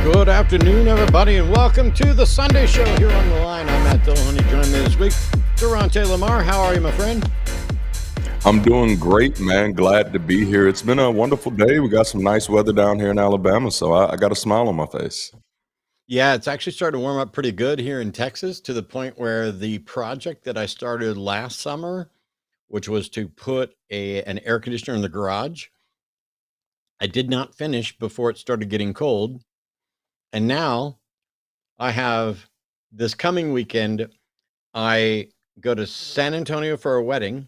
Good afternoon, everybody, and welcome to the Sunday Show here on the line. I'm at Dillahunty. Join me this week, Darante, LaMar. How are you, my friend? I'm doing great, man. Glad to be here. It's been a wonderful day. We got some nice weather down here in Alabama, so I got a smile on my face. Yeah, it's actually starting to warm up pretty good here in Texas, to the point where the project that I started last summer, which was to put an air conditioner in the garage, I did not finish before it started getting cold. And now I have this coming weekend, I go to San Antonio for a wedding.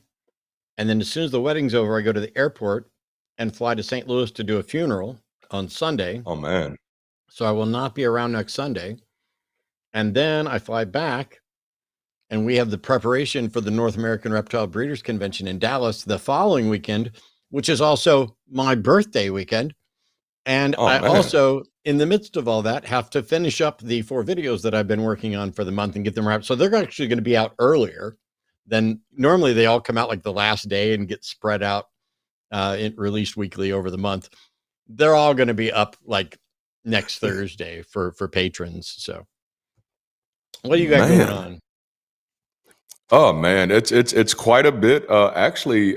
And then as soon as the wedding's over, I go to the airport and fly to St. Louis to do a funeral on Sunday. Oh, man. So I will not be around next Sunday. And then I fly back, and we have the preparation for the North American Reptile Breeders Convention in Dallas the following weekend, which is also my birthday weekend. And I also, in the midst of all that, have to finish up the 4 videos that I've been working on for the month and get them wrapped. So they're actually going to be out earlier than normally. They all come out like the last day and get spread out, released weekly over the month. They're all going to be up like next Thursday for patrons. So what do you got going on? Oh man, it's quite a bit. Actually,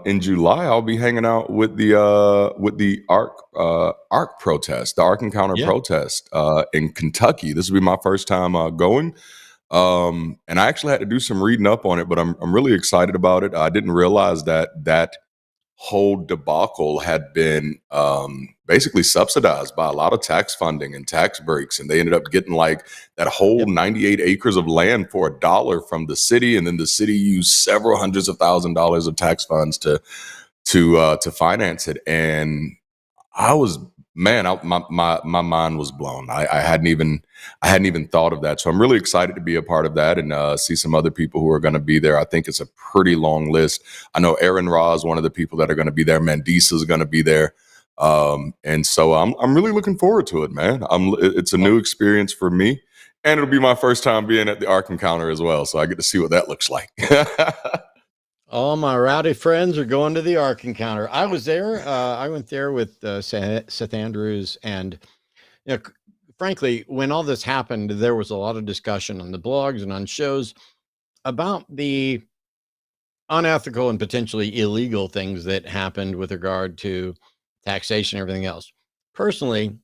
in July, I'll be hanging out with the ARC protest, the ARC Encounter protest in Kentucky. This will be my first time going, and I actually had to do some reading up on it, but I'm really excited about it. I didn't realize that whole debacle had been basically subsidized by a lot of tax funding and tax breaks, and they ended up getting like that whole 98 acres of land for $1 from the city, and then the city used several hundreds of $1,000s of tax funds to finance it. And I was, man, my mind was blown. I hadn't even thought of that. So I'm really excited to be a part of that and see some other people who are going to be there. I think it's a pretty long list. I know Aaron Ra is one of the people that are going to be there. Mandisa is going to be there. And so I'm really looking forward to it, man. It's a new experience for me, and it'll be my first time being at the ARC Encounter as well. So I get to see what that looks like. All my rowdy friends are going to the ARC Encounter. I was there. I went there with Seth Andrews. And frankly, when all this happened, there was a lot of discussion on the blogs and on shows about the unethical and potentially illegal things that happened with regard to taxation and everything else. Personally,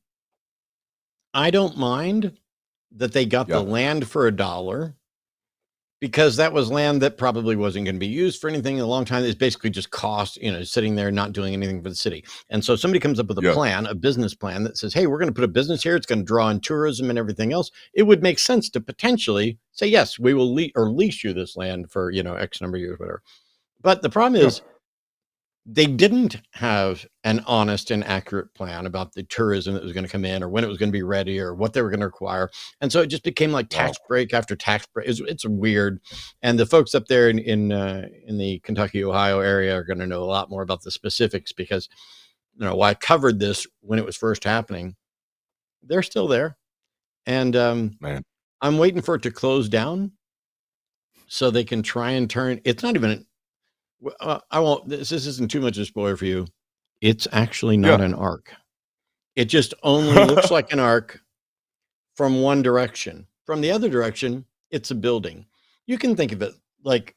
I don't mind that they got the land for $1, because that was land that probably wasn't going to be used for anything in a long time. It's basically just cost, sitting there not doing anything for the city. And so somebody comes up with a plan, a business plan that says, hey, we're going to put a business here. It's going to draw in tourism and everything else. It would make sense to potentially say, yes, we will lease you this land for, X number of years, whatever. But the problem is they didn't have an honest and accurate plan about the tourism that was going to come in, or when it was going to be ready, or what they were going to require. And so it just became like tax break after tax break. It's weird. And the folks up there in the Kentucky, Ohio area are going to know a lot more about the specifics, because, while I covered this when it was first happening, they're still there. And I'm waiting for it to close down so they can try and turn. It's not even I won't, this isn't too much of a spoiler for you. It's actually not an arc. It just only looks like an arc from one direction. From the other direction, it's a building. You can think of it like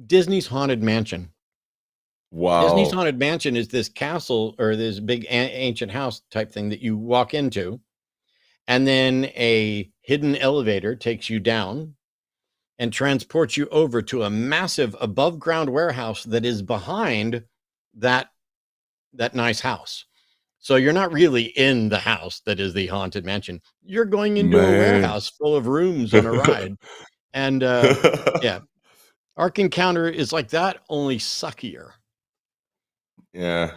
Disney's Haunted Mansion. Wow. Disney's Haunted Mansion is this castle, or this big ancient house type thing that you walk into, and then a hidden elevator takes you down and transports you over to a massive above ground warehouse that is behind that nice house. So you're not really in the house that is the Haunted Mansion. You're going into a warehouse full of rooms on a ride. And Arc Encounter is like that, only suckier. Yeah.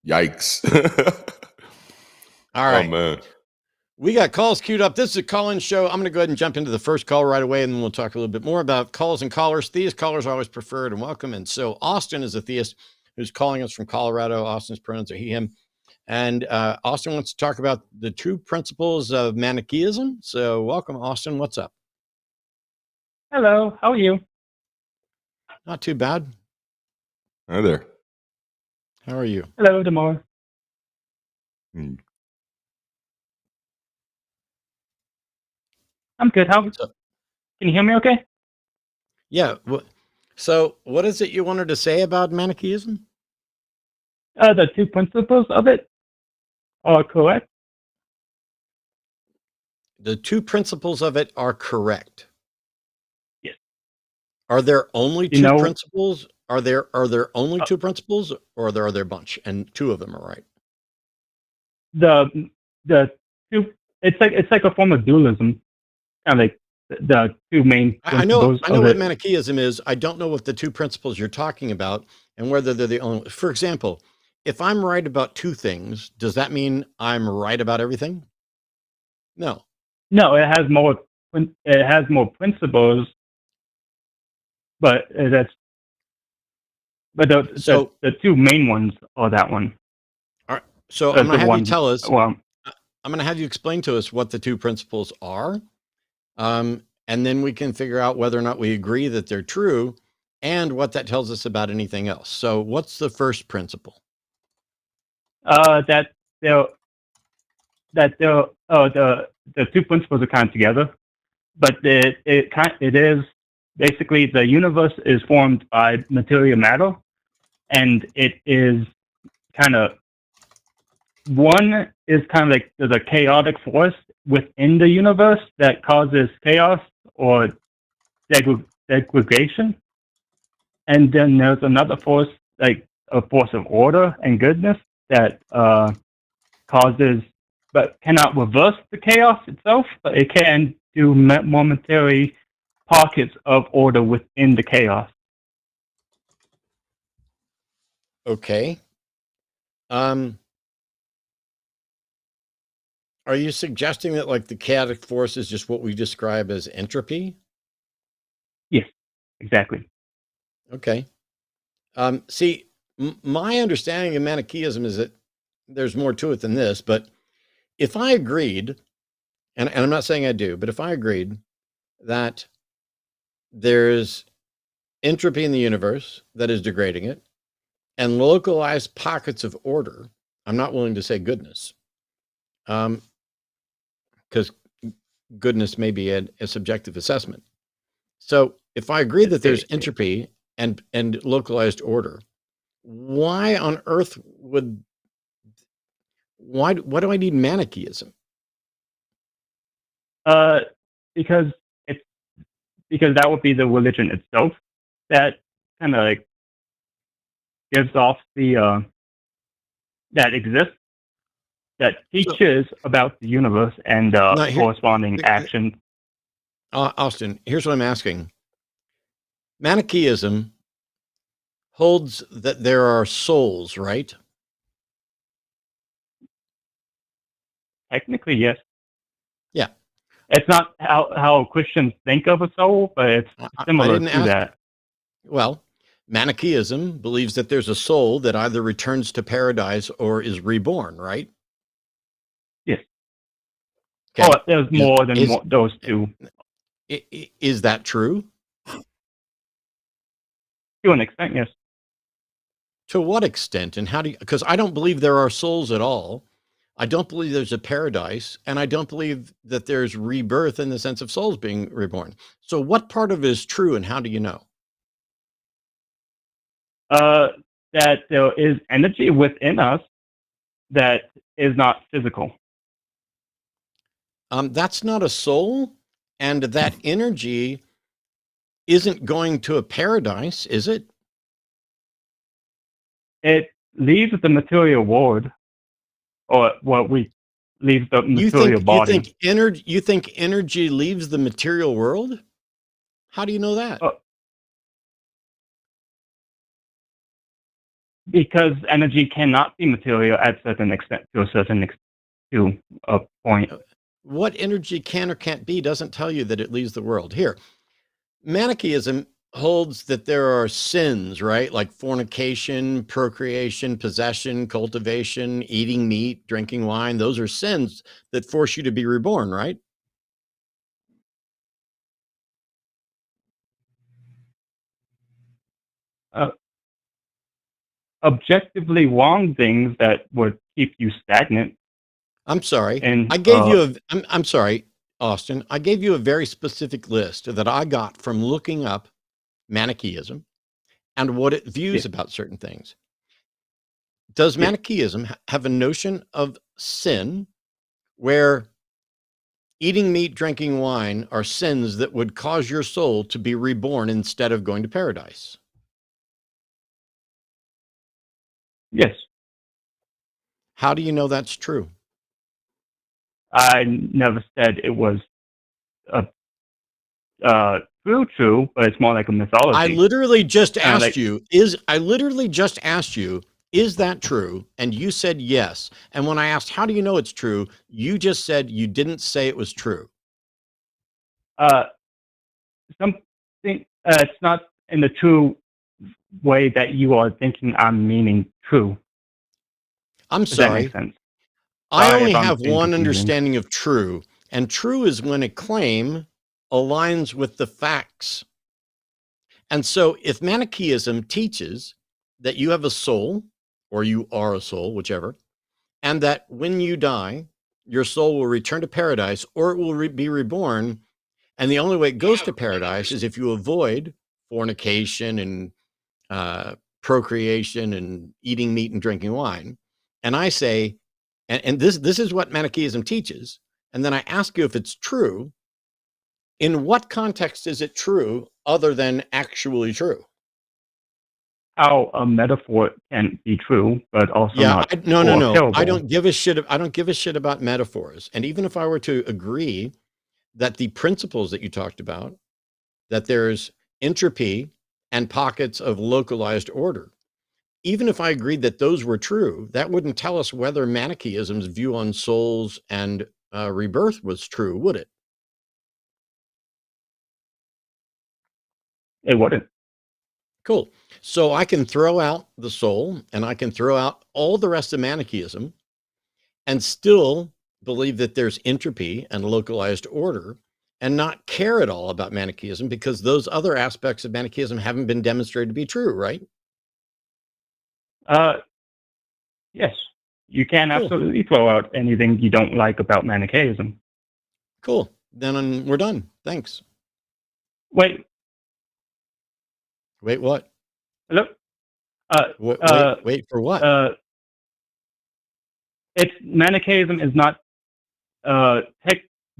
Yikes. All Oh right. man. We got calls queued up. This is a call-in show. I'm going to go ahead and jump into the first call right away, and then we'll talk a little bit more about calls and callers. Theist callers are always preferred and welcome. And so Austin is a theist who's calling us from Colorado. Austin's pronouns are he, him. And Austin wants to talk about the true principles of Manichaeism. So welcome, Austin. What's up? Hello, how are you? Not too bad. Hi there. How are you? Hello, LaMar. Hmm. I'm good. How can you hear me okay? Yeah. So what is it you wanted to say about Manichaeism? The two principles of it are correct. The two principles of it are correct. Yes. Are there only You two know, principles? Are there only two principles, or are there a bunch and two of them are right? the two. It's like a form of dualism, kind of like the two main I know principles of what it. Manichaeism is. I don't know what the two principles you're talking about and whether they're the only. For example, if I'm right about two things, does that mean I'm right about everything? No. No, it has more. It has more principles, but So, the two main ones are that one. all right. So I'm That's going the to have you one. tell us. Well, I'm going to have you explain to us what the two principles are, and then we can figure out whether or not we agree that they're true, and what that tells us about anything else. So, what's the first principle? that they're the two principles are kind of together, but it is basically the universe is formed by material matter, and it is kind of one is kind of like there's a chaotic force within the universe that causes chaos or degradation, and then there's another force like a force of order and goodness that causes but cannot reverse the chaos itself, but it can do momentary pockets of order within the chaos. Okay. Are you suggesting that like the chaotic force is just what we describe as entropy? Yes, exactly. Okay. See, my understanding of Manichaeism is that there's more to it than this, but if I agreed, and I'm not saying I do, but if I agreed that there's entropy in the universe that is degrading it and localized pockets of order, I'm not willing to say goodness, because goodness may be a subjective assessment. So if I agree that there's entropy and localized order, why on earth why do I need Manichaeism? Because it's because that would be the religion itself that kind of like gives off the that exists that teaches about the universe and corresponding action. Austin, here's what I'm asking. Manichaeism holds that there are souls, right? Technically, yes. Yeah. It's not how Christians think of a soul, but it's similar to that. Well, Manichaeism believes that there's a soul that either returns to paradise or is reborn, right? Yes. Okay. Oh, there's more than those two. Is that true? To an extent, yes. To what extent, and how do you? Because I don't believe there are souls at all. I don't believe there's a paradise, and I don't believe that there's rebirth in the sense of souls being reborn. So what part of it is true, and how do you know? That there is energy within us that is not physical. That's not a soul, and that energy isn't going to a paradise, is it? It leaves the material world, or what we leaves the material body. You think energy leaves the material world? How do you know that? because energy cannot be material at certain extent to a certain to a point. What energy can or can't be doesn't tell you that it leaves the world. Here, Manichaeism holds that there are sins, right? Like fornication, procreation, possession, cultivation, eating meat, drinking wine. Those are sins that force you to be reborn, right? Objectively wrong things that would keep you stagnant. I'm sorry. And I gave you I'm sorry, Austin. I gave you a very specific list that I got from looking up Manichaeism and what it views about certain things. Does Manichaeism have a notion of sin where eating meat, drinking wine are sins that would cause your soul to be reborn instead of going to paradise? Yes. How do you know that's true? I never said it was true, but it's more like a mythology. I literally just asked you, is that true? And you said yes. And when I asked, how do you know it's true? You just said you didn't say it was true. Something, it's not in the true way that you are thinking I'm meaning true. I'm Does sorry. that make sense? I Sorry only if I'm have being one confusing. understanding of true, and true is when a claim aligns with the facts. And so if Manichaeism teaches that you have a soul, or you are a soul, whichever, and that when you die, your soul will return to paradise or it will be reborn, and the only way it goes to paradise is if you avoid fornication and procreation and eating meat and drinking wine. And I say, and this is what Manichaeism teaches. And then I ask you if it's true. In what context is it true other than actually true? How a metaphor can be true, but also not No. terrible. I don't give a shit about metaphors. And even if I were to agree that the principles that you talked about, that there's entropy and pockets of localized order, even if I agreed that those were true, that wouldn't tell us whether Manichaeism's view on souls and rebirth was true, would it? It wouldn't. Cool. So I can throw out the soul and I can throw out all the rest of Manichaeism and still believe that there's entropy and localized order and not care at all about Manichaeism because those other aspects of Manichaeism haven't been demonstrated to be true, right? Yes. You can absolutely throw out anything you don't like about Manichaeism. Cool. Then we're done. Thanks. Wait, what? hello? Wait for what? It's Manichaeism is not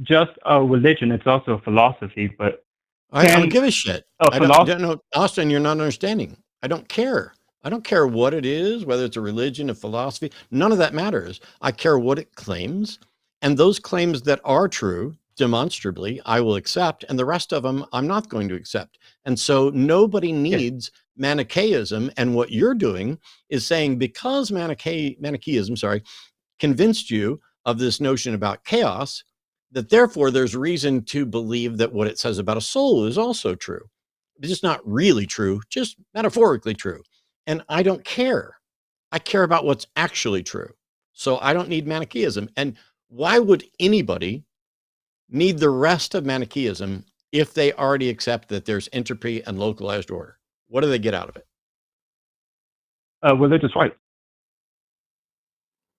just a religion, it's also a philosophy, but I don't give a shit. I don't know, Austin, you're not understanding. I don't care. I don't care what it is, whether it's a religion, a philosophy, none of that matters. I care what it claims. And those claims that are true, demonstrably, I will accept. And the rest of them, I'm not going to accept. And so nobody needs Manichaeism. And what you're doing is saying because Manichaeism, convinced you of this notion about chaos, that therefore there's reason to believe that what it says about a soul is also true. It's just not really true, just metaphorically true. And I don't care. I care about what's actually true. So I don't need Manichaeism. And why would anybody need the rest of Manichaeism if they already accept that there's entropy and localized order? What do they get out of it? Religious right.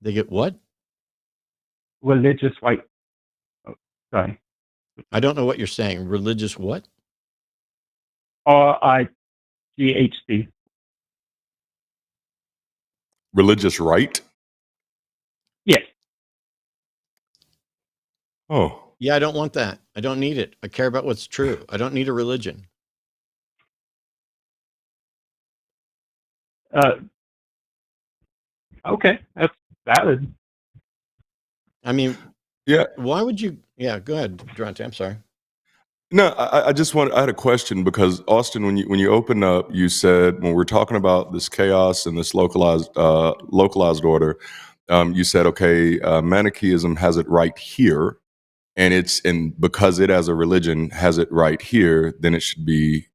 They get what? Religious right. Oh, sorry. I don't know what you're saying. Religious what? RIGHT. Religious right? Yes. Oh. Yeah, I don't want that. I don't need it. I care about what's true. I don't need a religion. Okay, that's valid. I mean, yeah. Why would you? Yeah, go ahead, Darante. I'm sorry. No, I had a question because Austin, when you open up, you said when we're talking about this chaos and this localized order, you said, okay, Manichaeism has it right here, and because it as a religion has it right here, then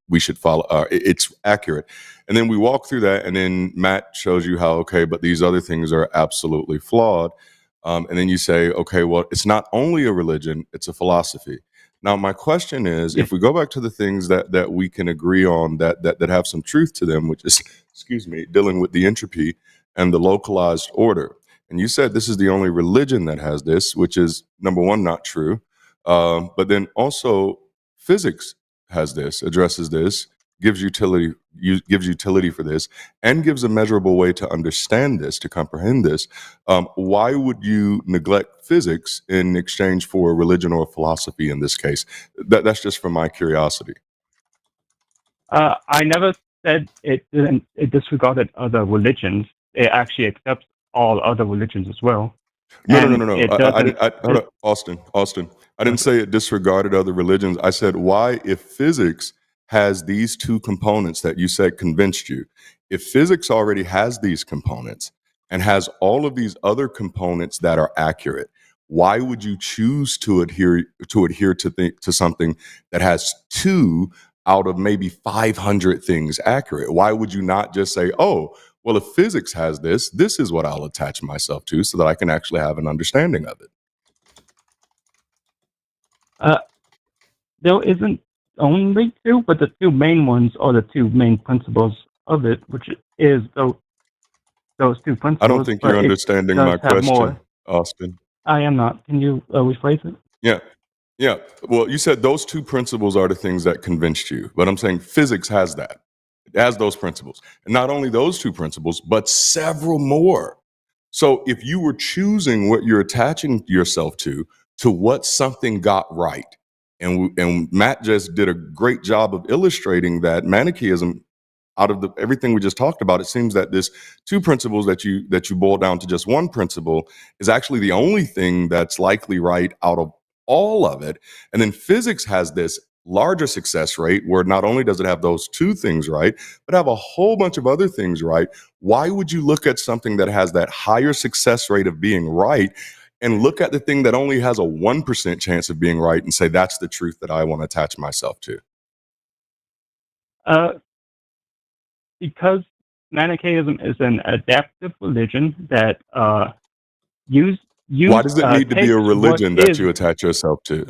we should follow. It's accurate, and then we walk through that, and then Matt shows you how okay, but these other things are absolutely flawed, and then you say, okay, well, it's not only a religion, it's a philosophy. Now, my question is, Yes, if we go back to the things that we can agree on that have some truth to them, which is, excuse me, dealing with the entropy and the localized order. And you said this is the only religion that has this, which is number one, not true. But then also physics has this, addresses this, gives utility for this, and gives a measurable way to understand this, to comprehend this. Why would you neglect physics in exchange for religion or philosophy in this case? That's just from my curiosity. I never said it didn't. It disregarded other religions. It actually accepts all other religions as well, and No. it I doesn't. didn't. Hold It, up, Austin. I didn't okay. say it disregarded other religions. I said, why, if physics has these two components that you said convinced you, if physics already has these components and has all of these other components that are accurate, why would you choose to adhere to something that has two out of maybe 500 things accurate? Why would you not just say, oh, well, if physics has this, this is what I'll attach myself to so that I can actually have an understanding of it. Uh, there isn't only two, but the two main ones are the two main principles of it, which is those two I don't principles. think you're But it understanding does my have question, more. Austin. I am not. Can you rephrase it? Yeah. Yeah. Well, you said those two principles are the things that convinced you, but I'm saying physics has that. It has those principles. And not only those two principles, but several more. So if you were choosing what you're attaching yourself to what something got right, and Matt just did a great job of illustrating that Manichaeism, out of everything we just talked about, it seems that this two principles that you boil down to just one principle is actually the only thing that's likely right out of all of it. And then physics has this larger success rate where not only does it have those two things right, but have a whole bunch of other things right. Why would you look at something that has that higher success rate of being right and look at the thing that only has a 1% chance of being right and say that's the truth that I want to attach myself to? Uh, because Manichaeism is an adaptive religion that use Why does it need to be a takes what religion that is you attach yourself to?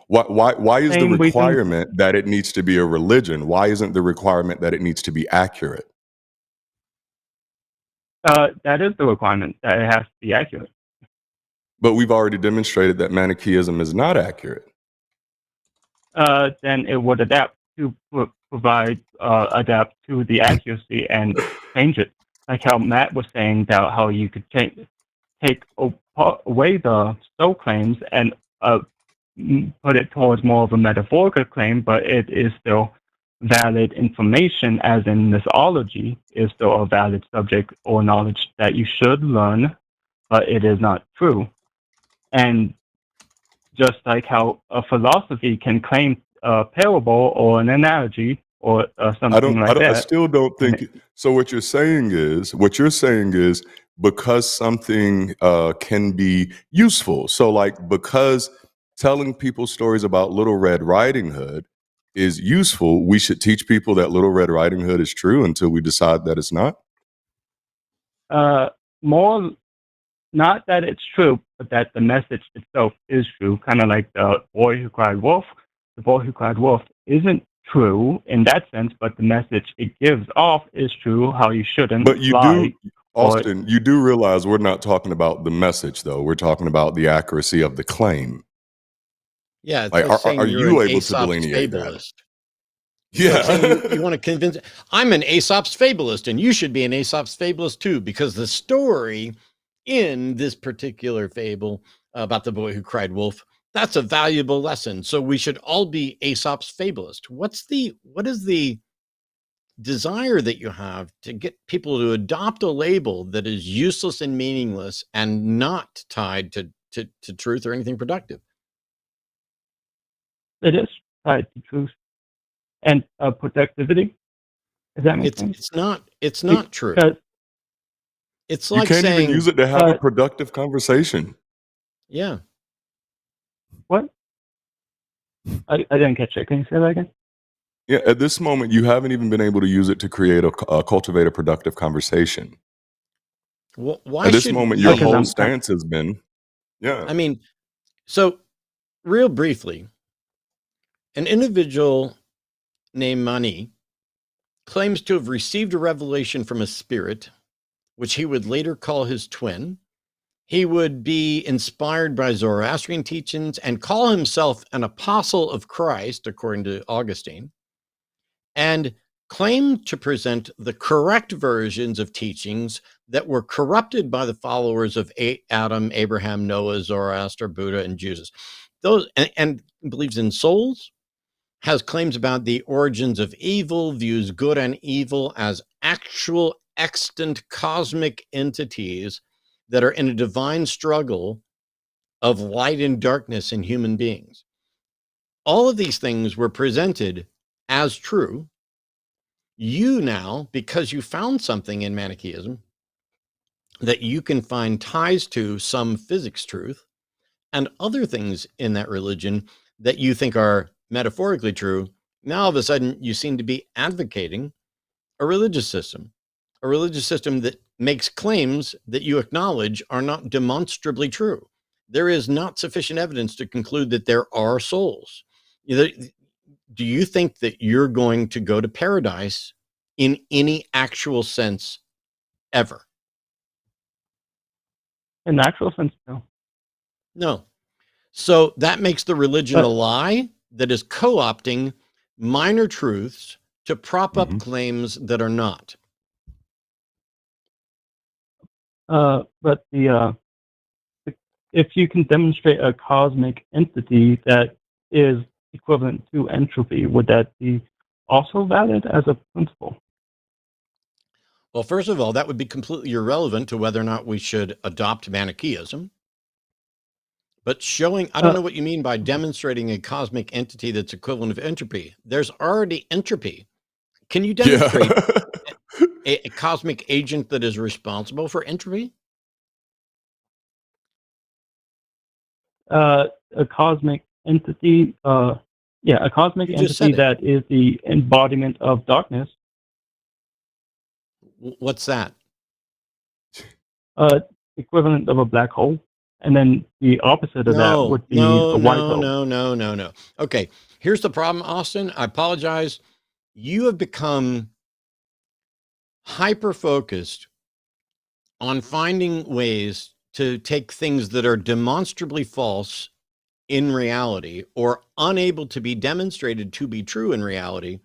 Why is the same reason. requirement that it needs to be a religion? Why isn't the requirement that it needs to be accurate? That is the requirement that it has to be accurate. But we've already demonstrated that Manichaeism is not accurate. Then it would adapt to adapt to the accuracy and change it. Like how Matt was saying that how you could take away the soul claims and put it towards more of a metaphorical claim, but it is still valid information, as in mythology is still a valid subject or knowledge that you should learn, but it is not true. And just like how a philosophy can claim a parable or an analogy or something like I that, still don't and think so. What you're saying is because something can be useful. So, like, because telling people stories about Little Red Riding Hood is useful, we should teach people that Little Red Riding Hood is true until we decide that it's not. more not that it's true, but that the message itself is true. Kind of like the boy who cried wolf. The boy who cried wolf isn't true in that sense, but the message it gives off is true. How you But shouldn't you lie, do, or Austin, you do realize we're not talking about the message, though. We're talking about the accuracy of the claim. Yeah, it's Like, like are saying you're an you able to Aesop's delineate that? fabulist. It's like saying you Yeah. want to convince I'm an Aesop's fabulist and you should be an Aesop's fabulist too, because the story in this particular fable about the boy who cried wolf, that's a valuable lesson. So we should all be Aesop's fabulist. What is the desire that you have to get people to adopt a label that is useless and meaningless and not tied to truth or anything productive? It is tied to truth and productivity. Does that make sense? It's not true. Because It's You like can't even saying, use it to have a productive conversation. yeah. what? I didn't catch it. Can you say that again? Yeah, at this moment, you haven't even been able to use it to create cultivate a productive conversation. Why At this should moment, we? your Because whole I'm stance has been, yeah. I mean, so real briefly, an individual named Mani claims to have received a revelation from a spirit, which he would later call his twin. He would be inspired by Zoroastrian teachings and call himself an apostle of Christ, according to Augustine, and claim to present the correct versions of teachings that were corrupted by the followers of Adam, Abraham, Noah, Zoroaster, Buddha, and Jesus. Those and believes in souls, has claims about the origins of evil, views good and evil as actual extant cosmic entities that are in a divine struggle of light and darkness in human beings. All of these things were presented as true. You now, because you found something in Manichaeism that you can find ties to some physics truth and other things in that religion that you think are metaphorically true, now all of a sudden you seem to be advocating a religious system that makes claims that you acknowledge are not demonstrably true. There is not sufficient evidence to conclude that there are souls. Do you think that you're going to go to paradise in any actual sense ever? in the actual sense, no. No. So that makes the religion a But lie that is co-opting minor truths to prop up Mhm. claims that are not. but if you can demonstrate a cosmic entity that is equivalent to entropy, would that be also valid as a principle? Well, first of all, that would be completely irrelevant to whether or not we should adopt Manichaeism. But showing, I don't know what you mean by demonstrating a cosmic entity that's equivalent of entropy. There's already entropy. Can you demonstrate a cosmic agent that is responsible for entropy? A cosmic entity, a cosmic You just entity said it. that is the embodiment of darkness, What's that? equivalent of a black hole. And then the opposite of that would be a white hole. No. Okay, here's the problem, Austin. I apologize. You have become hyper-focused on finding ways to take things that are demonstrably false in reality or unable to be demonstrated to be true in reality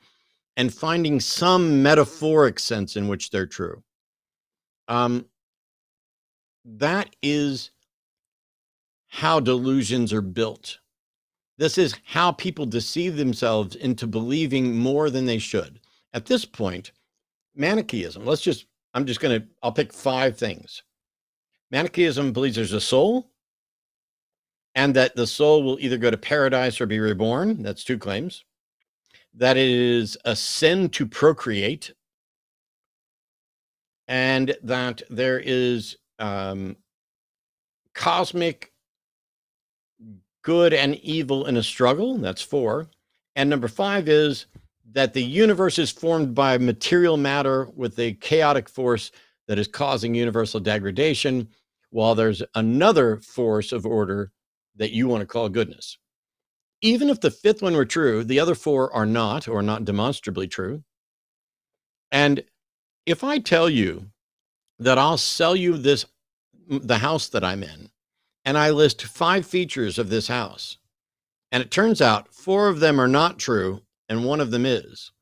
and finding some metaphoric sense in which they're true. That is how delusions are built. This is how people deceive themselves into believing more than they should. At this point, Manichaeism, I'll pick 5 things. Manichaeism believes there's a soul and that the soul will either go to paradise or be reborn. That's 2 claims. That it is a sin to procreate, and that there is cosmic good and evil in a struggle. That's 4. And number 5 is that the universe is formed by material matter with a chaotic force that is causing universal degradation, while there's another force of order that you want to call goodness. Even if the 5th one were true, the other 4 are not, or not demonstrably true. And if I tell you that I'll sell you the house that I'm in, and I list 5 features of this house, and it turns out 4 of them are not true and 1 of them is,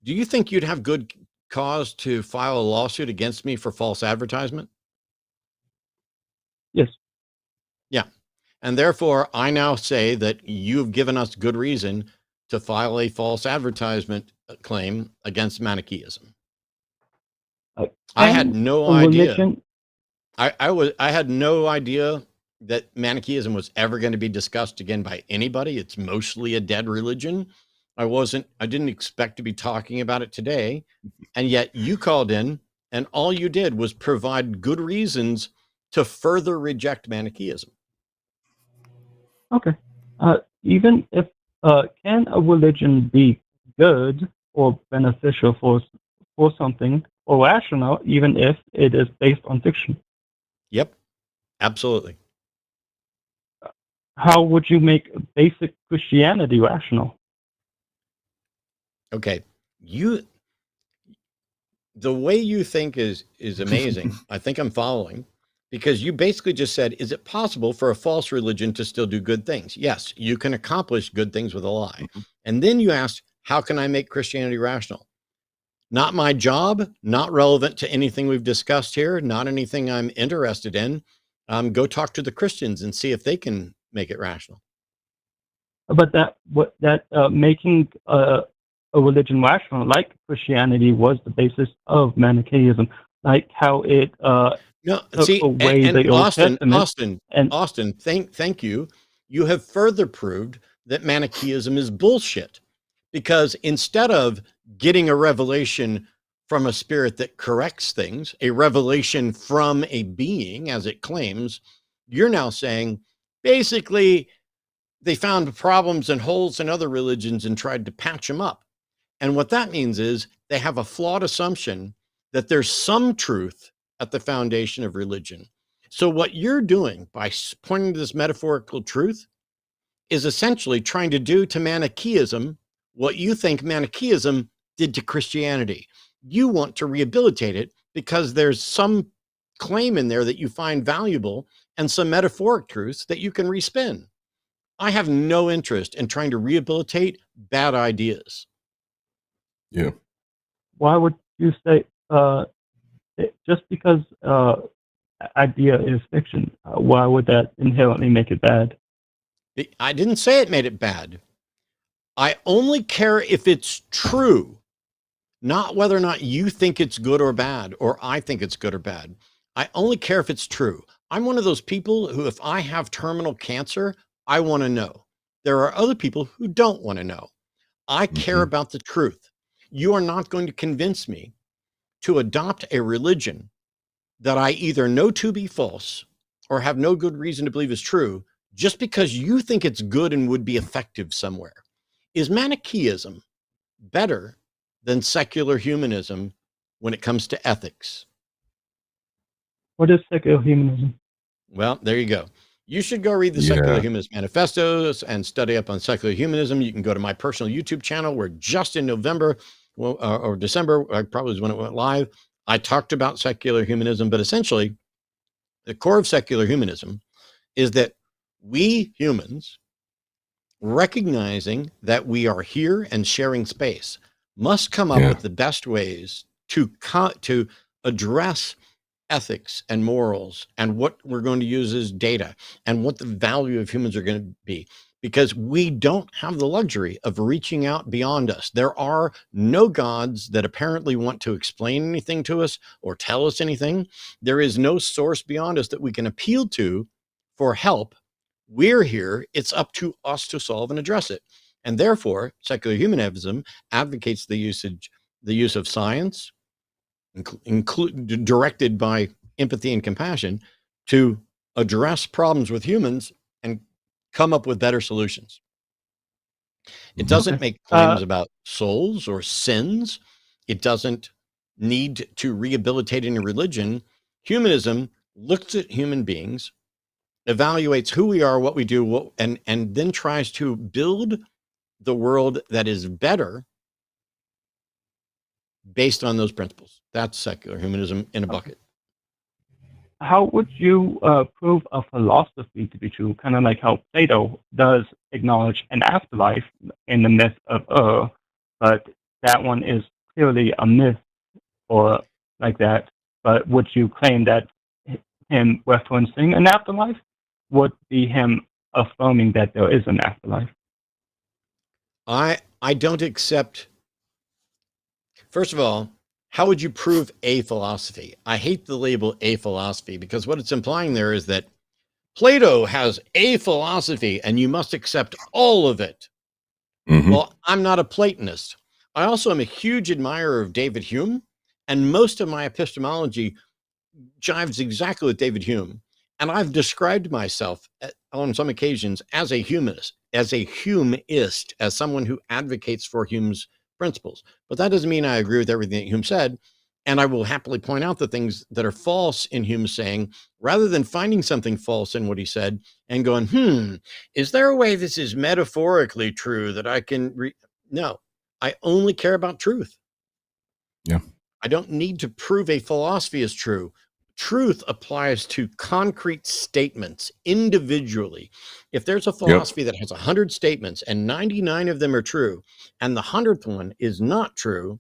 do you think you'd have good cause to file a lawsuit against me for false advertisement? Yes. Yeah. And therefore, I now say that you've given us good reason to file a false advertisement claim against Manichaeism. I had no idea. Religion. I had no idea that Manichaeism was ever going to be discussed again by anybody. It's mostly a dead religion. I didn't expect to be talking about it today. And yet you called in and all you did was provide good reasons to further reject Manichaeism. Okay. Even if can a religion be good or beneficial for something or rational, even if it is based on fiction? Yep, absolutely. How would you make basic Christianity rational? Okay. The way you think is amazing. I think I'm following, because you basically just said, is it possible for a false religion to still do good things? Yes, you can accomplish good things with a lie. And then you asked, how can I make Christianity rational? Not my job, not relevant to anything we've discussed here, not anything I'm interested in. Go talk to the Christians and see if they can make it rational. But making a religion rational, like Christianity, was the basis of Manichaeism, like how it No, took see, away and the Old Testament. Austin, thank you. You have further proved that Manichaeism is bullshit, because instead of getting a revelation from a spirit that corrects things, a revelation from a being, as it claims, you're now saying basically they found problems and holes in other religions and tried to patch them up. And what that means is they have a flawed assumption that there's some truth at the foundation of religion. So what you're doing by pointing to this metaphorical truth is essentially trying to do to Manichaeism what you think Manichaeism did to Christianity. You want to rehabilitate it because there's some claim in there that you find valuable and some metaphoric truths that you can respin. I have no interest in trying to rehabilitate bad ideas. Yeah. Why would you say just because idea is fiction? Why would that inherently make it bad? I didn't say it made it bad. I only care if it's true, not whether or not you think it's good or bad, or I think it's good or bad. I only care if it's true. I'm one of those people who, if I have terminal cancer, I want to know. There are other people who don't want to know. I care about the truth. You are not going to convince me to adopt a religion that I either know to be false or have no good reason to believe is true, just because you think it's good and would be effective somewhere. Is Manichaeism better than secular humanism when it comes to ethics? What is secular humanism? Well, there you go. You should go read the Secular Humanist Manifestos and study up on secular humanism. You can go to my personal YouTube channel, where just in November or December, probably is when it went live, I talked about secular humanism. But essentially, the core of secular humanism is that we humans, recognizing that we are here and sharing space, must come up with the best ways to address ethics and morals and what we're going to use as data and what the value of humans are going to be, because we don't have the luxury of reaching out beyond us. There are no gods that apparently want to explain anything to us or tell us anything. There is no source beyond us that we can appeal to for help. We're here. It's up to us to solve and address it. And therefore, secular humanism advocates the use of science, directed by empathy and compassion, to address problems with humans and come up with better solutions. It doesn't make claims about souls or sins. It doesn't need to rehabilitate any religion. Humanism looks at human beings, evaluates who we are, what we do, and then tries to build the world that is better based on those principles. That's secular humanism in a bucket. How would you prove a philosophy to be true? Kind of like how Plato does acknowledge an afterlife in the myth of but that one is clearly a myth or like that. But would you claim that him referencing an afterlife would be him affirming that there is an afterlife? I don't accept. First of all, how would you prove a philosophy? I hate the label a philosophy, because what it's implying there is that Plato has a philosophy and you must accept all of it. Well, I'm not a Platonist. I also am a huge admirer of David Hume, and most of my epistemology jives exactly with David Hume. And I've described myself on some occasions as a humanist, as someone who advocates for Hume's principles. But that doesn't mean I agree with everything that Hume said. And I will happily point out the things that are false in Hume's saying, rather than finding something false in what he said and going, is there a way this is metaphorically true that I can No, I only care about truth. Yeah. I don't need to prove a philosophy is true. Truth applies to concrete statements individually. If there's a philosophy that has 100 statements and 99 of them are true, and the 100th one is not true,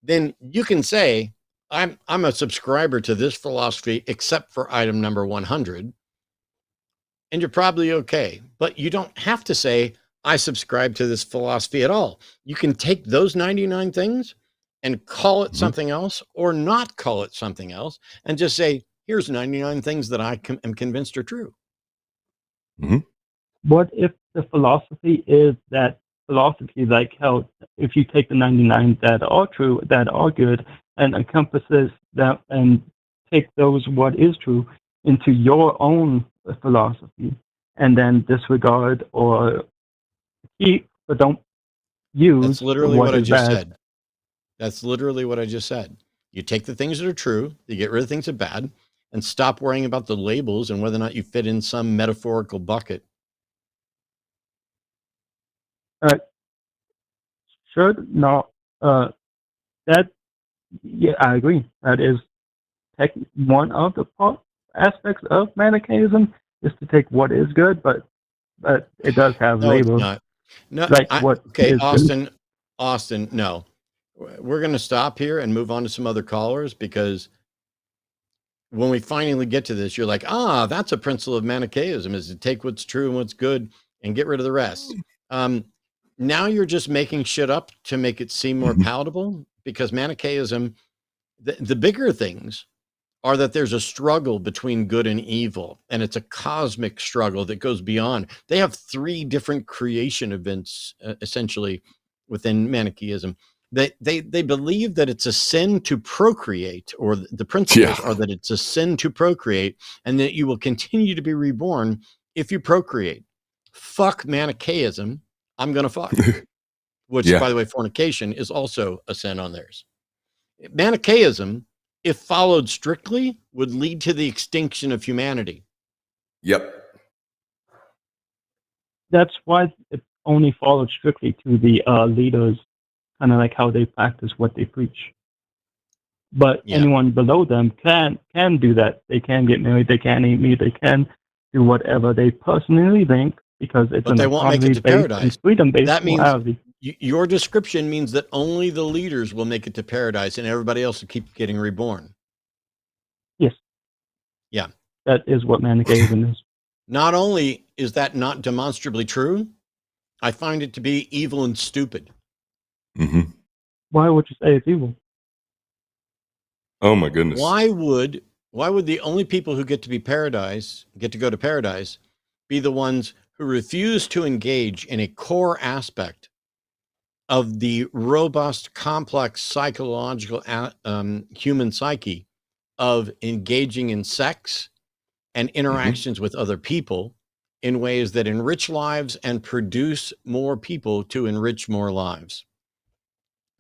then you can say, I'm a subscriber to this philosophy, except for item number 100. And you're probably okay. But you don't have to say, I subscribe to this philosophy at all. You can take those 99 things and call it something else, or not call it something else, and just say, here's 99 things that I am convinced are true. What if the philosophy is that philosophy, like how if you take the 99 that are true, that are good, and encompasses that and take those what is true into your own philosophy, and then disregard or keep but don't use That's literally what what I is just bad. said. That's literally what I just said. You take the things that are true, you get rid of things that are bad, and stop worrying about the labels and whether or not you fit in some metaphorical bucket. Should not that yeah, I agree. That is one of the aspects of Manichaeism is to take what is good, but it does have No, it's labels. not. No, Like okay, is Austin, no. We're going to stop here and move on to some other callers, because when we finally get to this, you're like, that's a principle of Manichaeism, is to take what's true and what's good and get rid of the rest. Now you're just making shit up to make it seem more palatable, because Manichaeism, the bigger things are that there's a struggle between good and evil, and it's a cosmic struggle that goes beyond. They have 3 different creation events, essentially, within Manichaeism. They believe that it's a sin to procreate, or the principles are that it's a sin to procreate, and that you will continue to be reborn if you procreate. Fuck Manichaeism. I'm going to fuck. Which, by the way, fornication is also a sin on theirs. Manichaeism, if followed strictly, would lead to the extinction of humanity. That's why it only followed strictly to the leaders, kind of like how they practice what they preach. But anyone below them can do that. They can get married. They can eat meat. They can do whatever they personally think, because it's but they won't make it to paradise. Freedom-based that means morality. Your description means that only the leaders will make it to paradise, and everybody else will keep getting reborn. Yes. Yeah. That is what Manichaeism is. Not only is that not demonstrably true, I find it to be evil and stupid. Why would you say it's evil? Oh my goodness. Why would the only people who get to go to paradise be the ones who refuse to engage in a core aspect of the robust, complex psychological human psyche of engaging in sex and interactions with other people in ways that enrich lives and produce more people to enrich more lives?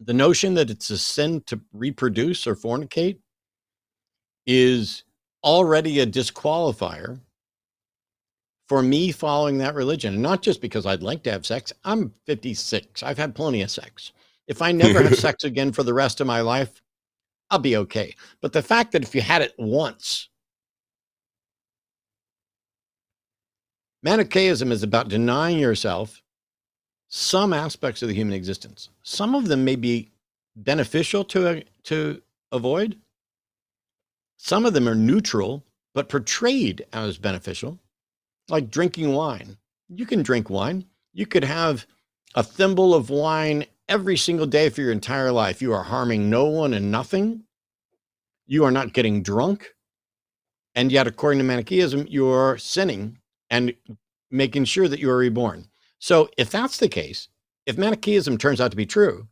The notion that it's a sin to reproduce or fornicate is already a disqualifier for me following that religion. And not just because I'd like to have sex. I'm 56. I've had plenty of sex. If I never have sex again for the rest of my life, I'll be okay. But the fact that if you had it once, Manichaeism is about denying yourself some aspects of the human existence. Some of them may be beneficial to avoid. Some of them are neutral, but portrayed as beneficial, like drinking wine. You can drink wine. You could have a thimble of wine every single day for your entire life. You are harming no one and nothing. You are not getting drunk. And yet, according to Manichaeism, you're sinning and making sure that you are reborn. So if that's the case, if Manichaeism turns out to be true,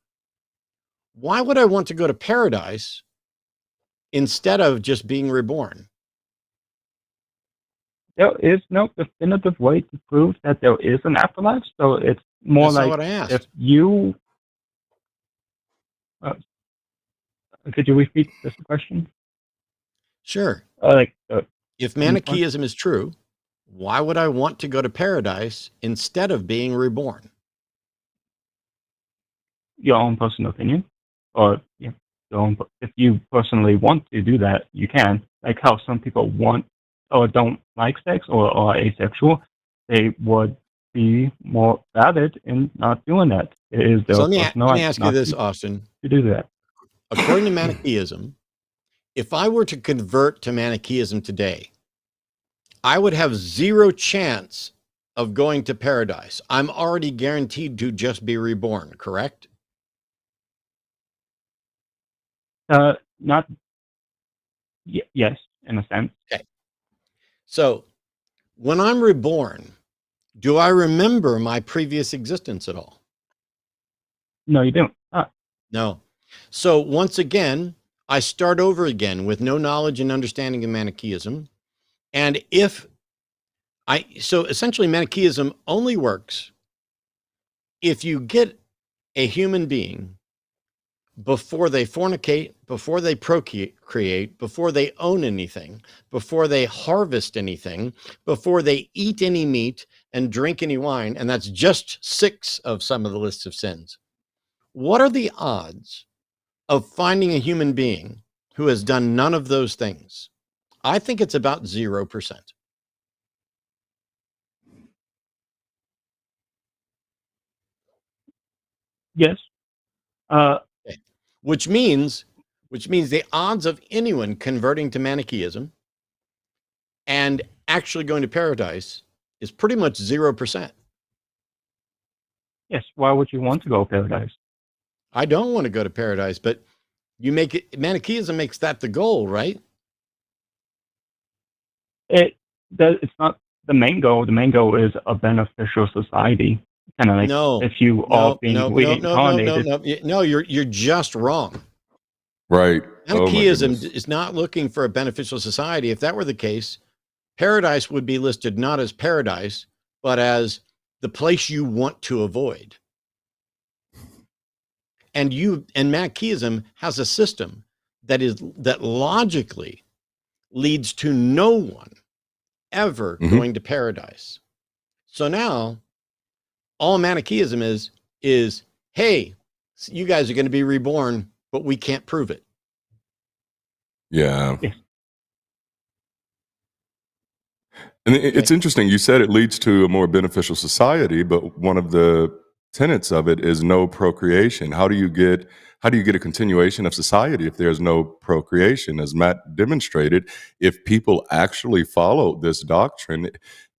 why would I want to go to paradise instead of just being reborn? There is no definitive way to prove that there is an afterlife. So it's more That's not like what I asked. if you. Could you repeat this question? Sure. If Manichaeism is true, why would I want to go to paradise instead of being reborn? Your own personal opinion, or yeah, your own. If you personally want to do that, you can. Like how some people want or don't like sex or are asexual, they would be more valid in not doing that. It is their So let personal me right ask you not this, Austin. to do that. According to Manichaeism, if I were to convert to Manichaeism today, I would have zero chance of going to paradise. I'm already guaranteed to just be reborn, correct? Not yes, in a sense. Okay. So when I'm reborn, do I remember my previous existence at all? No, you don't. No. So once again, I start over again with no knowledge and understanding of Manichaeism. And so essentially Manichaeism only works if you get a human being before they fornicate, before they procreate, before they own anything, before they harvest anything, before they eat any meat and drink any wine. And that's just 6 of some of the lists of sins. What are the odds of finding a human being who has done none of those things? I think it's about 0%. Yes. Okay. Which means the odds of anyone converting to Manichaeism and actually going to paradise is pretty much 0%. Yes. Why would you want to go to paradise? I don't want to go to paradise, but Manichaeism makes that the goal, right? It's not the main goal. The main goal is a beneficial society. Kind of like if you are being reincarnated. No, you're just wrong. Right. Manichaeism is not looking for a beneficial society. If that were the case, paradise would be listed not as paradise, but as the place you want to avoid. And Manichaeism has a system that logically leads to no one ever going to paradise. So now all Manichaeism is, hey, you guys are going to be reborn, but we can't prove it. Yeah. And it's interesting. You said it leads to a more beneficial society, but one of the tenets of it is no procreation. How do you get a continuation of society if there's no procreation? As Matt demonstrated, if people actually followed this doctrine,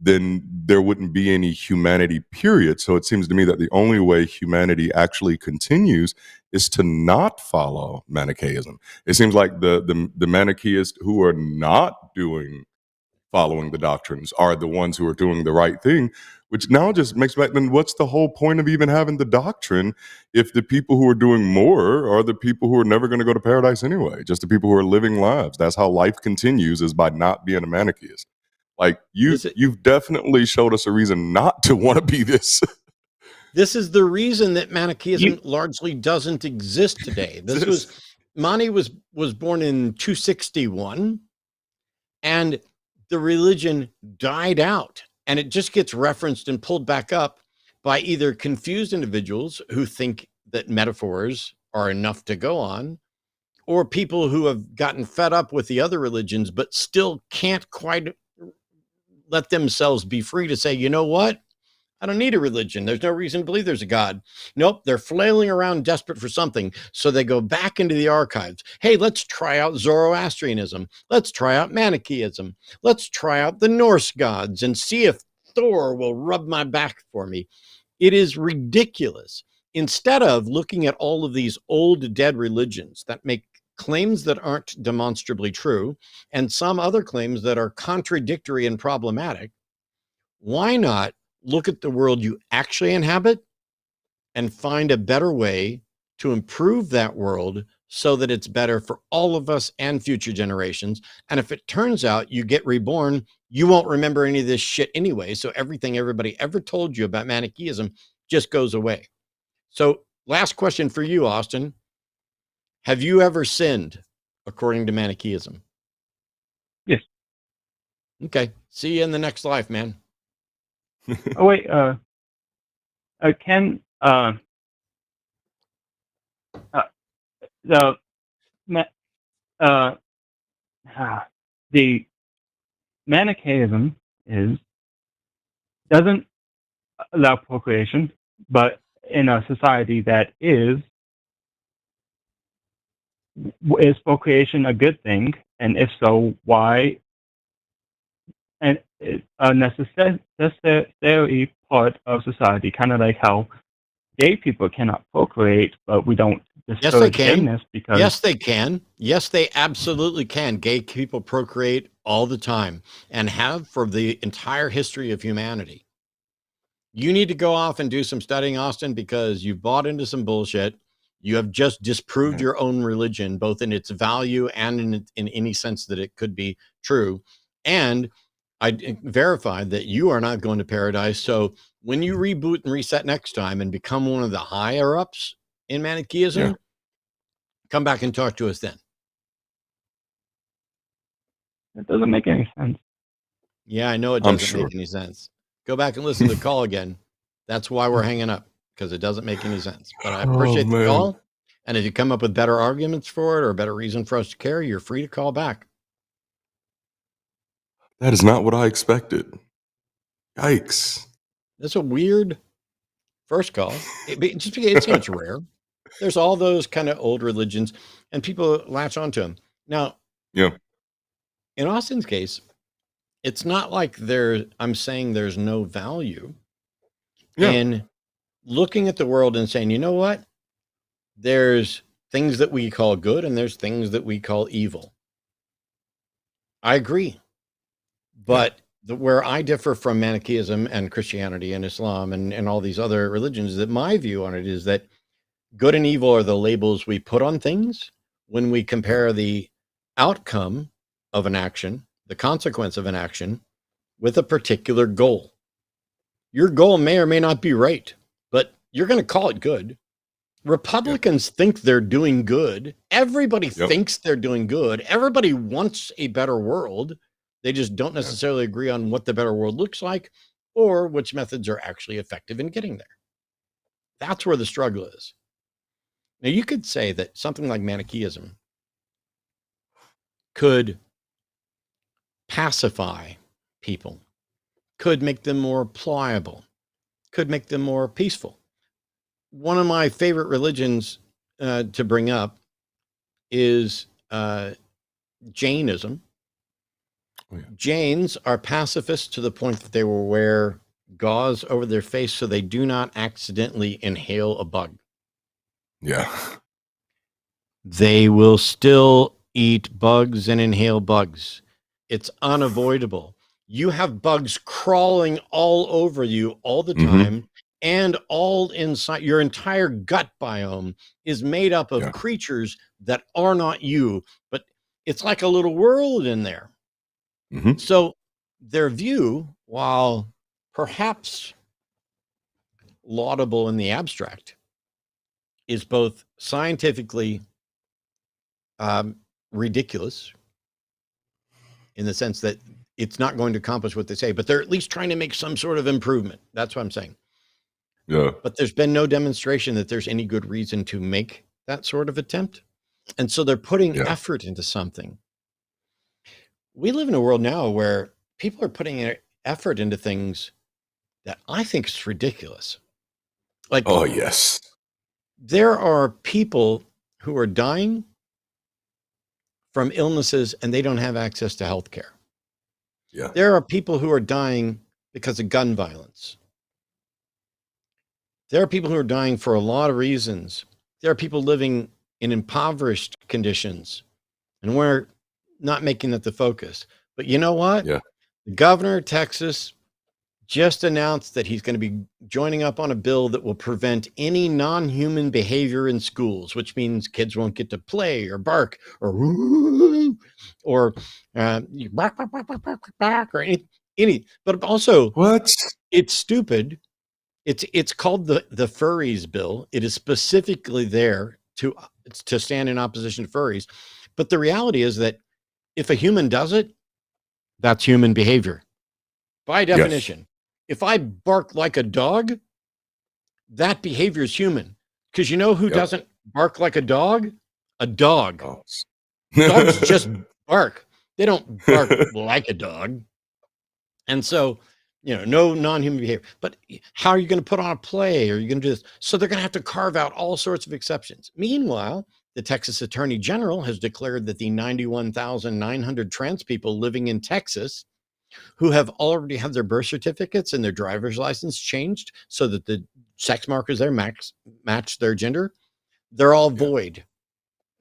then there wouldn't be any humanity, period. So it seems to me that the only way humanity actually continues is to not follow Manichaeism. It seems like the Manichaeists who are not following the doctrines are the ones who are doing the right thing, which now just makes back then what's the whole point of even having the doctrine if the people who are doing more are the people who are never going to go to paradise anyway, just the people who are living lives. That's how life continues, is by not being a Manichaeist. Like you've definitely showed us a reason not to want to be this. This is the reason that Manichaeism largely doesn't exist today. Mani was born in 261, and the religion died out, and it just gets referenced and pulled back up by either confused individuals who think that metaphors are enough to go on, or people who have gotten fed up with the other religions but still can't quite let themselves be free to say, you know what? I don't need a religion. There's no reason to believe there's a God. Nope, they're flailing around desperate for something. So they go back into the archives. Hey, let's try out Zoroastrianism. Let's try out Manichaeism. Let's try out the Norse gods and see if Thor will rub my back for me. It is ridiculous. Instead of looking at all of these old dead religions that make claims that aren't demonstrably true, and some other claims that are contradictory and problematic, why not look at the world you actually inhabit and find a better way to improve that world so that it's better for all of us and future generations? And if it turns out you get reborn, you won't remember any of this shit anyway. So everything everybody ever told you about Manichaeism just goes away. So last question for you, Austin. Have you ever sinned according to Manichaeism? Yes. Okay. See you in the next life, man. Oh wait, can the ma- uh, the Manichaeism doesn't allow procreation, but in a society that is procreation a good thing? And if so, why? And it's a necessary part of society, kind of like how gay people cannot procreate, but we don't Yes, they discourage can. gayness because Yes, they can. Yes, they absolutely can. Gay people procreate all the time and have for the entire history of humanity. You need to go off and do some studying, Austin, because you've bought into some bullshit. You have just disproved your own religion, both in its value and in any sense that it could be true. And I verified that you are not going to paradise. So when you reboot and reset next time and become one of the higher ups in Manichaeism, come back and talk to us then. it doesn't make any sense. Yeah, I know it doesn't make any sense. Go back and listen to the call again. That's why we're hanging up, because it doesn't make any sense. But I appreciate the call. And if you come up with better arguments for it or a better reason for us to care, you're free to call back. That is not what I expected. Yikes. That's a weird first call. It seems rare. There's all those kind of old religions, and people latch onto them. Now, in Austin's case, it's not like I'm saying there's no value in looking at the world and saying, you know what? There's things that we call good and there's things that we call evil. I agree. But where I differ from Manichaeism and Christianity and Islam and all these other religions, that my view on it is that good and evil are the labels we put on things when we compare the outcome of an action, the consequence of an action, with a particular goal. Your goal may or may not be right, but you're going to call it good. Republicans think they're doing good. Everybody thinks they're doing good. Everybody wants a better world. They just don't necessarily agree on what the better world looks like or which methods are actually effective in getting there. That's where the struggle is. Now, you could say that something like Manichaeism could pacify people, could make them more pliable, could make them more peaceful. One of my favorite religions to bring up is Jainism. Jains are pacifists to the point that they will wear gauze over their face so they do not accidentally inhale a bug. Yeah. They will still eat bugs and inhale bugs. It's unavoidable. You have bugs crawling all over you all the time, and all inside your entire gut biome is made up of creatures that are not you, but it's like a little world in there. So their view, while perhaps laudable in the abstract, is both scientifically ridiculous in the sense that it's not going to accomplish what they say, but they're at least trying to make some sort of improvement. That's what I'm saying. Yeah. But there's been no demonstration that there's any good reason to make that sort of attempt. And so they're putting effort into something. We live in a world now where people are putting effort into things that I think is ridiculous. Like, oh, yes. There are people who are dying from illnesses and they don't have access to health care. Yeah. There are people who are dying because of gun violence. There are people who are dying for a lot of reasons. There are people living in impoverished conditions. And we're not making that the focus. But you know what? Yeah. The governor of Texas just announced that he's going to be joining up on a bill that will prevent any non-human behavior in schools, which means kids won't get to play or bark or or bark or any. But also, What? it's stupid. It's called the furries bill. It is specifically there to stand in opposition to furries. But the reality is that if a human does it, that's human behavior by definition. Yes. If I bark like a dog, that behavior is human. Because you know who doesn't bark like a dog? A dog. Dogs. Dogs just bark. They don't bark like a dog. And so, no non-human behavior. But how are you going to put on a play? Are you going to do this? So they're going to have to carve out all sorts of exceptions. Meanwhile, the Texas Attorney General has declared that the 91,900 trans people living in Texas who have already had their birth certificates and their driver's license changed so that the sex markers there match their gender, they're all void.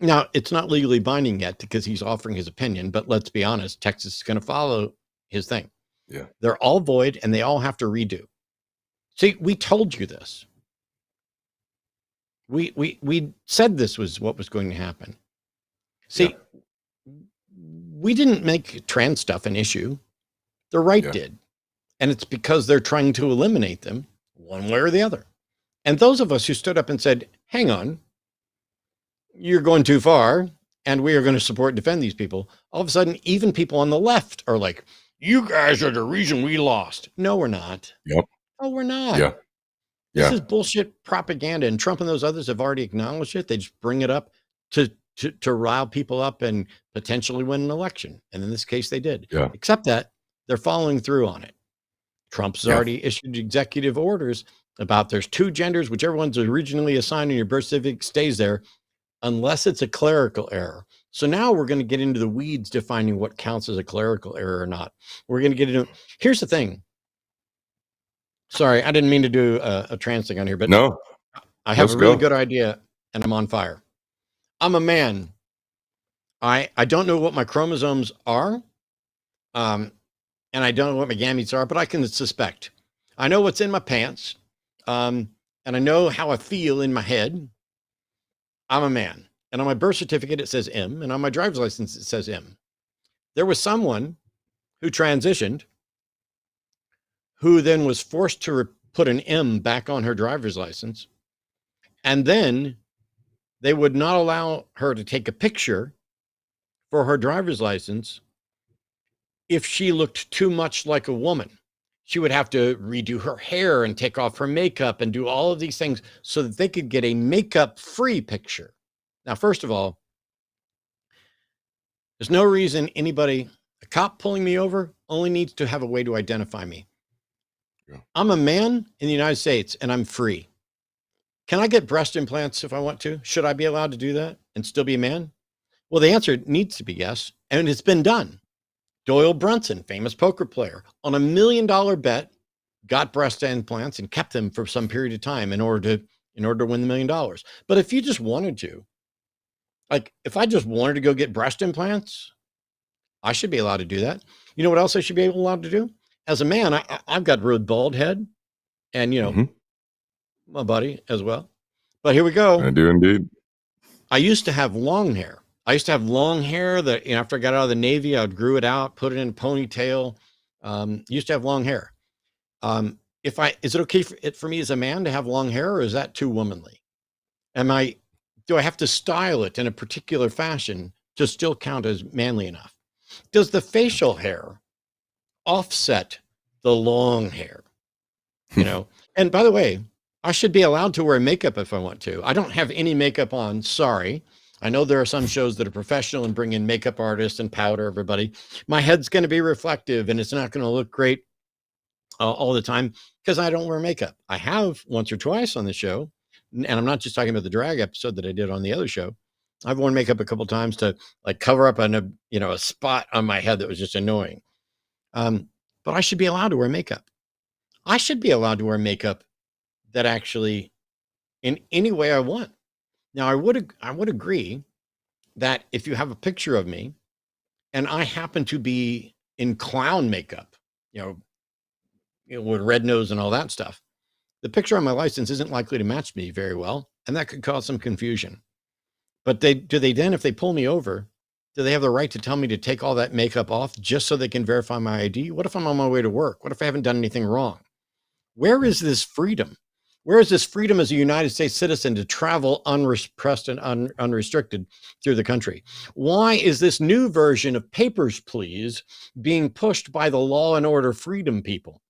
Now, it's not legally binding yet because he's offering his opinion, but let's be honest, Texas is going to follow his thing. Yeah. They're all void and they all have to redo. See, we told you this. We said this was what was going to happen. See, we didn't make trans stuff an issue. The right did. And it's because they're trying to eliminate them one way or the other. And those of us who stood up and said, hang on, you're going too far and we are going to support and defend these people. All of a sudden, even people on the left are like, you guys are the reason we lost. No, we're not. Yep. No, we're not. Yeah. This is bullshit propaganda. And Trump and those others have already acknowledged it. They just bring it up to rile people up and potentially win an election. And in this case, they did. Yeah. Except that they're following through on it. Trump's already issued executive orders about there's two genders, whichever one's originally assigned in your birth certificate stays there, unless it's a clerical error. So now we're going to get into the weeds defining what counts as a clerical error or not. We're going to get into, here's the thing. Sorry, I didn't mean to do a trans thing on here, but no, I have a really good idea and I'm on fire. I'm a man. I don't know what my chromosomes are. And I don't know what my gametes are, but I can suspect. I know what's in my pants. And I know how I feel in my head. I'm a man. And on my birth certificate, it says M. And on my driver's license, it says M. There was someone who transitioned who then was forced to put an M back on her driver's license. And then they would not allow her to take a picture for her driver's license if she looked too much like a woman. She would have to redo her hair and take off her makeup and do all of these things so that they could get a makeup-free picture. Now, first of all, there's no reason a cop pulling me over only needs to have a way to identify me. Yeah. I'm a man in the United States and I'm free. Can I get breast implants if I want to? Should I be allowed to do that and still be a man? Well, the answer needs to be yes, and it's been done. Doyle Brunson, famous poker player, on $1 million bet, got breast implants and kept them for some period of time in order to win the $1 million. But if you just wanted to, like if I just wanted to go get breast implants, I should be allowed to do that. You know what else I should be allowed to do? As a man, I've got a really bald head and, my buddy as well. But here we go. I do indeed. I used to have long hair. I used to have long hair that after I got out of the Navy, I grew it out, put it in a ponytail. Used to have long hair. Is it okay for me as a man to have long hair, or is that too womanly? Do I have to style it in a particular fashion to still count as manly enough? Does the facial hair offset the long hair? And by the way, I should be allowed to wear makeup if I want to. I don't have any makeup on. Sorry. I know there are some shows that are professional and bring in makeup artists and powder everybody. My head's going to be reflective and it's not going to look great all the time because I don't wear makeup. I have once or twice on the show, and I'm not just talking about the drag episode that I did on the other show. I've worn makeup a couple of times to like cover up a spot on my head that was just annoying. But I should be allowed to wear makeup. I should be allowed to wear makeup that actually in any way I want. Now, I would agree that if you have a picture of me and I happen to be in clown makeup, with red nose and all that stuff, the picture on my license isn't likely to match me very well, and that could cause some confusion. But then, if they pull me over, do they have the right to tell me to take all that makeup off just so they can verify my ID? What if I'm on my way to work? What if I haven't done anything wrong? Where is this freedom? Where is this freedom as a United States citizen to travel unrepressed and unrestricted through the country? Why is this new version of Papers, Please being pushed by the law and order freedom people?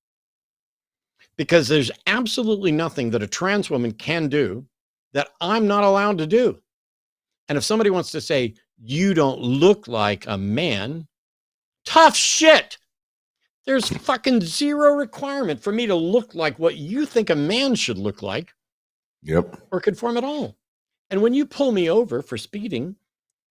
Because there's absolutely nothing that a trans woman can do that I'm not allowed to do. And if somebody wants to say, you don't look like a man, tough shit. There's fucking zero requirement for me to look like what you think a man should look like. Yep. Or conform at all. And when you pull me over for speeding,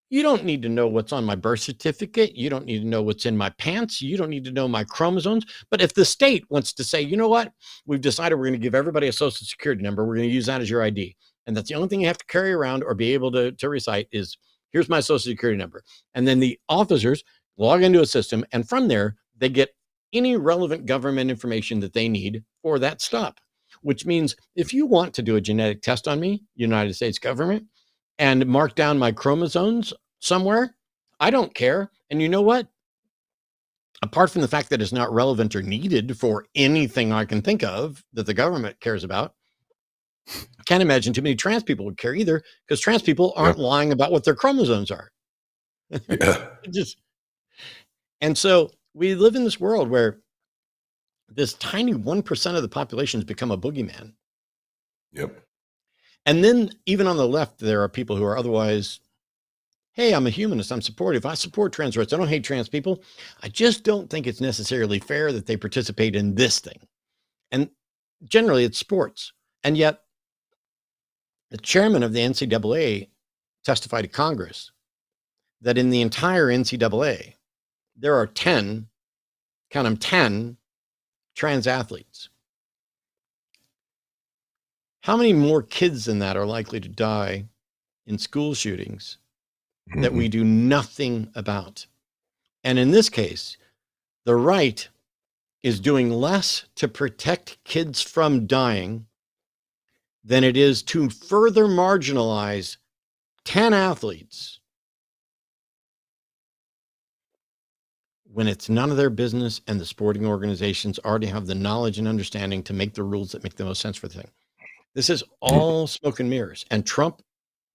you don't need to know what's on my birth certificate. You don't need to know what's in my pants. You don't need to know my chromosomes. But if the state wants to say, you know what, we've decided we're going to give everybody a social security number, we're going to use that as your ID. And that's the only thing you have to carry around or be able to recite is, here's my social security number. And then the officers log into a system. And from there, they get any relevant government information that they need for that stop. Which means if you want to do a genetic test on me, United States government, and mark down my chromosomes somewhere, I don't care. And you know what? Apart from the fact that it's not relevant or needed for anything I can think of that the government cares about, I can't imagine too many trans people would care either, because trans people aren't lying about what their chromosomes are. And so we live in this world where this tiny 1% of the population has become a boogeyman. Yep. And then even on the left, there are people who are otherwise, hey, I'm a humanist, I'm supportive, I support trans rights, I don't hate trans people. I just don't think it's necessarily fair that they participate in this thing. And generally it's sports. And yet the chairman of the NCAA testified to Congress that in the entire NCAA, there are 10, count them 10, trans athletes. How many more kids than that are likely to die in school shootings that we do nothing about? And in this case, the right is doing less to protect kids from dying than it is to further marginalize 10 athletes when it's none of their business and the sporting organizations already have the knowledge and understanding to make the rules that make the most sense for the thing. This is all smoke and mirrors. And Trump,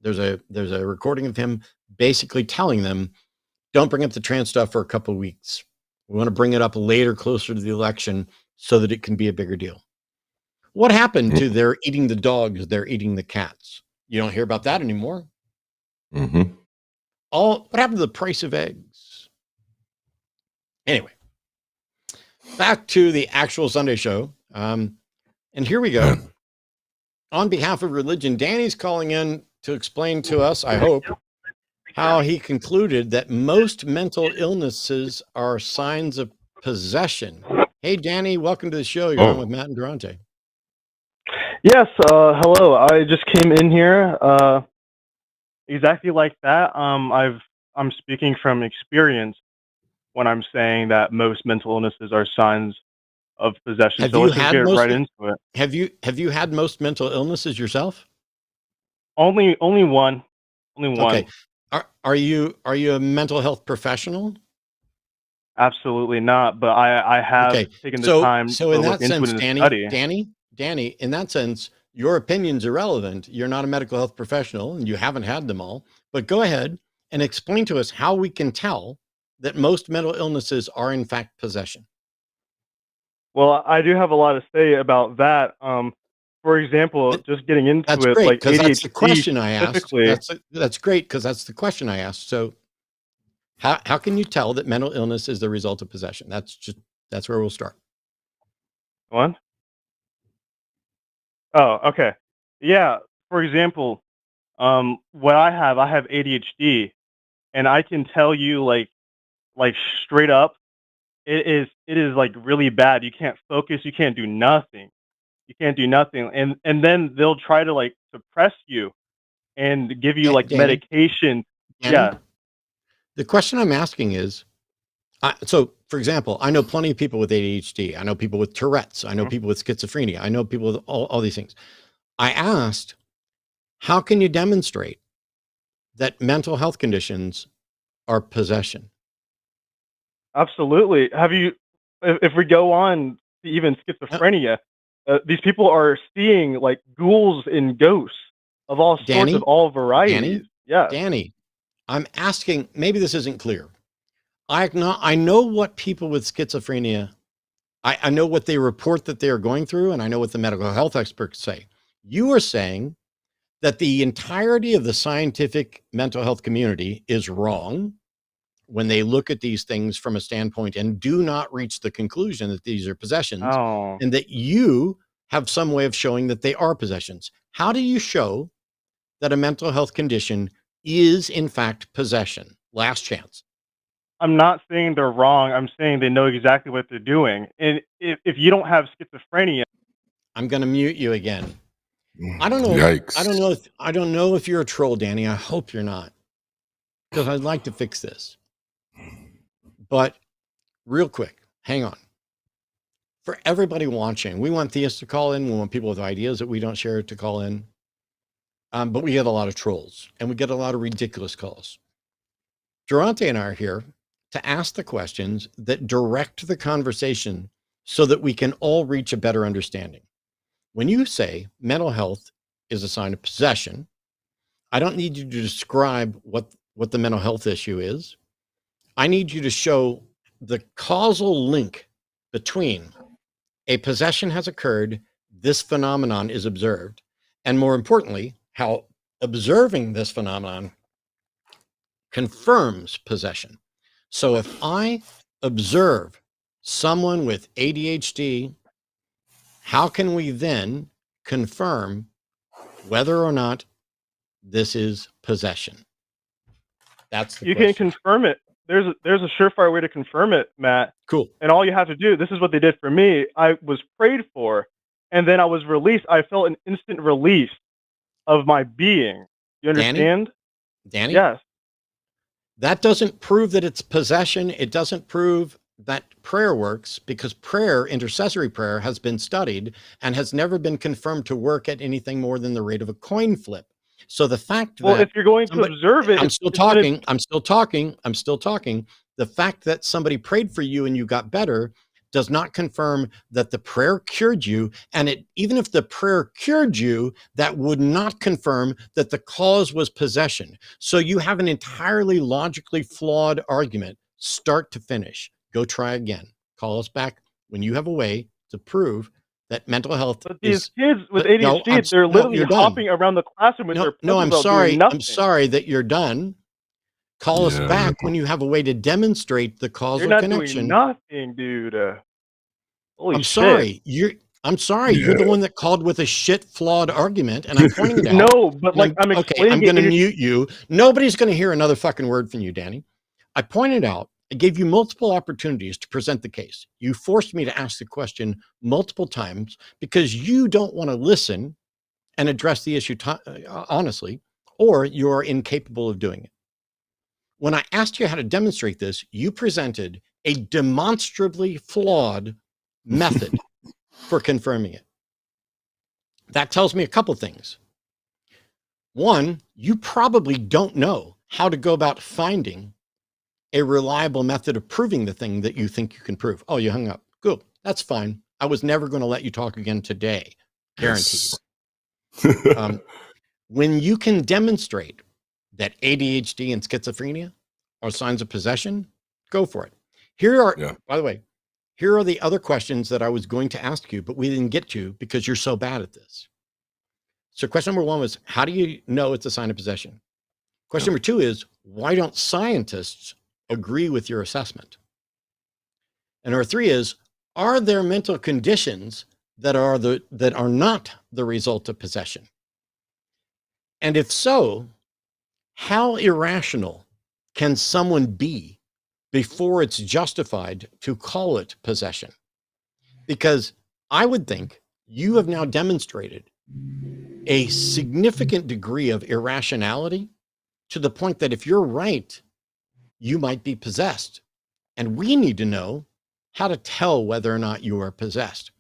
there's a recording of him basically telling them, don't bring up the trans stuff for a couple of weeks. We want to bring it up later, closer to the election, so that it can be a bigger deal. What happened to they're eating the dogs, they're eating the cats? You don't hear about that anymore. What happened to the price of eggs? Anyway, back to the actual Sunday show. And here we go. On behalf of religion, Danny's calling in to explain to us, I hope, how he concluded that most mental illnesses are signs of possession. Hey, Danny, welcome to the show. You're on with Matt and Darante. Yes, hello. I just came in here exactly like that. I'm speaking from experience when I'm saying that most mental illnesses are signs of possession. So let's just get right into it. Have you had most mental illnesses yourself? Only one. Only one. Okay. Are you a mental health professional? Absolutely not. But I have taken the time to look into it and study. Danny, in that sense, your opinion's irrelevant. You're not a medical health professional and you haven't had them all. But go ahead and explain to us how we can tell that most mental illnesses are in fact possession. Well, I do have a lot to say about that. For example, just getting into it, great, like ADHD, that's the question I asked. That's great, because that's the question I asked. So how can you tell that mental illness is the result of possession? That's where we'll start. What? Oh, okay. Yeah. For example, what I have ADHD, and I can tell you like straight up, it is like really bad. You can't focus. You can't do nothing. You can't do nothing. And then they'll try to like suppress you and give you like Danny, medication. Danny, Yeah. the question I'm asking is, so for example, I know plenty of people with ADHD. I know people with Tourette's. I know people with schizophrenia. I know people with all these things. I asked, how can you demonstrate that mental health conditions are possession? Absolutely. Have you, if we go on to even schizophrenia, these people are seeing like ghouls and ghosts of all sorts, Danny, of all varieties. Yeah. Danny, I'm asking, maybe this isn't clear. I know what people with schizophrenia, I know what they report that they are going through, and I know what the medical health experts say. You are saying that the entirety of the scientific mental health community is wrong when they look at these things from a standpoint and do not reach the conclusion that these are possessions, Oh, and that you have some way of showing that they are possessions. How do you show that a mental health condition is in fact possession? Last chance. I'm not saying they're wrong. I'm saying they know exactly what they're doing. And if you don't have schizophrenia, I'm going to mute you again. I don't know. Yikes. I don't know if you're a troll, Danny. I hope you're not, because I'd like to fix this. But real quick, hang on. For everybody watching, we want theists to call in. We want people with ideas that we don't share to call in. But we get a lot of trolls, and we get a lot of ridiculous calls. Darante and I are here to ask the questions that direct the conversation so that we can all reach a better understanding. When you say mental health is a sign of possession, I don't need you to describe what the mental health issue is. I need you to show the causal link between a possession has occurred, this phenomenon is observed, and more importantly, how observing this phenomenon confirms possession. So if I observe someone with ADHD, how can we then confirm whether or not this is possession? That's the you question. can confirm it. There's a surefire way to confirm it, Matt. Cool. And all you have to do, this is what they did for me. I was prayed for, and then I was released. I felt an instant release of my being. You understand? Danny? Yes. That doesn't prove that it's possession. It doesn't prove that prayer works, because prayer, intercessory prayer, has been studied and has never been confirmed to work at anything more than the rate of a coin flip. So the fact that, well, if you're going to observe it, I'm still talking. The fact that somebody prayed for you and you got better does not confirm that the prayer cured you. And even if the prayer cured you, that would not confirm that the cause was possession. So you have an entirely logically flawed argument, start to finish. Go try again. Call us back when you have a way to prove that mental health but these kids with ADHD, they're literally hopping around the classroom with their pencils I'm out sorry. doing nothing. I'm sorry that you're done. Call us back when you have a way to demonstrate the causal connection. You're not doing nothing, dude. Holy I'm shit. sorry. I'm sorry. You're the one that called with a shit flawed argument, and I'm pointing it out. No, but like I'm explaining. Okay, I'm going to mute you. Nobody's going to hear another fucking word from you, Danny. I pointed out. I gave you multiple opportunities to present the case. You forced me to ask the question multiple times because you don't want to listen and address the issue honestly, or you're incapable of doing it. When I asked you how to demonstrate this, you presented a demonstrably flawed method for confirming it. That tells me a couple things. One, you probably don't know how to go about finding a reliable method of proving the thing that you think you can prove. Oh, you hung up. Good. That's fine. I was never going to let you talk again today. Guaranteed. Yes. When you can demonstrate that ADHD and schizophrenia are signs of possession, go for it. By the way, here are the other questions that I was going to ask you, but we didn't get to because you're so bad at this. So question number one was, how do you know it's a sign of possession? Question number two is, why don't scientists agree with your assessment? And number three is, are there mental conditions that are not the result of possession? And if so, how irrational can someone be before it's justified to call it possession? Because I would think you have now demonstrated a significant degree of irrationality to the point that if you're right, you might be possessed. And we need to know how to tell whether or not you are possessed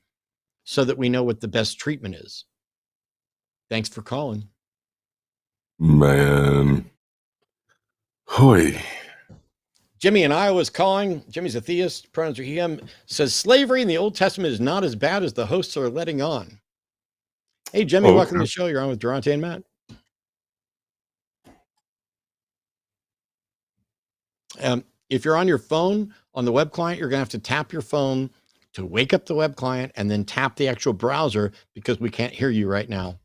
so that we know what the best treatment is. Thanks for calling. Man. Hoy. Jimmy in Iowa is calling. Jimmy's a theist. Pronouns are he, him. Says slavery in the Old Testament is not as bad as the hosts are letting on. Hey, Jimmy, welcome to the show. You're on with Darante and Matt. If you're on your phone on the web client, you're going to have to tap your phone to wake up the web client and then tap the actual browser because we can't hear you right now.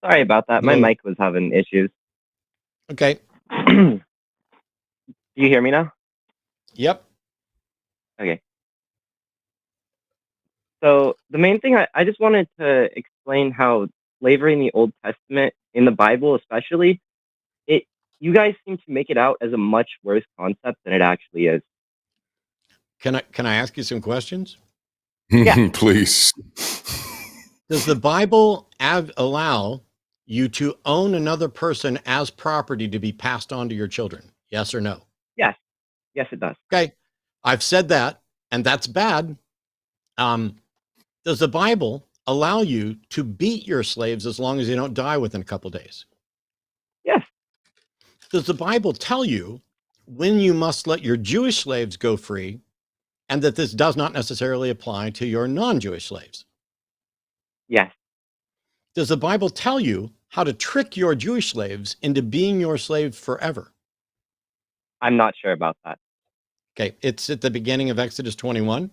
Sorry about that. My mic was having issues. Okay. Do you hear me now? Yep. Okay. So the main thing, I just wanted to explain how slavery in the Old Testament, in the Bible especially, you guys seem to make it out as a much worse concept than it actually is. Can I ask you some questions? Yeah. Please. Does the Bible allow you to own another person as property to be passed on to your children? Yes or no? Yes. Yes, it does. Okay. I've said that, and that's bad. Does the Bible allow you to beat your slaves as long as they don't die within a couple of days? Yes. Does the Bible tell you when you must let your Jewish slaves go free and that this does not necessarily apply to your non-Jewish slaves? Yes. Does the Bible tell you how to trick your Jewish slaves into being your slaves forever? I'm not sure about that. Okay, it's at the beginning of Exodus 21.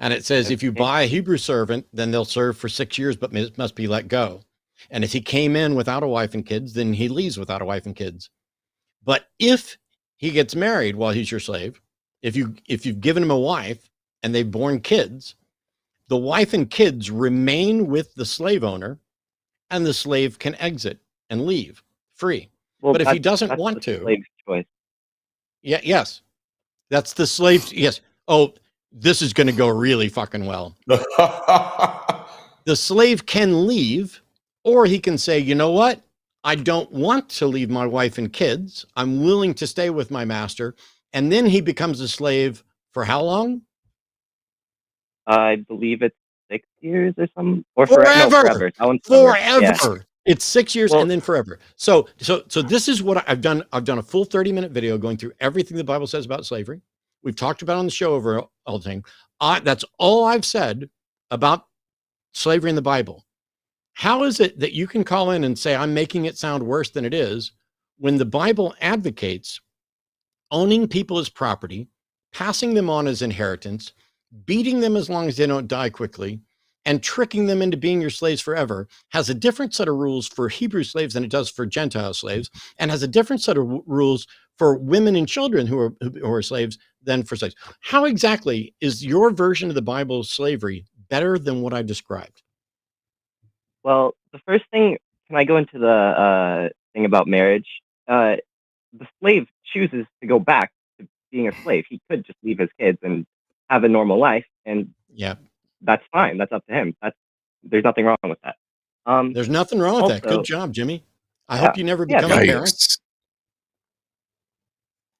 And it says, if you buy a Hebrew servant, then they'll serve for 6 years, but must be let go. And if he came in without a wife and kids, then he leaves without a wife and kids. But if he gets married while he's your slave, if you've given him a wife and they've born kids, the wife and kids remain with the slave owner and the slave can exit and leave free. Well, but if he doesn't want the to, slave's choice. Yeah, yes. That's the slave. Yes. Oh, this is going to go really fucking well. The slave can leave, or he can say, you know what? I don't want to leave my wife and kids. I'm willing to stay with my master. And then he becomes a slave for how long? I believe it's 6 years or something. Or forever. Forever. That one's forever. Yeah. It's 6 years and then forever. So this is what I've done. I've done a full 30-minute video going through everything the Bible says about slavery. We've talked about on the show over all the thing. That's all I've said about slavery in the Bible. How is it that you can call in and say, I'm making it sound worse than it is, when the Bible advocates owning people as property, passing them on as inheritance, beating them as long as they don't die quickly, and tricking them into being your slaves forever, has a different set of rules for Hebrew slaves than it does for Gentile slaves, and has a different set of rules for women and children who are slaves than for slaves. How exactly is your version of the Bible slavery better than what I described? Well, the first thing, can I go into the thing about marriage? The slave chooses to go back to being a slave. He could just leave his kids and have a normal life, and that's fine. That's up to him. There's nothing wrong with that. There's nothing wrong with that. Good job, Jimmy. I hope you never become a parent.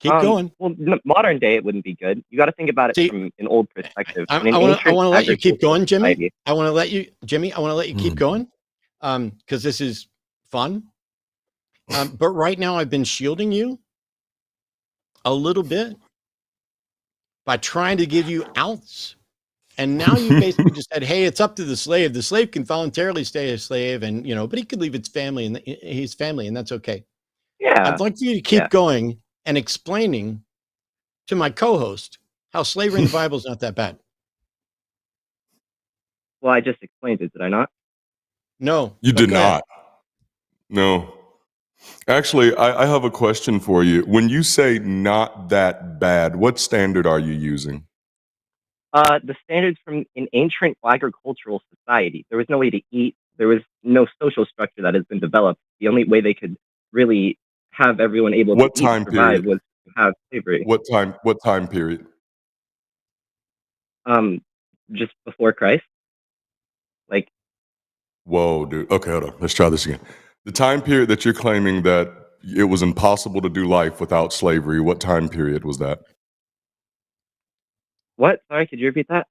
Keep going. Well, modern day, it wouldn't be good. You got to think about it from an old perspective. I want to let you keep going, Jimmy. I want to let you keep going because this is fun. But right now, I've been shielding you a little bit by trying to give you outs. And now you basically just said, hey, it's up to the slave. The slave can voluntarily stay a slave and, but he could leave his family and that's okay. Yeah. I'd like you to keep going and explaining to my co-host how slavery in the Bible is not that bad. Well, I just explained it, did I not? No. You did not. No. Actually, I have a question for you. When you say not that bad, what standard are you using? The standards from an ancient agricultural society. There was no way to eat. There was no social structure that has been developed. The only way they could really have everyone able to eat and survive was to have slavery. What time period? Just before Christ. Like, Whoa, dude. Okay, hold on. Let's try this again. The time period that you're claiming that it was impossible to do life without slavery, what time period was that? what? Sorry, could you repeat that?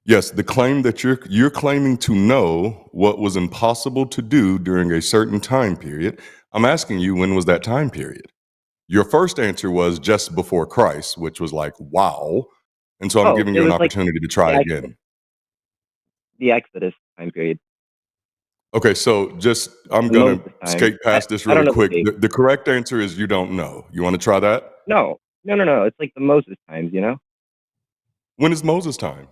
Yes, the claim that you're claiming to know what was impossible to do during a certain time period. I'm asking you, when was that time period? Your first answer was just before Christ, which was like, wow. And so I'm Oh, giving it you an was like opportunity to try the Exodus, again. the Exodus time period, Okay, so just I'm the gonna Moses time. skate past this I don't really know the quick. date. The correct answer is you don't know. You want to try that? No, no, no, no. It's like the Moses times, you know. When is Moses' time?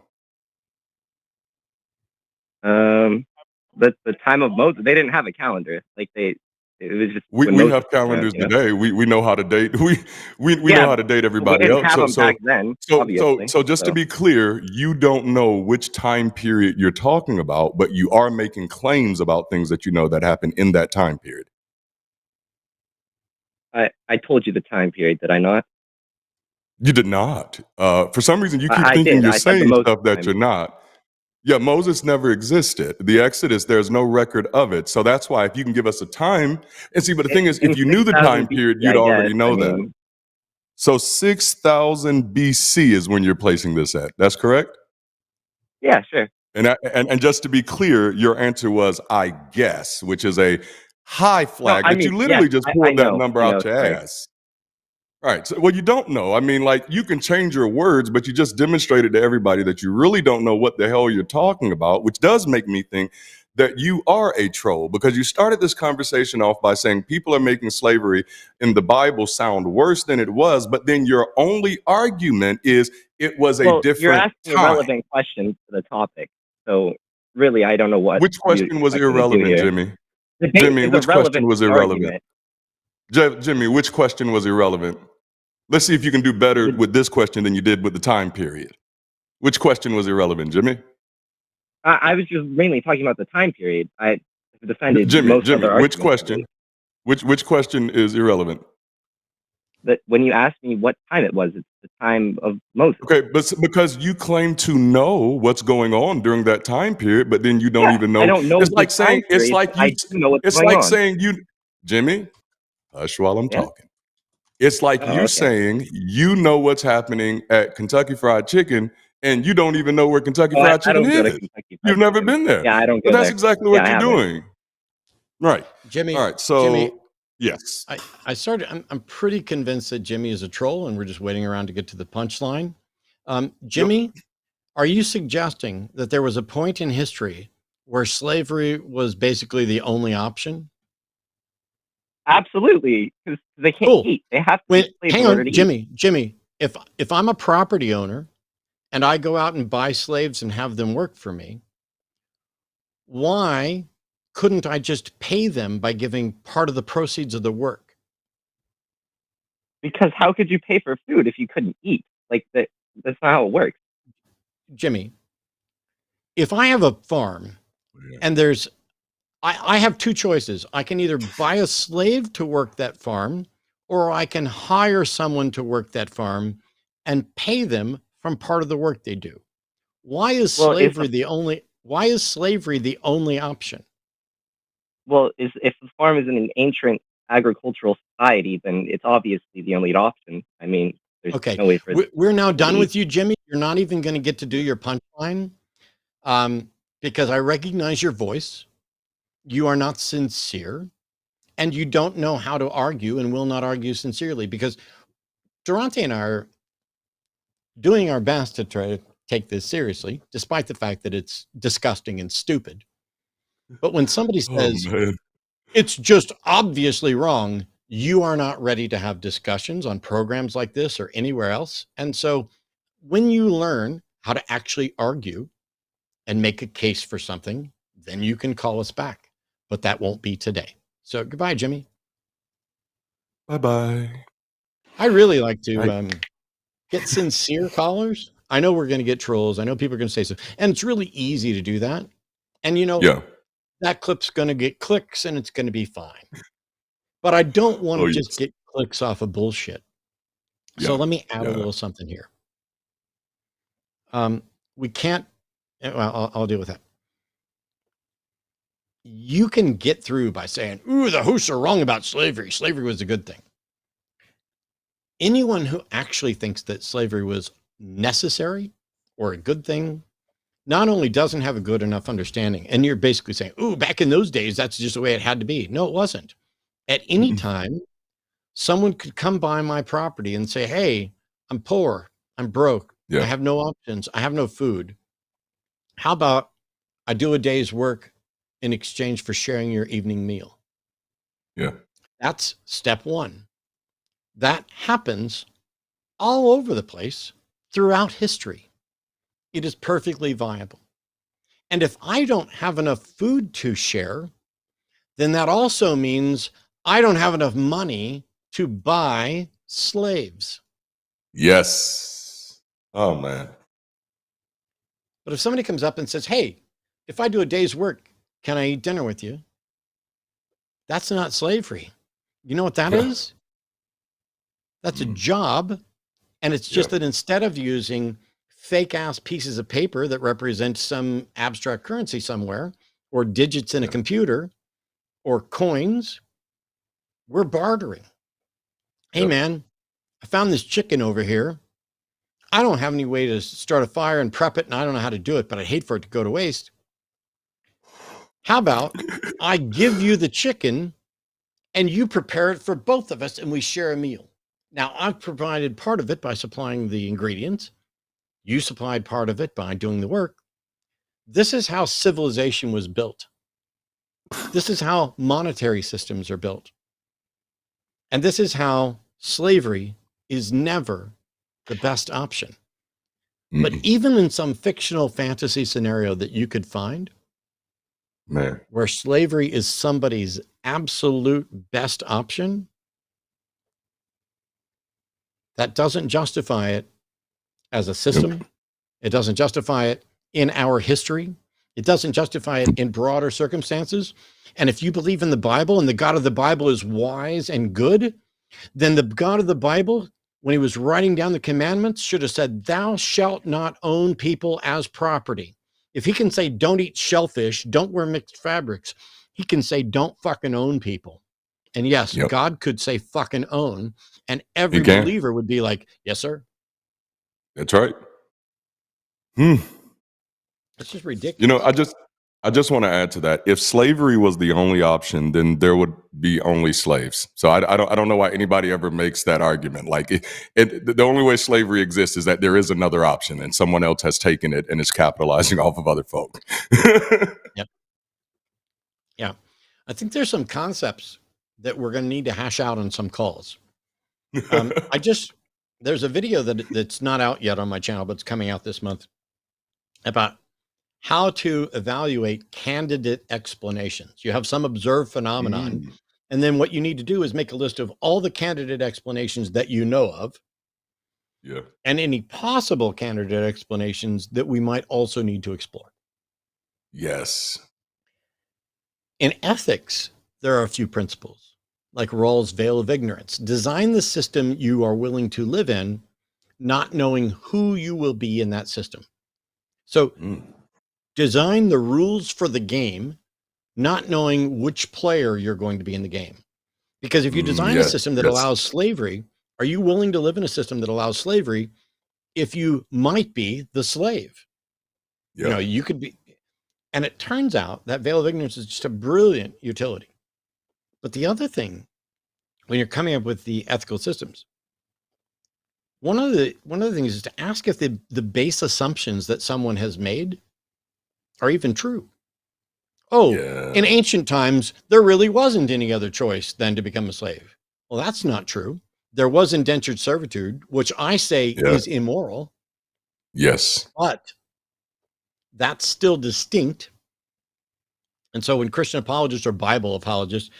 The time of Moses, they didn't have a calendar. Like it was just when We Moses have was around, calendars you know. today. We know how to date. We know Yeah, how to date but we everybody didn't else. have So them back so then, so so obviously. so just to So be clear, you don't know which time period you're talking about, but you are making claims about things that you know that happened in that time period. I told you the time period, did I not? You did not. For some reason, you keep I thinking did. you're I said the saying Moses stuff that times. you're not. Yeah, Moses never existed. The Exodus, there's no record of it. So that's why if you can give us a time, and see, but the thing is, if In you knew the 6,000 time period, BC, you'd I guess. already I know that. mean, So 6,000 BC is when you're placing this at. That's correct? yeah, sure. And just to be clear, your answer was, I guess, which is a high No, flag, I but mean, you yes, literally just I pulled that know, number I out know. your Sorry. ass. Right. So, well, you don't know. I mean, like, you can change your words, but you just demonstrated to everybody that you really don't know what the hell you're talking about, which does make me think that you are a troll, because you started this conversation off by saying people are making slavery in the Bible sound worse than it was, but then your only argument is it was a Well, you're different asking time. irrelevant questions to the topic, so really, I don't know what Which you question was expect me to do irrelevant, here. Jimmy? The date Jimmy, is which question irrelevant to was the irrelevant? argument. Jimmy, which question was irrelevant? Let's see if you can do better The, with this question than you did with the time period. Which question was irrelevant, Jimmy? I was just mainly talking about the time period. I defended most Jimmy, other which arguments, I question? believe. Which question is irrelevant? That when you asked me what time it was, it's the time of Moses. Okay, but because you claim to know what's going on during that time period, but then you don't Yeah, even I know. don't know It's the like time saying period, but I do know what's it's going like on. saying you, Jimmy, hush while I'm Yeah. talking. It's like Oh, you okay. saying you know what's happening at Kentucky Fried Chicken, and you don't even know where Kentucky Oh, Fried I Chicken don't go to is. Kentucky You've Fried never Chicken. been there. Yeah, I don't But go that's there. exactly Yeah, what I you're haven't. doing. Right. Jimmy, All right. Jimmy, So, yes. I'm pretty convinced that Jimmy is a troll, and we're just waiting around to get to the punchline. Yep. Jimmy, are you suggesting that there was a point in history where slavery was basically the only option? Absolutely, because they can't Cool. eat. They have to be slaves in order to eat. Jimmy, if I'm a property owner and I go out and buy slaves and have them work for me, why couldn't I just pay them by giving part of the proceeds of the work? Because how could you pay for food if you couldn't eat? Like that's not how it works. Jimmy, if I have a farm and I have two choices. I can either buy a slave to work that farm, or I can hire someone to work that farm and pay them from part of the work they do. Why is Well, slavery the only option? if the farm is in an ancient agricultural society, then it's obviously the only option. I mean, there's Okay, no way for we're now people to done eat. with you, Jimmy. You're not even going to get to do your punchline because I recognize your voice. You are not sincere, and you don't know how to argue and will not argue sincerely, because Darante and I are doing our best to try to take this seriously, despite the fact that it's disgusting and stupid. But when somebody Oh, says man. it's just obviously wrong, you are not ready to have discussions on programs like this or anywhere else. And so when you learn how to actually argue and make a case for something, then you can call us back. But that won't be today. So goodbye, Jimmy. Bye-bye. I really like to I, get sincere callers. I know we're going to get trolls. I know people are going to say so. And it's really easy to do that. And yeah. that clip's going to get clicks and it's going to be fine. But I don't want Oh, to just yes. get clicks off of bullshit. So Yeah. let me add a Yeah. little something here. We can't, well, I'll deal with that. You can get through by saying, ooh, the hosts are wrong about slavery. Slavery was a good thing. Anyone who actually thinks that slavery was necessary or a good thing not only doesn't have a good enough understanding, and you're basically saying, ooh, back in those days, that's just the way it had to be. No, it wasn't. At any time, someone could come by my property and say, hey, I'm poor, I'm broke, I have no options, I have no food. How about I do a day's work in exchange for sharing your evening meal? Yeah. That's step one. That happens all over the place throughout history. It is perfectly viable. And if I don't have enough food to share, then that also means I don't have enough money to buy slaves. Yes. Oh, man. But if somebody comes up and says, hey, if I do a day's work, can I eat dinner with you? That's not slavery. You know what that is? That's a job. And it's just that instead of using fake ass pieces of paper that represent some abstract currency somewhere, or digits in a computer, or coins, we're bartering. Hey, man, I found this chicken over here. I don't have any way to start a fire and prep it, and I don't know how to do it, but I'd hate for it to go to waste. How about I give you the chicken and you prepare it for both of us and we share a meal? Now, I've provided part of it by supplying the ingredients. You supplied part of it by doing the work. This is how civilization was built. This is how monetary systems are built. And this is how slavery is never the best option. But even in some fictional fantasy scenario that you could find, where slavery is somebody's absolute best option, that doesn't justify it as a system. It doesn't justify it in our history. It doesn't justify it in broader circumstances. And if you believe in the Bible and the God of the Bible is wise and good, then the God of the Bible, when he was writing down the commandments, should have said, thou shalt not own people as property. If he can say, don't eat shellfish, don't wear mixed fabrics, he can say, don't fucking own people. And yes, God could say fucking own, and every believer would be like, yes, sir. That's right. It's just ridiculous. You know, I just want to add to that. If slavery was the only option, then there would be only slaves. So I don't know why anybody ever makes that argument. Like the only way slavery exists is that there is another option and someone else has taken it and is capitalizing off of other folk. Yep. Yeah. I think there's some concepts that we're going to need to hash out on some calls. There's a video that's not out yet on my channel, but it's coming out this month about how to evaluate candidate explanations. You have some observed phenomenon, and then what you need to do is make a list of all the candidate explanations that you know of, and any possible candidate explanations that we might also need to explore. Yes. In ethics, there are a few principles, like Rawls' veil of ignorance. Design the system you are willing to live in, not knowing who you will be in that system. So design the rules for the game, not knowing which player you're going to be in the game. Because if you design a system that allows slavery, are you willing to live in a system that allows slavery if you might be the slave? You know, you could be. And it turns out that veil of ignorance is just a brilliant utility. But the other thing, when you're coming up with the ethical systems, one of the things is to ask if the base assumptions that someone has made are even true. In ancient times, there really wasn't any other choice than to become a slave. Well, that's not true. There was indentured servitude, which I say is immoral. Yes. But that's still distinct. And so when Christian apologists or Bible apologists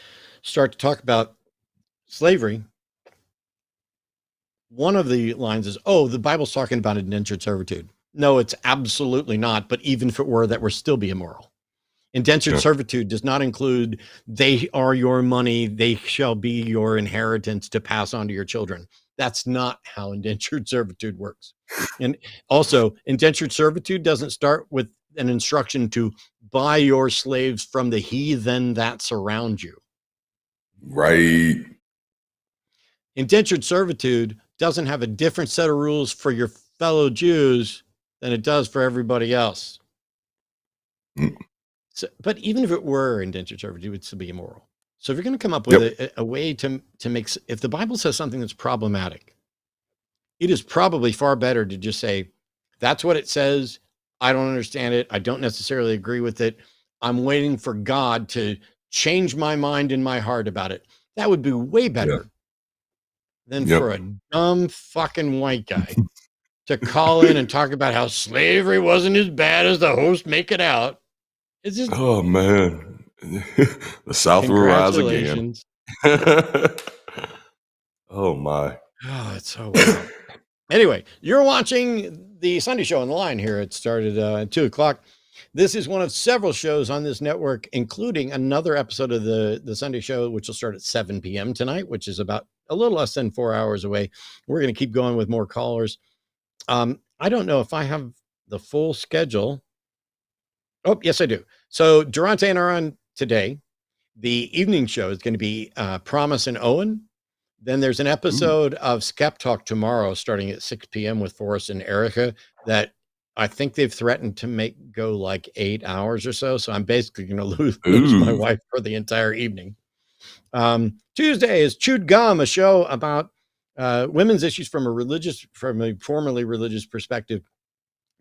start to talk about slavery, one of the lines is, oh, the Bible's talking about indentured servitude. No, it's absolutely not. But even if it were, that would still be immoral. Indentured servitude does not include they are your money, they shall be your inheritance to pass on to your children. That's not how indentured servitude works. And also, indentured servitude doesn't start with an instruction to buy your slaves from the heathen that surround you. Right. Indentured servitude doesn't have a different set of rules for your fellow Jews than it does for everybody else. So, but even if it were indentured servitude, it would still be immoral. So if you're going to come up with a way to make, if the Bible says something that's problematic, it is probably far better to just say, that's what it says. I don't understand it. I don't necessarily agree with it. I'm waiting for God to change my mind and my heart about it. That would be way better than for a dumb fucking white guy to call in and talk about how slavery wasn't as bad as the host make it out. It's just, oh man, the South will rise again. Oh my. Oh, it's so wild. Anyway, you're watching the Sunday Show on the line here. It started at 2:00. This is one of several shows on this network, including another episode of the Sunday Show, which will start at 7 p.m. tonight, which is about a little less than 4 hours away. We're going to keep going with more callers. I don't know if I have the full schedule. Oh, yes, I do. So Darante and I are on today. The evening show is going to be Promise and Owen. Then there's an episode of Skeptalk tomorrow starting at 6 p.m. with Forrest and Erica that I think they've threatened to make go like 8 hours or so. So I'm basically going to lose my wife for the entire evening. Tuesday is Chewed Gum, a show about women's issues from a formerly religious perspective,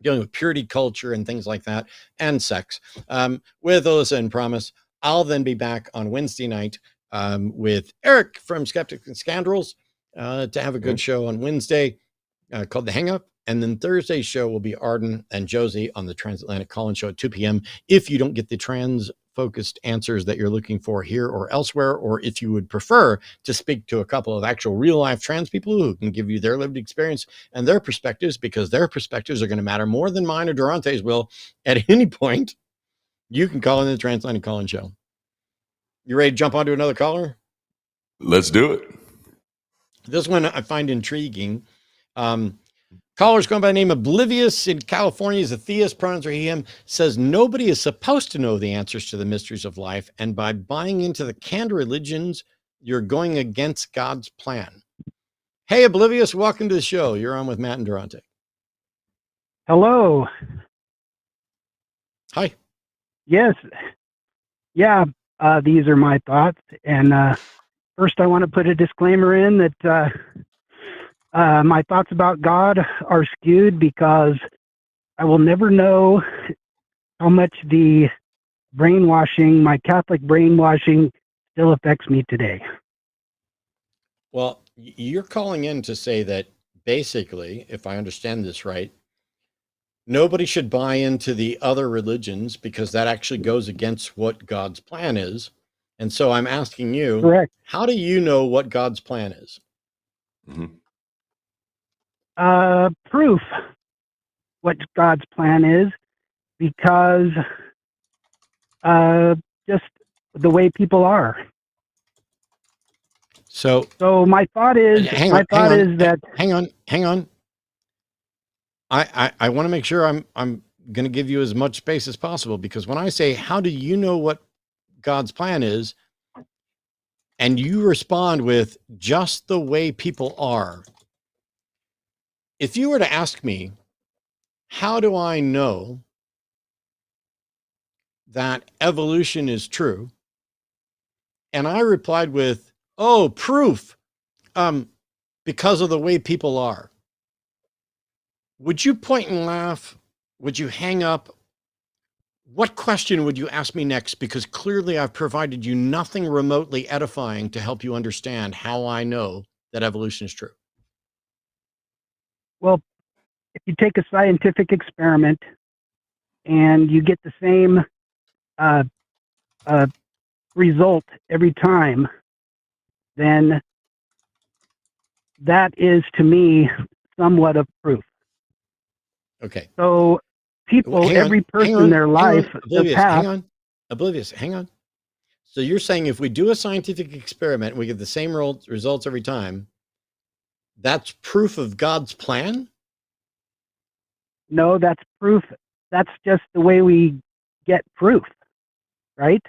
dealing with purity culture and things like that, and sex, with Alyssa and Promise. I'll then be back on Wednesday night with Eric from Skeptics and Scoundrels to have a good show on Wednesday called The Hang Up. And then Thursday's show will be Arden and Josie on the Transatlantic Call-In Show at 2 p.m. If you don't get the trans-focused answers that you're looking for here or elsewhere, or if you would prefer to speak to a couple of actual real-life trans people who can give you their lived experience and their perspectives, because their perspectives are going to matter more than mine or Durante's will at any point, you can call in the Transatlantic Call-In Show. You ready to jump onto another caller? Let's do it. This one I find intriguing. Caller's going by the name Oblivious in California. Is a theist, pronouns are he, him, says nobody is supposed to know the answers to the mysteries of life. And by buying into the canned religions, you're going against God's plan. Hey, Oblivious, welcome to the show. You're on with Matt and Darante. Hello. Hi. Yes. Yeah, these are my thoughts. And first, I want to put a disclaimer in that my thoughts about God are skewed because I will never know how much the brainwashing, my Catholic brainwashing, still affects me today. Well, you're calling in to say that basically, if I understand this right, nobody should buy into the other religions because that actually goes against what God's plan is. And so I'm asking you, Correct. How do you know what God's plan is? Proof what God's plan is, because just the way people are. So my thought is, hang on. I want to make sure I'm going to give you as much space as possible, because when I say, how do you know what God's plan is? And you respond with just the way people are. If you were to ask me, how do I know that evolution is true? And I replied with, oh, proof, because of the way people are. Would you point and laugh? Would you hang up? What question would you ask me next? Because clearly I've provided you nothing remotely edifying to help you understand how I know that evolution is true. Well, if you take a scientific experiment and you get the same result every time, then that is, to me, somewhat of proof. Okay. So people, every person in their life, the path. Oblivious. Hang on. So you're saying if we do a scientific experiment and we get the same results every time, that's proof of God's plan? No, that's proof. That's just the way we get proof, right?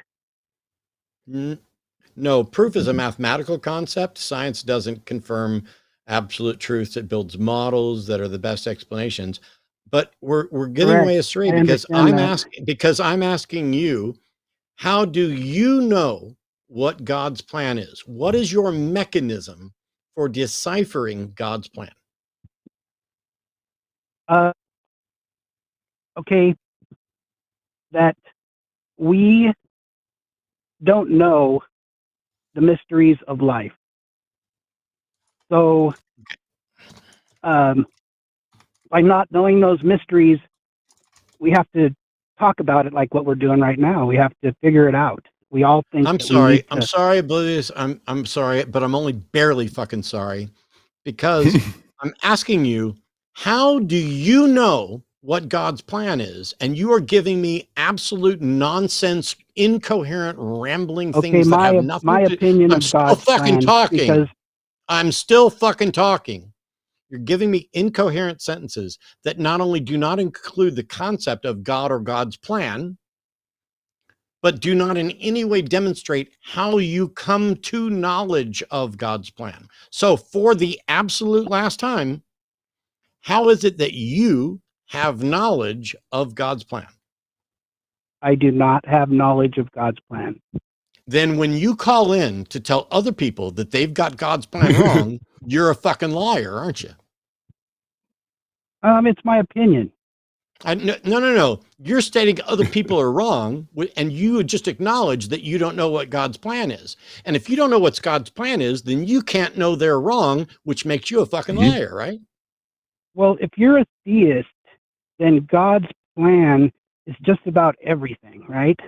No, proof is a mathematical concept. Science doesn't confirm absolute truths. It builds models that are the best explanations. But we're getting Correct. way astray I because understand I'm asking you, how do you know what God's plan is? What is your mechanism for deciphering God's plan? Okay, that we don't know the mysteries of life. So, by not knowing those mysteries, we have to talk about it like what we're doing right now. We have to figure it out. We all think. I'm sorry. I'm sorry, Oblivious. I'm sorry, but I'm only barely fucking sorry because I'm asking you, how do you know what God's plan is? And you are giving me absolute nonsense, incoherent, rambling things that have nothing my to. opinion I'm of still God's fucking plan, talking. because I'm still fucking talking. You're giving me incoherent sentences that not only do not include the concept of God or God's plan, but do not in any way demonstrate how you come to knowledge of God's plan. So for the absolute last time, how is it that you have knowledge of God's plan? I do not have knowledge of God's plan. Then when you call in to tell other people that they've got God's plan wrong, you're a fucking liar, aren't you? It's my opinion. No. You're stating other people are wrong, and you would just acknowledge that you don't know what God's plan is. And if you don't know what God's plan is, then you can't know they're wrong, which makes you a fucking liar, right? Well, if you're a theist, then God's plan is just about everything, right?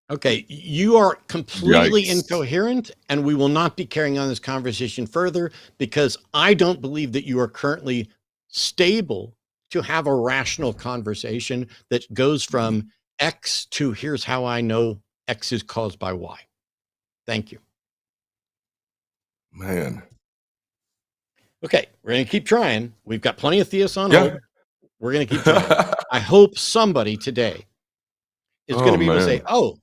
Okay, you are completely Yikes. incoherent, and we will not be carrying on this conversation further because I don't believe that you are currently stable to have a rational conversation that goes from X to here's how I know X is caused by Y. Thank you. Man. Okay, we're going to keep trying. We've got plenty of theists on hold. We're going to keep trying. I hope somebody today is going to be able to say, oh,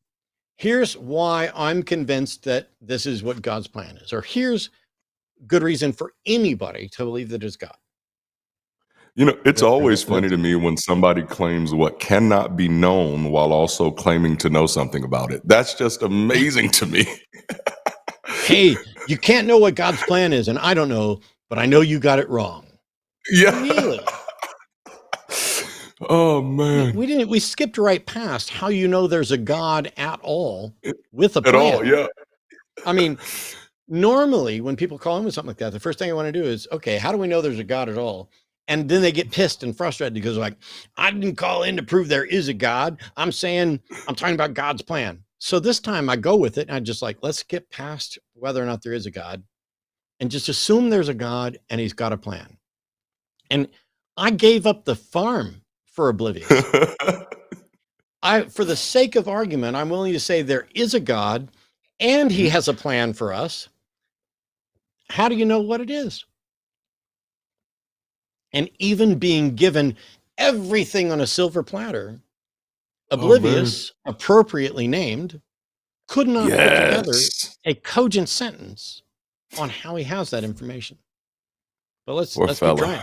here's why I'm convinced that this is what God's plan is, or here's good reason for anybody to believe that it's God. You know, it's always funny to me when somebody claims what cannot be known while also claiming to know something about it. That's just amazing to me. Hey, you can't know what God's plan is, and I don't know, but I know you got it wrong. Yeah. Really? Oh man. We skipped right past how you know there's a God at all with a At plan. all, yeah. I mean, normally when people call in with something like that, the first thing I want to do is, okay, how do we know there's a God at all? And then they get pissed and frustrated because like, I didn't call in to prove there is a God. I'm talking about God's plan. So this time I go with it and I just like, let's skip past whether or not there is a God and just assume there's a God and he's got a plan. And I gave up the farm for Oblivious. For the sake of argument, I'm willing to say there is a God and he has a plan for us. How do you know what it is? And even being given everything on a silver platter, Oblivious, appropriately named, could not put together a cogent sentence on how he has that information. But let's keep trying.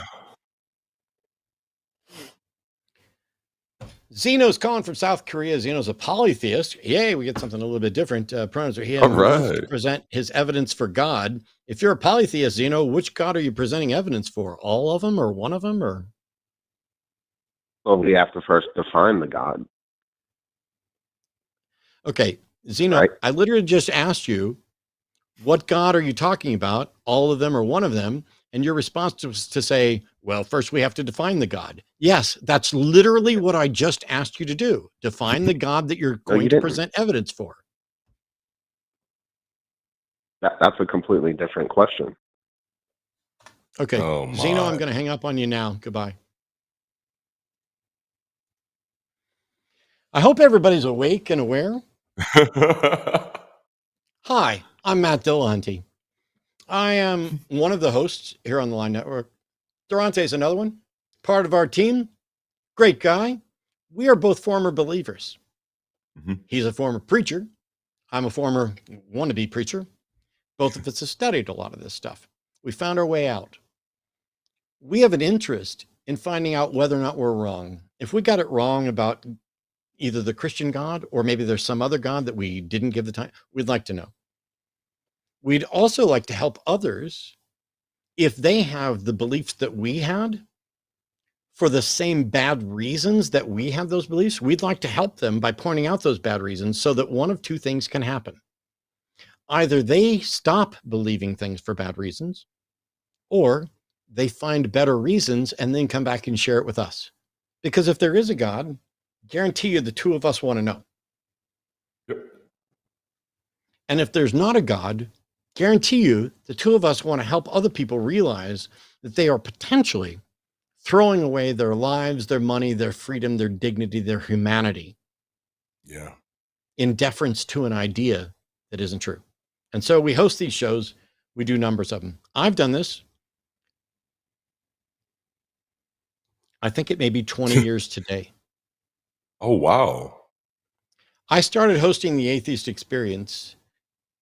Zeno's calling from South Korea. Zeno's a polytheist. Yay, we get something a little bit different. Pronouns are he and wants to present his evidence for God. If you're a polytheist, Zeno, which God are you presenting evidence for? All of them or one of them? Or well, we have to first define the God. Okay, Zeno, right. I literally just asked you, what God are you talking about? All of them or one of them? And your response was to say, well, first we have to define the God. Yes, that's literally what I just asked you to do. Define the God that you're going to present evidence for. That's a completely different question. Okay, Zeno, I'm going to hang up on you now. Goodbye. I hope everybody's awake and aware Hi, I'm Matt Dillahunty. I am one of the hosts here on the Line Network. Darante is another one, part of our team. Great guy. We are both former believers. Mhm. He's a former preacher. I'm a former wannabe preacher. Both of us have studied a lot of this stuff. We found our way out. We have an interest in finding out whether or not we're wrong. If we got it wrong about either the Christian God or maybe there's some other God that we didn't give the time, we'd like to know. We'd also like to help others if they have the beliefs that we had for the same bad reasons that we have those beliefs. We'd like to help them by pointing out those bad reasons so that one of two things can happen. Either they stop believing things for bad reasons, or they find better reasons and then come back and share it with us. Because if there is a God, guarantee you the two of us want to know. Yep. And if there's not a God, guarantee you the two of us want to help other people realize that they are potentially throwing away their lives, their money, their freedom, their dignity, their humanity Yeah. in deference to an idea that isn't true. And so we host these shows. We do numbers of them. I've done this. I think it may be 20 years today. Oh, wow. I started hosting the Atheist Experience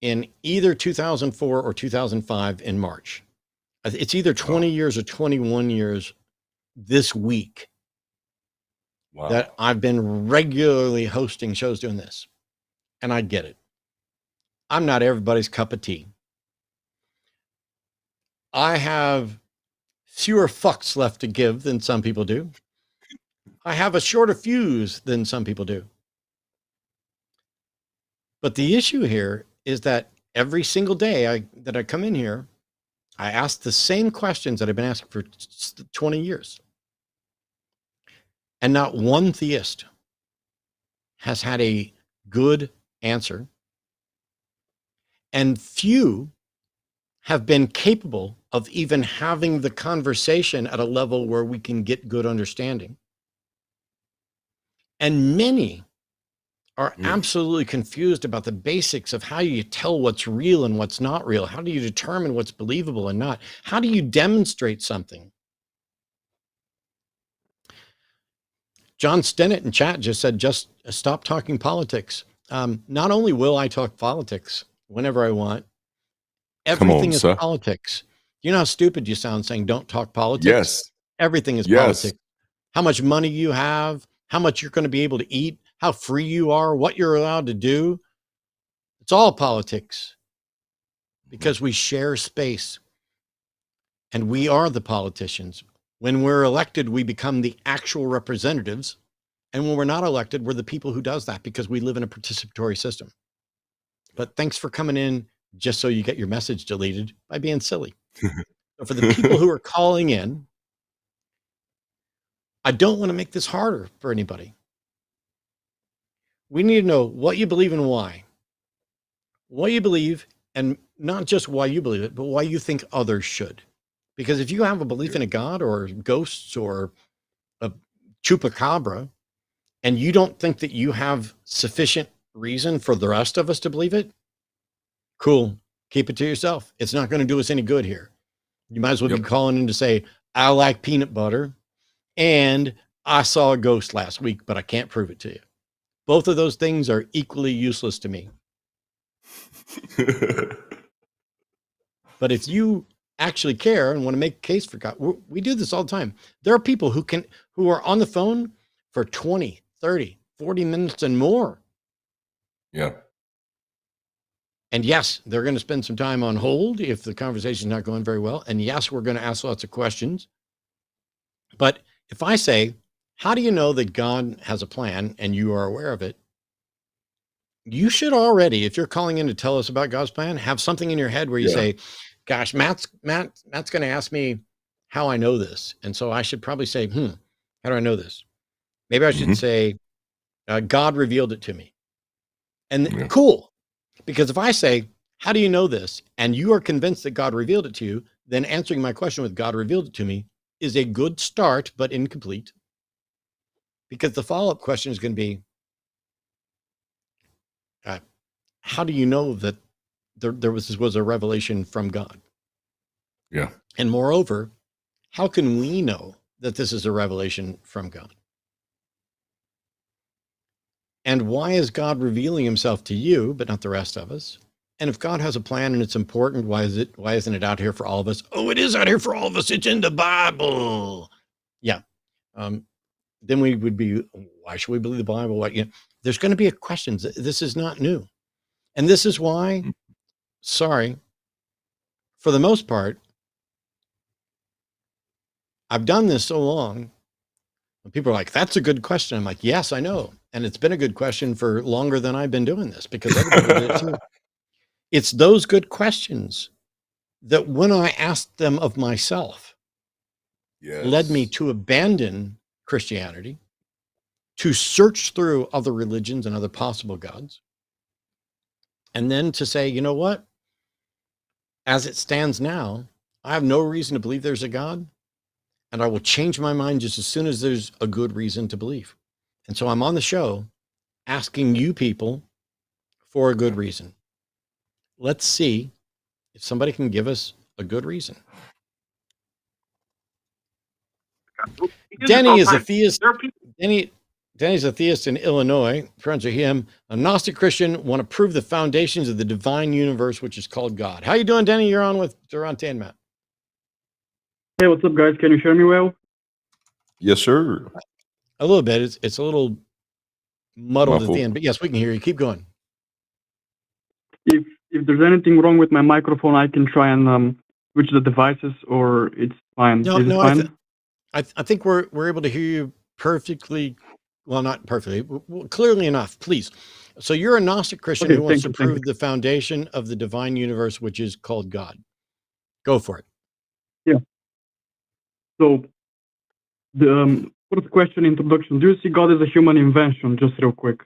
in either 2004 or 2005 in March. It's either 20 years or 21 years this week Wow. that I've been regularly hosting shows doing this. And I get it. I'm not everybody's cup of tea. I have fewer fucks left to give than some people do. I have a shorter fuse than some people do. But the issue here is that every single day that I come in here, I ask the same questions that I've been asking for 20 years. And not one theist has had a good answer. And few have been capable of even having the conversation at a level where we can get good understanding. And many are absolutely confused about the basics of how you tell what's real and what's not real. How do you determine what's believable and not? How do you demonstrate something? John Stennett in chat just said, just stop talking politics. Not only will I talk politics whenever I want, everything is sir. politics. You know how stupid you sound saying don't talk politics? Yes. Everything is Yes. politics. How much money you have, how much you're going to be able to eat, how free you are, what you're allowed to do. It's all politics because we share space and we are the politicians. When we're elected, we become the actual representatives. And when we're not elected, we're the people who does that because we live in a participatory system. But thanks for coming in just so you get your message deleted by being silly. So for the people who are calling in, I don't want to make this harder for anybody. We need to know what you believe and why. What you believe, and not just why you believe it, but why you think others should. Because if you have a belief in a God or ghosts or a chupacabra, and you don't think that you have sufficient reason for the rest of us to believe it, cool. Keep it to yourself. It's not going to do us any good here. You might as well be calling in to say, I like peanut butter and I saw a ghost last week, but I can't prove it to you. Both of those things are equally useless to me. But if you actually care and want to make a case for God, we do this all the time. There are people who are on the phone for 20, 30, 40 minutes and more. Yeah. And yes, they're going to spend some time on hold if the conversation is not going very well. And yes, we're going to ask lots of questions. But if I say, how do you know that God has a plan and you are aware of it? You should already, if you're calling in to tell us about God's plan, have something in your head where you say, gosh, Matt's going to ask me how I know this. And so I should probably say, how do I know this? Maybe I should say, God revealed it to me. And cool. Because if I say, how do you know this? And you are convinced that God revealed it to you, then answering my question with God revealed it to me is a good start, but incomplete. Because the follow-up question is going to be, how do you know that this was a revelation from God? Yeah. And moreover, how can we know that this is a revelation from God? And why is God revealing himself to you, but not the rest of us? And if God has a plan and it's important, why isn't it out here for all of us? Oh, it is out here for all of us. It's in the Bible. Yeah. Then we would be, why should we believe the Bible? What, there's going to be questions. This is not new. And this is why, sorry, for the most part, I've done this so long. When people are like, that's a good question. I'm like, yes, I know. And it's been a good question for longer than I've been doing this because other people did it too. It's those good questions that when I asked them of myself, led me to abandon Christianity, to search through other religions and other possible gods, and then to say, you know what? As it stands now, I have no reason to believe there's a God, and I will change my mind just as soon as there's a good reason to believe. And so I'm on the show asking you people for a good reason. Let's see if somebody can give us a good reason. Denny is a theist. Denny's a theist in Illinois. Friends of him, a Gnostic Christian, want to prove the foundations of the divine universe, which is called God. How you doing, Denny? You're on with Darante and Matt. Hey, what's up, guys? Can you hear me well? Yes, sir. A little bit. It's a little muddled at the end, but yes, we can hear you. Keep going. If there's anything wrong with my microphone, I can try and switch the devices, or it's fine. No, Is it fine? I think we're able to hear you perfectly. Well, not perfectly, clearly enough. Please. So you're a Gnostic Christian who wants to prove the foundation of the divine universe, which is called God. Go for it. Yeah. So the first question, introduction. Do you see God as a human invention? Just real quick.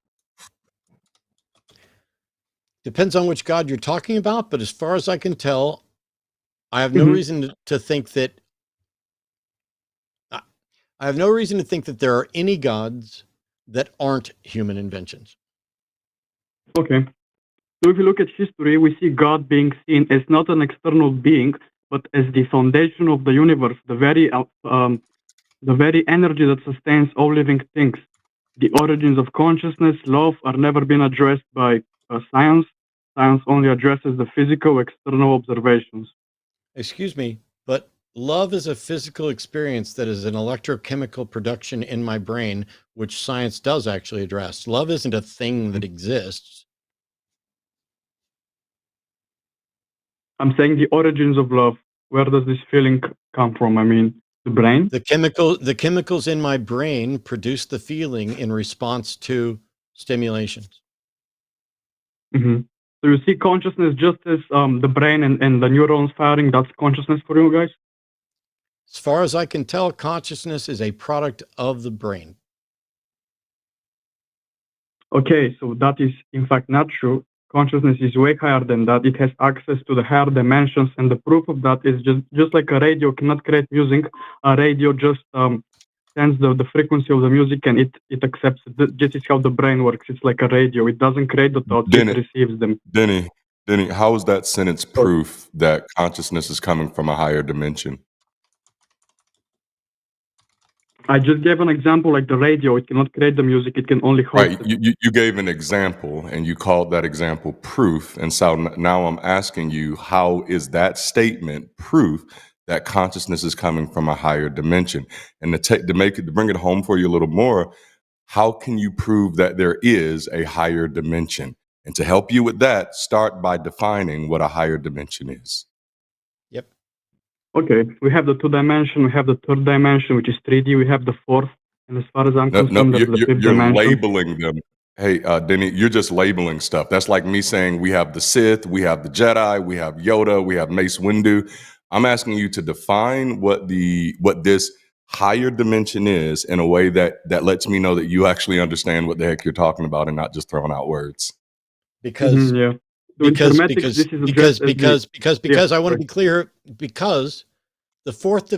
Depends on which God you're talking about, but as far as I can tell, I have no reason to think that there are any gods that aren't human inventions. Okay. So if you look at history, we see God being seen as not an external being, but as the foundation of the universe, the very energy that sustains all living things. The origins of consciousness, love are never been addressed by science. Science only addresses the physical external observations. Excuse me, but love is a physical experience that is an electrochemical production in my brain, which science does actually address. Love isn't a thing that exists. I'm saying the origins of love. Where does this feeling come from? I mean, the brain? The chemicals in my brain produce the feeling in response to stimulations. Mm-hmm. So you see consciousness just as the brain and the neurons firing, that's consciousness for you guys? As far as I can tell, consciousness is a product of the brain. Okay, so that is in fact not true. Consciousness is way higher than that. It has access to the higher dimensions, and the proof of that is just like a radio cannot create music. A radio just sends the frequency of the music, and it accepts it. This is how the brain works. It's like a radio. It doesn't create the thoughts, it receives them. Denny, how is that sentence proof that consciousness is coming from a higher dimension? I just gave an example, like the radio. It cannot create the music. It can only host it. Right. You gave an example, and you called that example proof. And so now I'm asking you, how is that statement proof that consciousness is coming from a higher dimension? And to bring it home for you a little more, how can you prove that there is a higher dimension? And to help you with that, start by defining what a higher dimension is. Yep. Okay, we have the 2-dimension, we have the 3rd dimension, which is 3D, we have the 4th, and as far as I'm concerned, the 5th you're dimension. Labeling them. Hey, Denny, you're just labeling stuff. That's like me saying we have the Sith, we have the Jedi, we have Yoda, we have Mace Windu. I'm asking you to define what this higher dimension is in a way that lets me know that you actually understand what the heck you're talking about and not just throwing out words. Because yeah. So because I want to be clear, because the fourth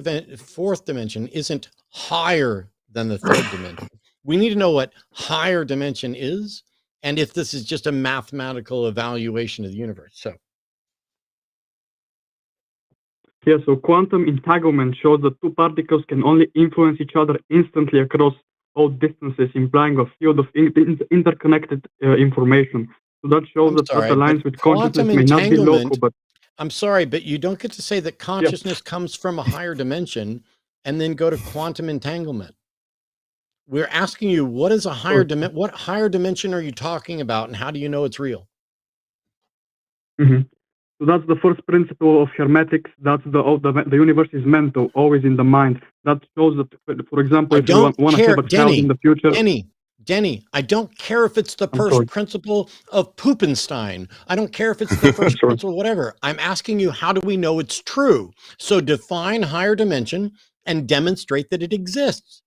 dimension isn't higher than the 3rd dimension. We need to know what higher dimension is, and if this is just a mathematical evaluation of the universe. So Yeah, so quantum entanglement shows that two particles can only influence each other instantly across all distances, implying a field of interconnected information. So that shows that what aligns with consciousness may not be local, but I'm sorry, but you don't get to say that consciousness comes from a higher dimension and then go to quantum entanglement. We're asking you, what is a higher dimension? What higher dimension are you talking about, and how do you know it's real? Mm-hmm. So that's the first principle of hermetics. That's the universe is mental, always in the mind. That shows that, for example, if you want to have a child in the future. Denny, I don't care if it's the first principle of Puppenstein. I don't care if it's the first principle, whatever. I'm asking you, how do we know it's true? So define higher dimension and demonstrate that it exists.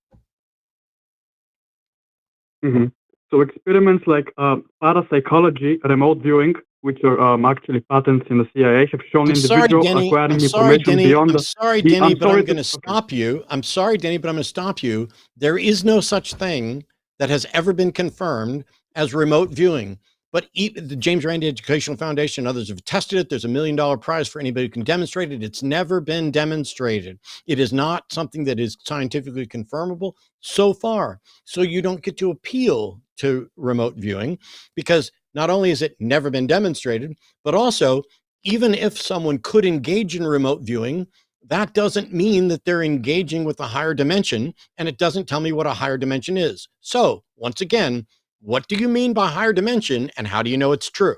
Mm-hmm. So experiments like parapsychology, remote viewing, which are actually patents in the CIA, have shown individuals acquiring information beyond the... I'm sorry, Denny, but I'm going to stop you. I'm sorry, Denny, but I'm going to stop you. There is no such thing that has ever been confirmed as remote viewing. But the James Randi Educational Foundation and others have tested it. There's $1 million prize for anybody who can demonstrate it. It's never been demonstrated. It is not something that is scientifically confirmable so far. So you don't get to appeal to remote viewing, because not only has it never been demonstrated, but also, even if someone could engage in remote viewing, that doesn't mean that they're engaging with a higher dimension, and it doesn't tell me what a higher dimension is. So once again, what do you mean by higher dimension, and how do you know it's true?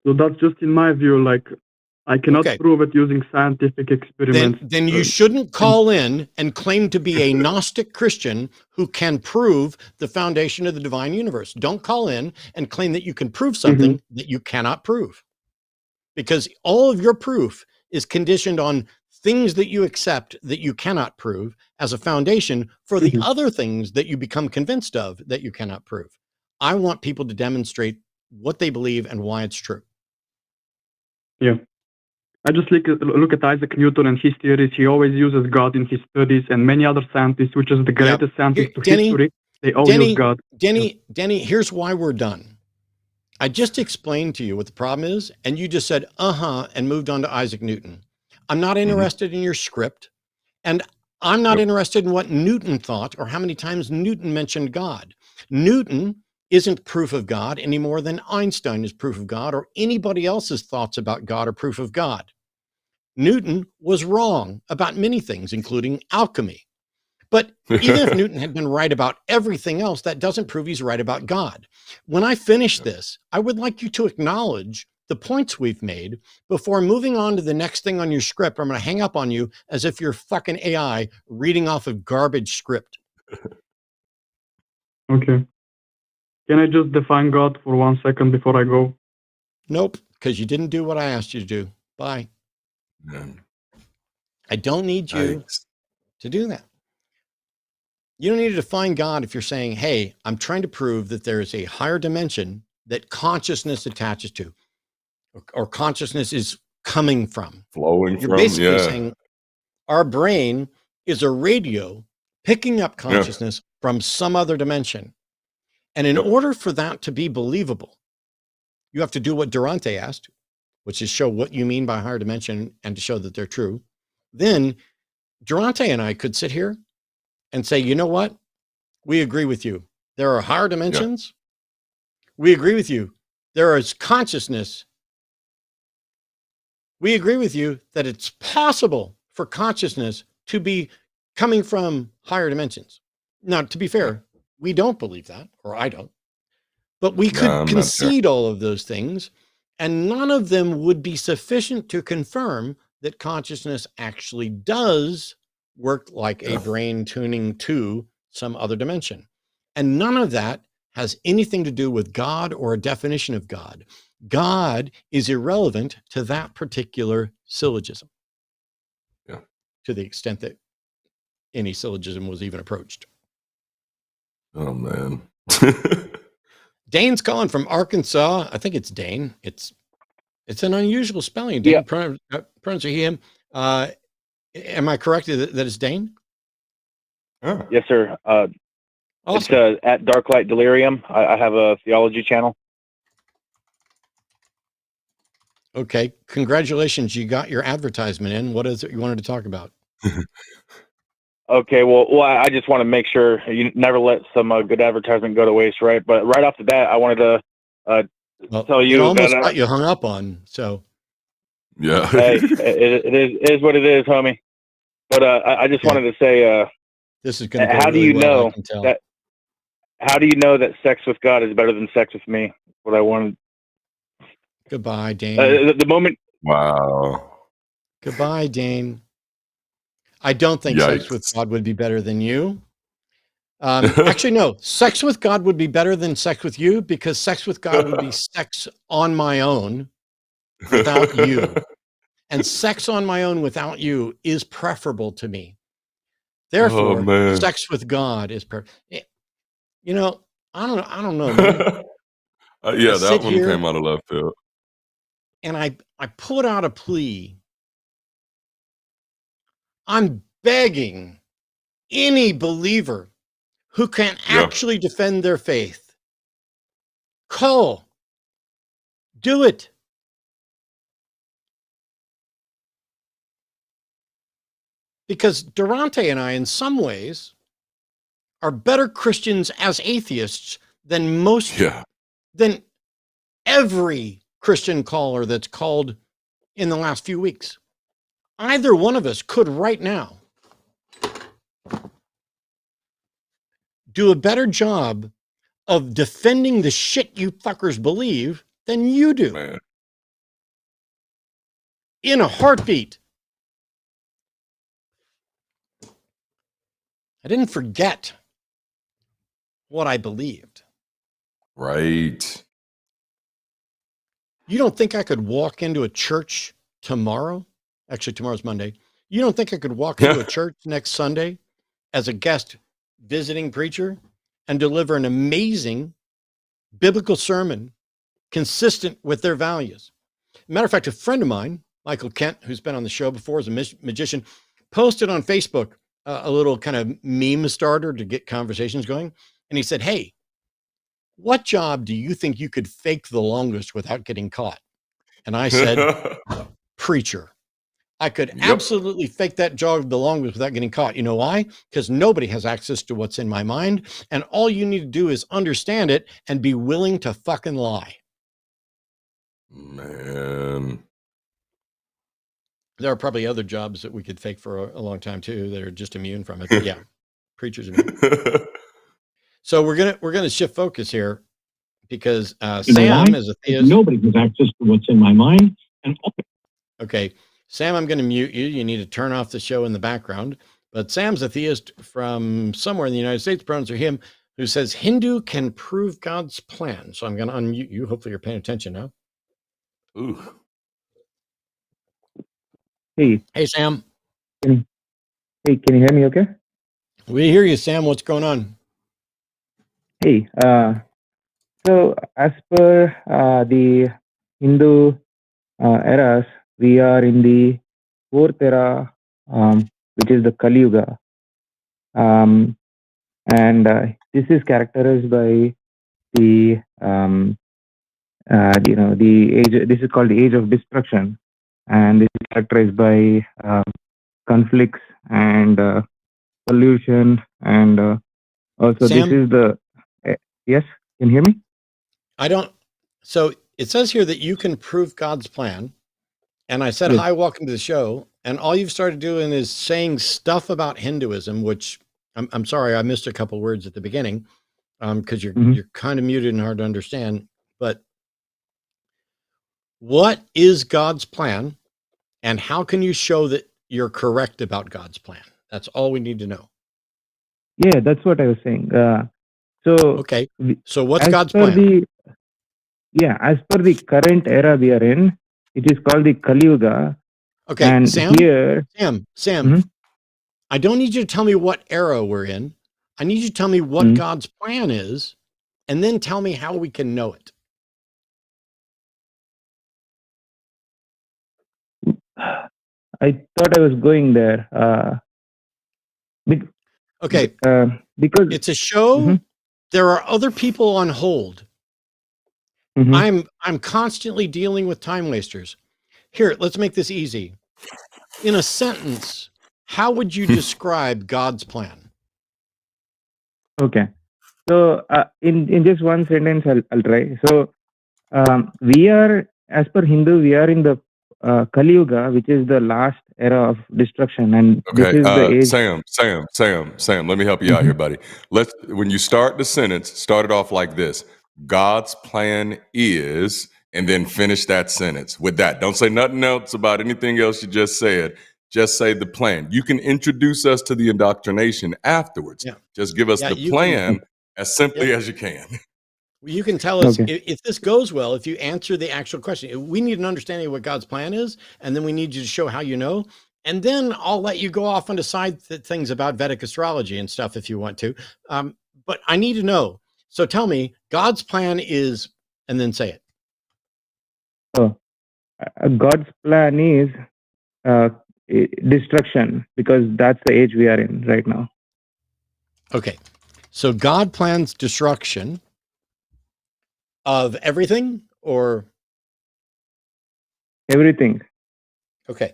So that's just in my view, like, I cannot prove it using scientific experiments. Then you shouldn't call in and claim to be a Gnostic Christian who can prove the foundation of the divine universe. Don't call in and claim that you can prove something that you cannot prove, because all of your proof is conditioned on things that you accept that you cannot prove as a foundation for the other things that you become convinced of that you cannot prove. I want people to demonstrate what they believe and why it's true. Yeah. I just look at Isaac Newton and his theories. He always uses God in his studies, and many other scientists, which is the greatest scientists to history, they all use God. Denny, here's why we're done. I just explained to you what the problem is, and you just said, and moved on to Isaac Newton. I'm not interested in your script, and I'm not interested in what Newton thought or how many times Newton mentioned God. Newton isn't proof of God any more than Einstein is proof of God, or anybody else's thoughts about God are proof of God. Newton was wrong about many things, including alchemy. But even if Newton had been right about everything else, that doesn't prove he's right about God. When I finish this, I would like you to acknowledge the points we've made before moving on to the next thing on your script. I'm going to hang up on you as if you're fucking AI reading off of garbage script. Okay. Can I just define God for 1 second before I go? Nope, because you didn't do what I asked you to do. Bye. I don't need you to do that. You don't need to define God if you're saying, hey, I'm trying to prove that there is a higher dimension that consciousness attaches to, or consciousness is coming from. Flowing You're from, basically saying our brain is a radio picking up consciousness from some other dimension. And in order for that to be believable, you have to do what Darante asked, which is show what you mean by higher dimension and to show that they're true. Then Darante and I could sit here and say, you know what? We agree with you. There are higher dimensions. We agree with you. There is consciousness. We agree with you that it's possible for consciousness to be coming from higher dimensions. Now, to be fair, we don't believe that, or I don't. But we could concede all of those things, and none of them would be sufficient to confirm that consciousness actually does work like a brain tuning to some other dimension. And none of that has anything to do with God or a definition of God. God is irrelevant to that particular syllogism. To the extent that any syllogism was even approached. Oh, man. Dane's calling from Arkansas. I think it's Dane. It's an unusual spelling. Dane, pronounce him. Am I correct that it's Dane? Yes, sir. Awesome. It's at Darklight Delirium. I have a theology channel. Okay. Congratulations. You got your advertisement in. What is it you wanted to talk about? Okay, well, I just want to make sure you never let some good advertisement go to waste, right? But right off the bat, I wanted to tell It you almost that got you hung up on. So Yeah. hey, it is what it is, homie. But I just wanted to say, this is going to go how do really you well, I know can tell. that? How do you know that sex with God is better than sex with me? What I wanted. Goodbye, Dane. The moment. Wow. Goodbye, Dane. I don't think sex with Yikes. God would be better than you. Actually, no. Sex with God would be better than sex with you because sex with God would be sex on my own without you. And sex on my own without you is preferable to me. Therefore, man. sex with God is you know, I don't know, man. Yeah, I that sit one here came out of left field. and I put out a plea. I'm begging any believer who can Yeah. actually defend their faith. Call. Do it. Because Darante and I, in some ways, are better Christians as atheists than than every Christian caller that's called in the last few weeks. Either one of us could right now do a better job of defending the shit you fuckers believe than you do. Man. In a heartbeat. I didn't forget what I believed. Right. You don't think I could walk into a church tomorrow? Actually, tomorrow's Monday. You don't think I could walk into a church next Sunday as a guest visiting preacher and deliver an amazing biblical sermon consistent with their values? Matter of fact, a friend of mine, Michael Kent, who's been on the show before as a magician, posted on Facebook a little kind of meme starter to get conversations going. And he said, hey, what job do you think you could fake the longest without getting caught? And I said, preacher. I could absolutely fake that job the longest without getting caught. You know why? Because nobody has access to what's in my mind. And all you need to do is understand it and be willing to fucking lie. Man. There are probably other jobs that we could fake for a long time too that are just immune from it. But yeah, preachers immune. So we're gonna shift focus here because Sam is a theist. Nobody has access to what's in my mind. And okay, Sam, I'm going to mute you. You need to turn off the show in the background. But Sam's a theist from somewhere in the United States, pronouns are him, who says Hindu can prove God's plan. So I'm going to unmute you. Hopefully you're paying attention now. Ooh. Hey, Sam. Can you hear me okay? We hear you, Sam. What's going on? Hey, so as per the Hindu eras, we are in the fourth era, which is the Kali Yuga. And this is characterized by the, the age, this is called the age of destruction. And this is characterized by conflicts and pollution, and also Sam? this is the yes, can you hear me? I don't. So it says here that you can prove God's plan. And I said, Yes. hi, welcome to the show. And all you've started doing is saying stuff about Hinduism, which I'm sorry, I missed a couple words at the beginning because you're kind of muted and hard to understand. But what is God's plan? And how can you show that you're correct about God's plan? That's all we need to know. Yeah, that's what I was saying. Okay. So what's God's plan? As per the current era we are in, it is called the Kali Yuga. Okay, and Sam, here, Sam, I don't need you to tell me what era we're in. I need you to tell me what God's plan is, and then tell me how we can know it. I thought I was going there. Okay. Because it's a show. There are other people on hold. I'm constantly dealing with time wasters. Here, let's make this easy. In a sentence, how would you describe God's plan? Okay. So in just one sentence, I'll try. So we are, as per Hindu, we are in the Kali Yuga, which is the last era of destruction, and this Okay, is the age. Sam, let me help you out here, buddy. When you start the sentence, start it off like this: God's plan is, and then finish that sentence with that. Don't say nothing else about anything else you just said. Just say the plan. You can introduce us to the indoctrination afterwards. Yeah. Just give us the plan as simply as you can. You can tell us if this goes well, if you answer the actual question. We need an understanding of what God's plan is, and then we need you to show how you know. And then I'll let you go off onto side things about Vedic astrology and stuff if you want to. But I need to know. So tell me, God's plan is, and then say it. Oh, God's plan is destruction, because that's the age we are in right now. Okay. So God plans destruction of everything, or everything. Okay.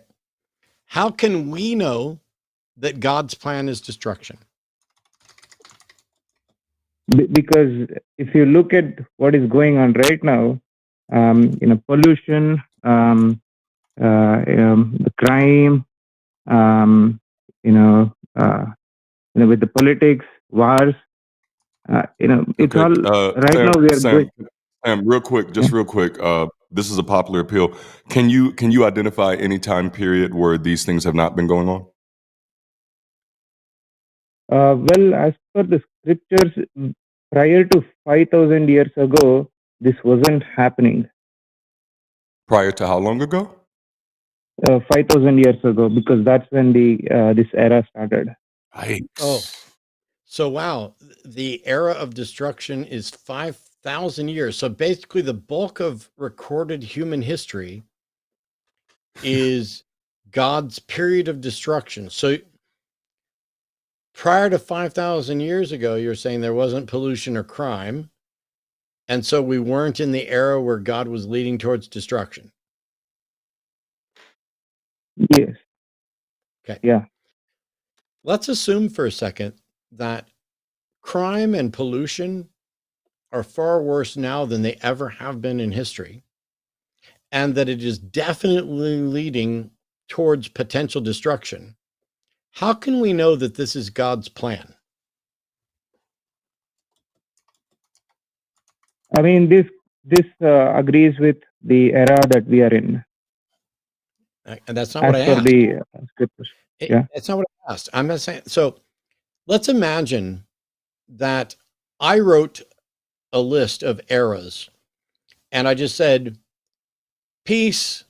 How can we know that God's plan is destruction? Because if you look at what is going on right now, pollution, the crime, with the politics, wars, it's all right Sam, now we are Sam, going. Sam, real quick. This is a popular appeal. Can you identify any time period where these things have not been going on? Well, as per the scriptures, prior to 5,000 years ago, this wasn't happening. Prior to how long ago? 5,000 years ago, because that's when this era started. Oh, so wow, the era of destruction is 5,000 years. So basically, the bulk of recorded human history is God's period of destruction. So prior to 5,000 years ago, you're saying there wasn't pollution or crime. And so we weren't in the era where God was leading towards destruction. Yes. Okay. Yeah. Let's assume for a second that crime and pollution are far worse now than they ever have been in history, and that it is definitely leading towards potential destruction. How can we know that this is God's plan? I mean, this agrees with the era that we are in. And that's not what I asked. As per the scriptures. Yeah. That's not what I asked. I'm not saying. So let's imagine that I wrote a list of eras and I just said, peace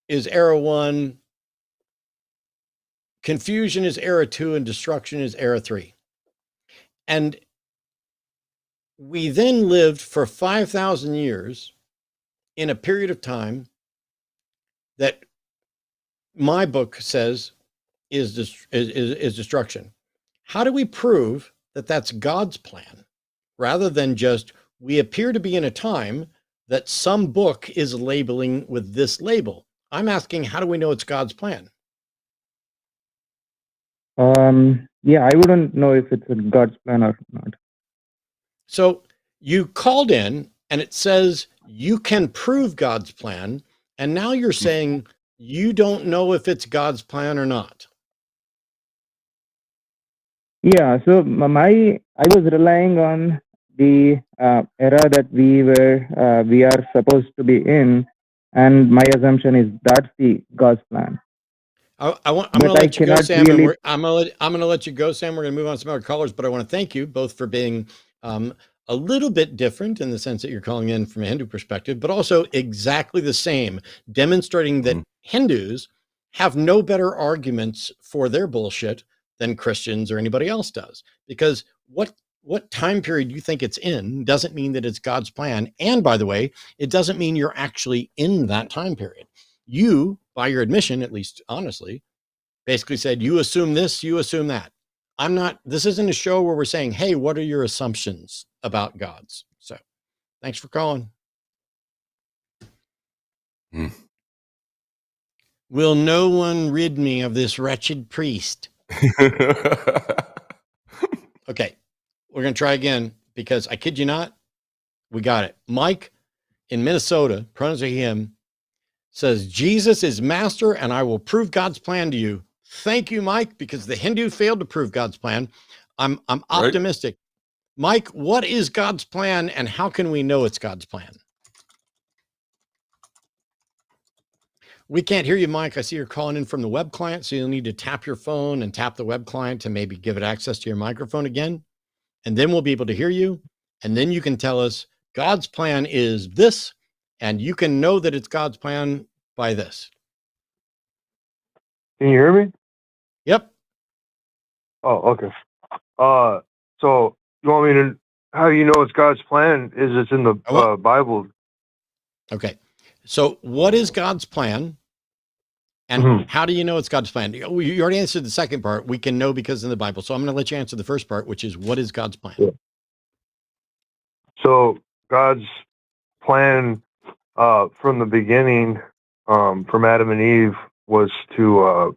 is era 1, confusion is era 2, and destruction is era 3. And we then lived for 5,000 years in a period of time that my book says is destruction. How do we prove that that's God's plan rather than just we appear to be in a time that some book is labeling with this label? I'm asking, how do we know it's God's plan? Yeah, I wouldn't know if it's a God's plan or not. So you called in and it says you can prove God's plan. And now you're saying you don't know if it's God's plan or not. Yeah, so I was relying on the era that we are supposed to be in, and my assumption is that's the God's plan. I'm going to let you go, Sam. And I'm going to let you go, Sam. We're going to move on to some other callers, but I want to thank you both for being a little bit different in the sense that you're calling in from a Hindu perspective, but also exactly the same, demonstrating that Hindus have no better arguments for their bullshit than Christians or anybody else does. Because what time period you think it's in doesn't mean that it's God's plan. And by the way, it doesn't mean you're actually in that time period. You, by your admission, at least honestly, basically said, you assume this, you assume that. this isn't a show where we're saying, hey, what are your assumptions about gods? So thanks for calling. Will no one rid me of this wretched priest? Okay, we're going to try again because I kid you not, we got it. Mike in Minnesota, pronouns are him, says, Jesus is master and I will prove God's plan to you. Thank you, Mike, because the Hindu failed to prove God's plan. I'm optimistic. Mike, what is God's plan and how can we know it's God's plan? We can't hear you, Mike. I see you're calling in from the web client, so you'll need to tap your phone and tap the web client to maybe give it access to your microphone again. And then we'll be able to hear you. And then you can tell us God's plan is this, and you can know that it's God's plan by this. Can you hear me? Yep. Oh, okay. So you want me to, how you know it's God's plan is it's in the Bible. Okay. So what is God's plan? And how do you know it's God's plan? You already answered the second part. We can know because in the Bible. So I'm going to let you answer the first part, which is what is God's plan? Yeah. So God's plan from the beginning, from Adam and Eve, was to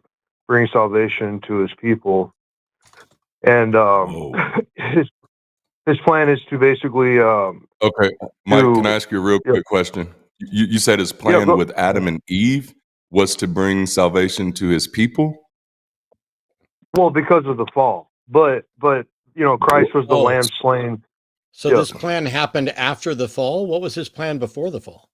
bring salvation to his people. And his plan is to basically... okay, Mike, can I ask you a real quick question? You said his plan with Adam and Eve was to bring salvation to his people? Well, because of the fall. But Christ was the lamb slain. So this plan happened after the fall? What was his plan before the fall?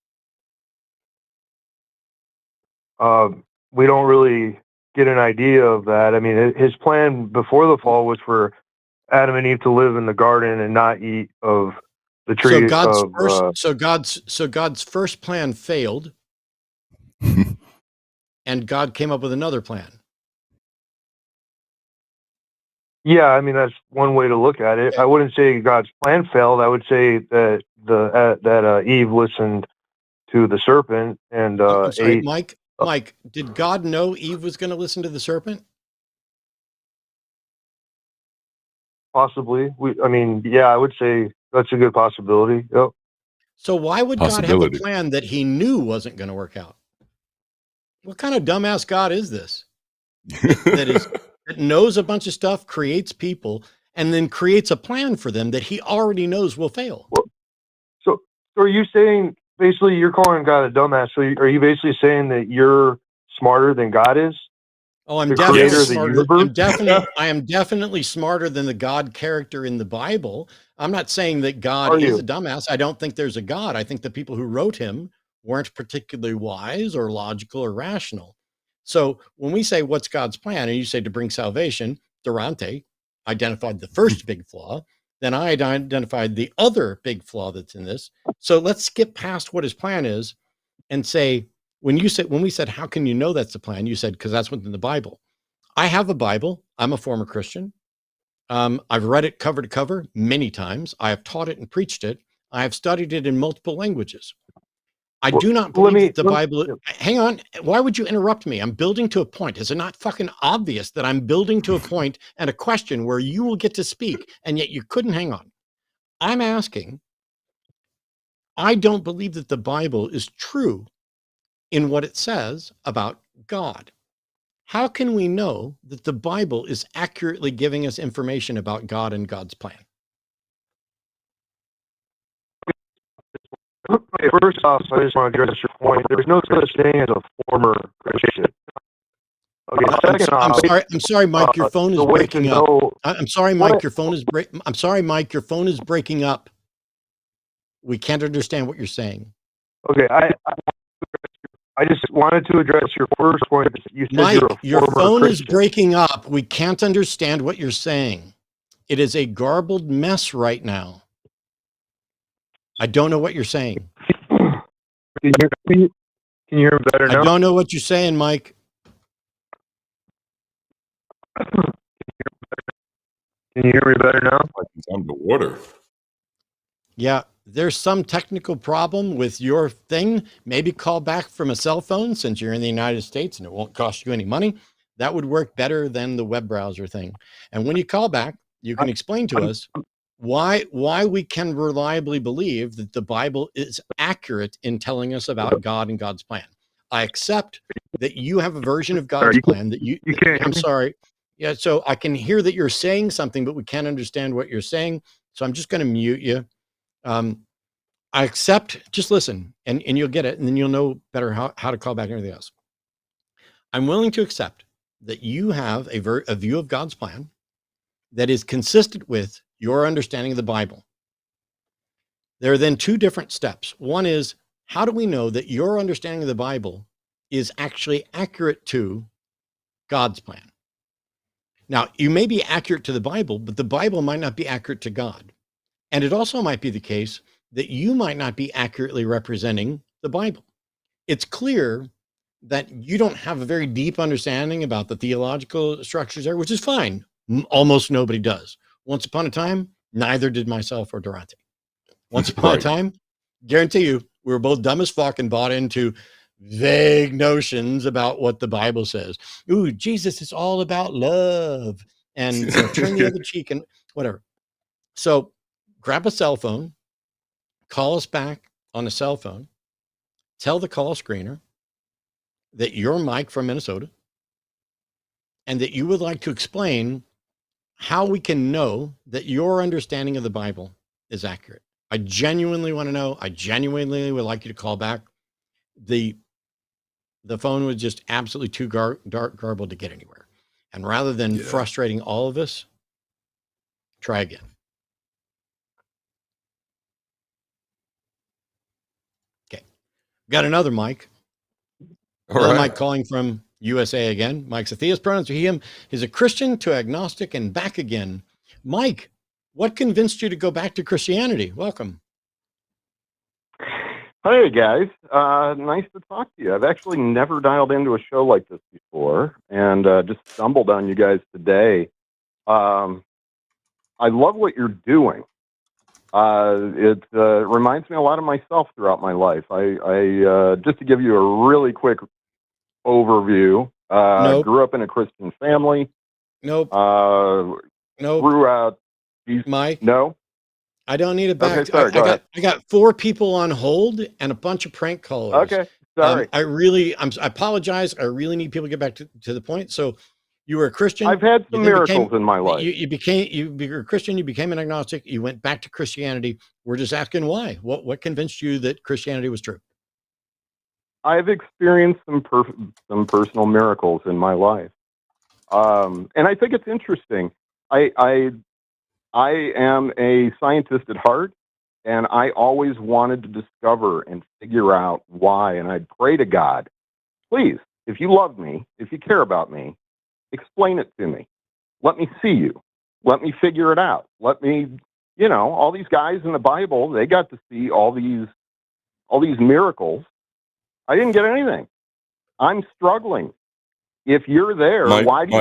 We don't really get an idea of that. I mean, his plan before the fall was for Adam and Eve to live in the garden and not eat of the tree. So God's first plan failed, and God came up with another plan. Yeah, I mean that's one way to look at it. I wouldn't say God's plan failed. I would say that Eve listened to the serpent and I'm sorry, ate. Mike, did God know Eve was going to listen to the serpent? Possibly. I would say that's a good possibility. Yep. So why would God have a plan that he knew wasn't going to work out? What kind of dumbass God is this? That knows a bunch of stuff, creates people, and then creates a plan for them that he already knows will fail. So are you saying, basically, you're calling God a dumbass? So are you basically saying that you're smarter than God is? Oh, I'm definitely smarter. I am definitely smarter than the God character in the Bible. I'm not saying that God is a dumbass. I don't think there's a God. I think the people who wrote him weren't particularly wise or logical or rational. So when we say what's God's plan, and you say to bring salvation, Darante identified the first big flaw. Then I identified the other big flaw that's in this. So let's skip past what his plan is and say, when we said, how can you know that's the plan? You said, because that's what's in the Bible. I have a Bible. I'm a former Christian. I've read it cover to cover many times. I have taught it and preached it. I have studied it in multiple languages. I do not believe that the Bible... Hang on. Why would you interrupt me? I'm building to a point. Is it not fucking obvious that I'm building to a point and a question where you will get to speak, and yet you couldn't hang on? I'm asking, I don't believe that the Bible is true in what it says about God. How can we know that the Bible is accurately giving us information about God and God's plan? Okay, first off, I just want to address your point. There's no such thing as a former Christian. Okay, I'm sorry, Mike. Your phone is breaking up. I'm sorry, Mike. Your phone is I'm sorry, Mike. Your phone is breaking up. We can't understand what you're saying. Okay, I just wanted to address your first point. You said Mike, your phone Christian. is breaking up. We can't understand what you're saying. It is a garbled mess right now. I don't know what you're saying. Can you hear me better now? I don't know what you're saying, Mike. Can you hear me better now? Like he's underwater. Yeah, there's some technical problem with your thing. Maybe call back from a cell phone since you're in the United States and it won't cost you any money. That would work better than the web browser thing. And when you call back, you can explain to us why we can reliably believe that the Bible is accurate in telling us about God and God's plan. I accept that you have a version of God's plan that you can't. I'm sorry. Yeah, so I can hear that you're saying something, but we can't understand what you're saying. So I'm just going to mute you. I accept, just listen, and you'll get it, and then you'll know better how to call back and everything else. I'm willing to accept that you have a view of God's plan that is consistent with your understanding of the Bible. There are then two different steps. One is, how do we know that your understanding of the Bible is actually accurate to God's plan? Now, you may be accurate to the Bible, but the Bible might not be accurate to God. And it also might be the case that you might not be accurately representing the Bible. It's clear that you don't have a very deep understanding about the theological structures there, which is fine. Almost nobody does. Once upon a time, neither did myself or Darante. Once upon a time, guarantee you, we were both dumb as fuck and bought into vague notions about what the Bible says. Ooh, Jesus is all about love and turn the other cheek and whatever. So grab a cell phone, call us back on a cell phone, tell the call screener that you're Mike from Minnesota and that you would like to explain how we can know that your understanding of the Bible is accurate. I genuinely want to know. I genuinely would like you to call back. The phone was just absolutely too garbled to get anywhere. And rather than frustrating all of us, try again. Okay. Got another Mike. All right. Mike calling from USA again. Mike's a theist, pronouns are he, him. He's a Christian to agnostic and back again. Mike, what convinced you to go back to Christianity? Welcome. Hey guys, nice to talk to you. I've actually never dialed into a show like this before, and just stumbled on you guys today. I love what you're doing. It reminds me a lot of myself throughout my life. I just to give you a really quick overview. Nope. Grew up in a Christian family. Nope. Nope. Grew out. Mike. No. I don't need it back. Okay, sorry, go ahead. I got 4 people on hold and a bunch of prank callers. Okay, sorry. I apologize. I really need people to get back to the point. So you were a Christian. I've had some miracles in my life. You were a Christian. You became an agnostic. You went back to Christianity. We're just asking why. What convinced you that Christianity was true? I've experienced some personal miracles in my life, and I think it's interesting. I am a scientist at heart, and I always wanted to discover and figure out why. And I'd pray to God, please, if you love me, if you care about me, explain it to me. Let me see you. Let me figure it out. Let me, all these guys in the Bible, they got to see all these miracles. I didn't get anything. I'm struggling. If you're there, why do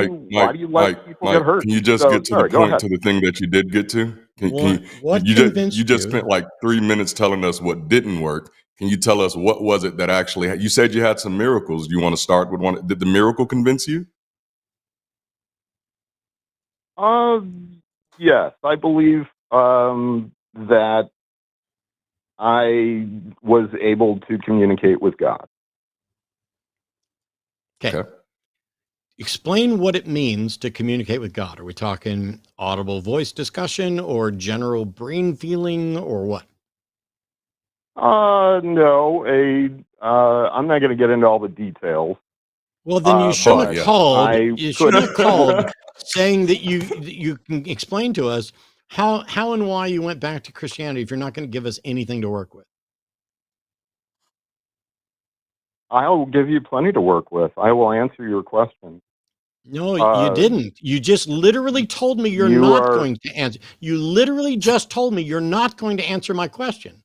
you let people get hurt? Can you just get to the point to the thing that you did get to? You just spent like 3 minutes telling us what didn't work. Can you tell us what was it that actually? You said you had some miracles. Do you want to start with one? Did the miracle convince you? Yes, I believe that I was able to communicate with God. Okay. Explain what it means to communicate with God. Are we talking audible voice discussion or general brain feeling or what? No, I'm not going to get into all the details. Well, then you shouldn't have called. You shouldn't have called saying that you can explain to us how and why you went back to Christianity if you're not going to give us anything to work with. I'll give you plenty to work with. I will answer your question. No, you didn't. You just literally told me you're not going to answer. You literally just told me you're not going to answer my question.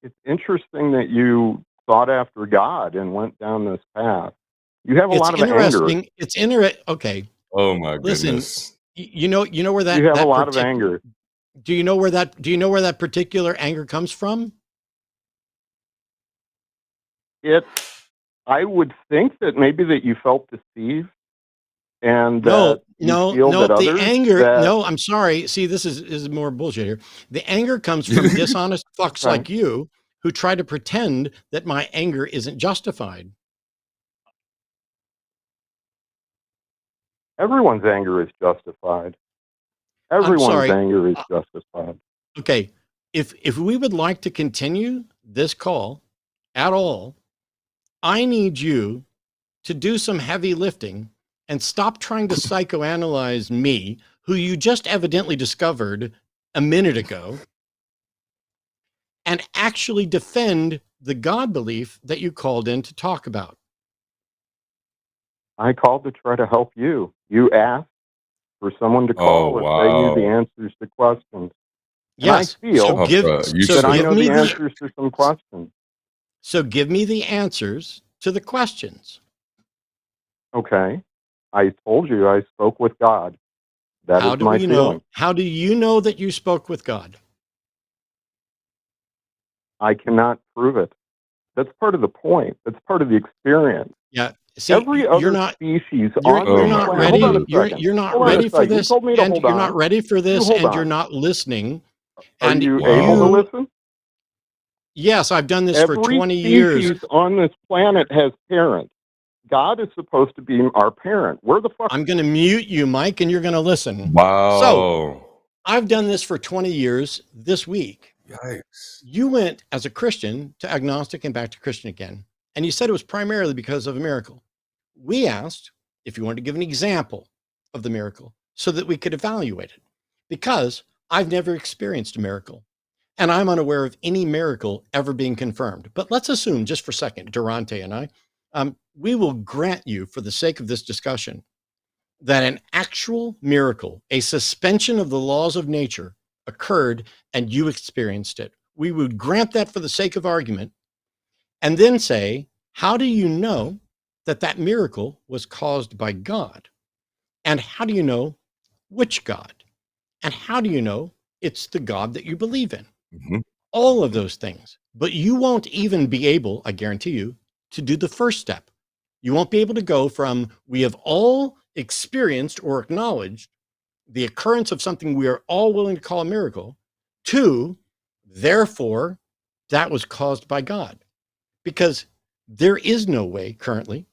It's interesting that you sought after God and went down this path. You have a lot of anger. It's interesting. Okay. Oh my goodness. You know where that you have a lot of anger. Do you know where that particular anger comes from? It I would think that maybe that you felt deceived, and No, that you no, feel no. that The others anger. that No, I'm sorry. See, this is more bullshit here. The anger comes from dishonest fucks okay. like you who try to pretend that my anger isn't justified. Everyone's anger is justified. I'm Everyone's sorry. anger is justified. Okay, if we would like to continue this call at all, I need you to do some heavy lifting and stop trying to psychoanalyze me, who you just evidently discovered a minute ago, and actually defend the God belief that you called in to talk about. I called to try to help you. You asked for someone to call if they knew the answers to questions. Yes. And I feel So give that I know the answers to some questions. So give me the answers to the questions. Okay. I told you I spoke with God. That How is do my we feeling. know? How do you know that you spoke with God? I cannot prove it. That's part of the point. That's part of the experience. Yeah. See, every other you're not, species you're, on you're this not planet. ready. Hold on a second. You're not Hold on a ready for second. You this, told me to and hold you're on. not ready for this, hold and you're on. not listening. Are And you able to listen? Yes, I've done this for Every 20 years. species on this planet has parents. God is supposed to be our parent. Where the fuck? I'm going to mute you, Mike, and you're going to listen. Wow. So I've done this for 20 years this week. Yikes. You went as a Christian to agnostic and back to Christian again. And you said it was primarily because of a miracle. We asked if you wanted to give an example of the miracle so that we could evaluate it, because I've never experienced a miracle and I'm unaware of any miracle ever being confirmed. But let's assume just for a second, Darante and I, we will grant you, for the sake of this discussion, that an actual miracle, a suspension of the laws of nature, occurred and you experienced it. We would grant that for the sake of argument, and then say, how do you know that that miracle was caused by God? And how do you know which God? And how do you know it's the God that you believe in? Mm-hmm. All of those things. But you won't even be able, I guarantee you, to do the first step. You won't be able to go from, we have all experienced or acknowledged the occurrence of something we are all willing to call a miracle, to, therefore, that was caused by God. Because there is no way currently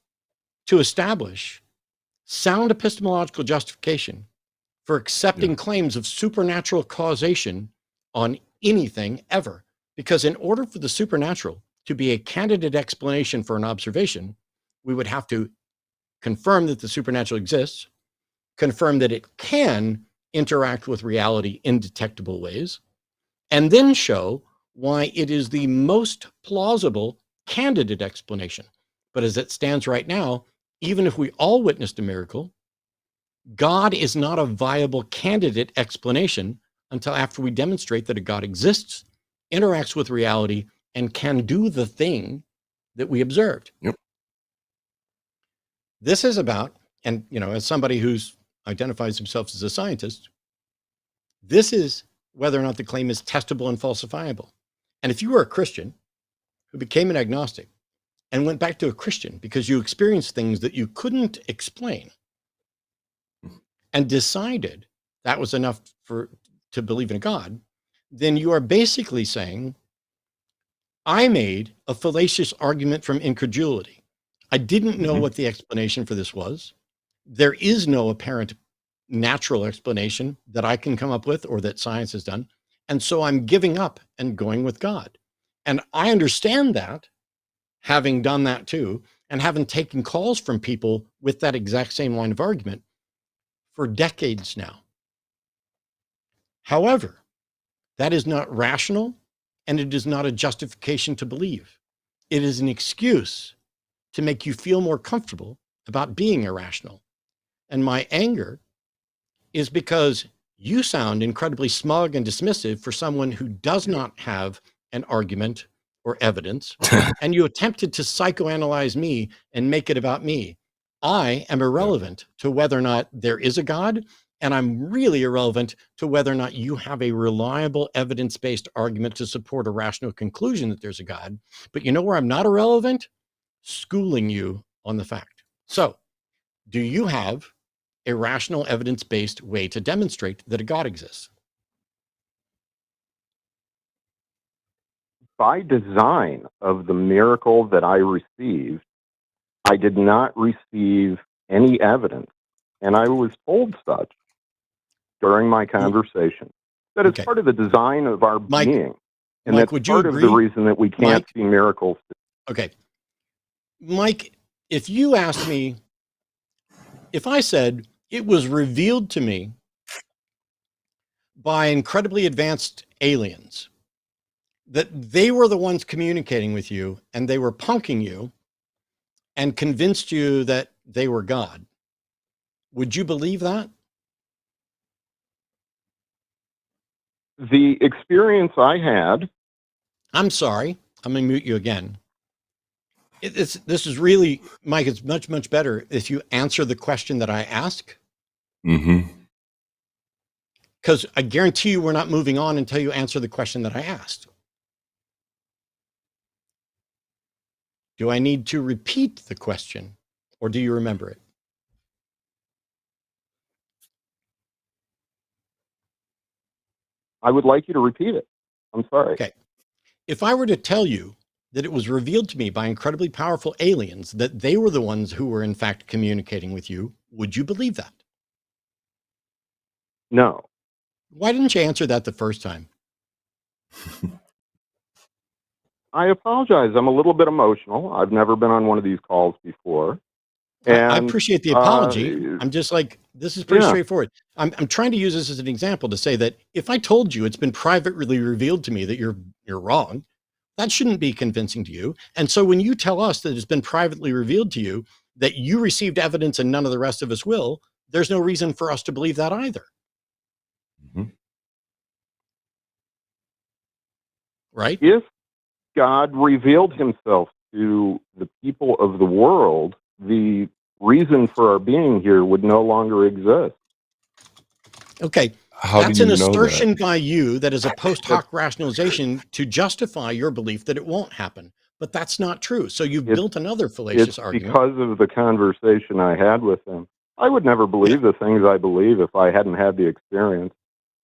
to establish sound epistemological justification for accepting claims of supernatural causation on anything ever. Because in order for the supernatural to be a candidate explanation for an observation, we would have to confirm that the supernatural exists, confirm that it can interact with reality in detectable ways, and then show why it is the most plausible candidate explanation. But as it stands right now, even if we all witnessed a miracle, God is not a viable candidate explanation until after we demonstrate that a God exists, interacts with reality, and can do the thing that we observed. Yep. This is about, and as somebody who's identifies himself as a scientist, this is whether or not the claim is testable and falsifiable. And if you were a Christian who became an agnostic and went back to a Christian because you experienced things that you couldn't explain and decided that was enough to believe in a God, then you are basically saying, I made a fallacious argument from incredulity. I didn't know what the explanation for this was. There is no apparent natural explanation that I can come up with or that science has done. And so I'm giving up and going with God. And I understand that, having done that too, and having taken calls from people with that exact same line of argument for decades now. However, that is not rational, and it is not a justification to believe. It is an excuse to make you feel more comfortable about being irrational. And my anger is because you sound incredibly smug and dismissive for someone who does not have an argument or evidence, and you attempted to psychoanalyze me and make it about me. I am irrelevant to whether or not there is a God, and I'm really irrelevant to whether or not you have a reliable evidence-based argument to support a rational conclusion that there's a God. But you know where I'm not irrelevant? schooling you on the fact. So, do you have a rational, evidence-based way to demonstrate that a God exists? By design of the miracle that I received, I did not receive any evidence, and I was told such during my conversation. That it's part of the design of our being, and Mike, that's would you part of agree? the reason that we can't see miracles. Okay. Mike, if you asked me, if I said it was revealed to me by incredibly advanced aliens that they were the ones communicating with you and they were punking you and convinced you that they were God, would you believe that? The experience I had. I'm sorry. I'm going to mute you again. This is really, Mike, it's much, much better if you answer the question that I ask. Mm-hmm. Because I guarantee you we're not moving on until you answer the question that I asked. Do I need to repeat the question or do you remember it? I would like you to repeat it. I'm sorry. Okay. If I were to tell you that it was revealed to me by incredibly powerful aliens that they were the ones who were in fact communicating with you, would you believe that? No. Why didn't you answer that the first time? I apologize. I'm a little bit emotional. I've never been on one of these calls before. And, I appreciate the apology. I'm just like, this is pretty straightforward. I'm trying to use this as an example to say that if I told you it's been privately revealed to me that you're wrong, that shouldn't be convincing to you. And so when you tell us that it's been privately revealed to you that you received evidence and none of the rest of us will, there's no reason for us to believe that either. Mm-hmm. Right? If God revealed himself to the people of the world, the reason for our being here would no longer exist. Okay. That's an assertion by you that is a post hoc rationalization to justify your belief that it won't happen. But that's not true. So you've built another fallacious argument. Because of the conversation I had with him. I would never believe the things I believe if I hadn't had the experience.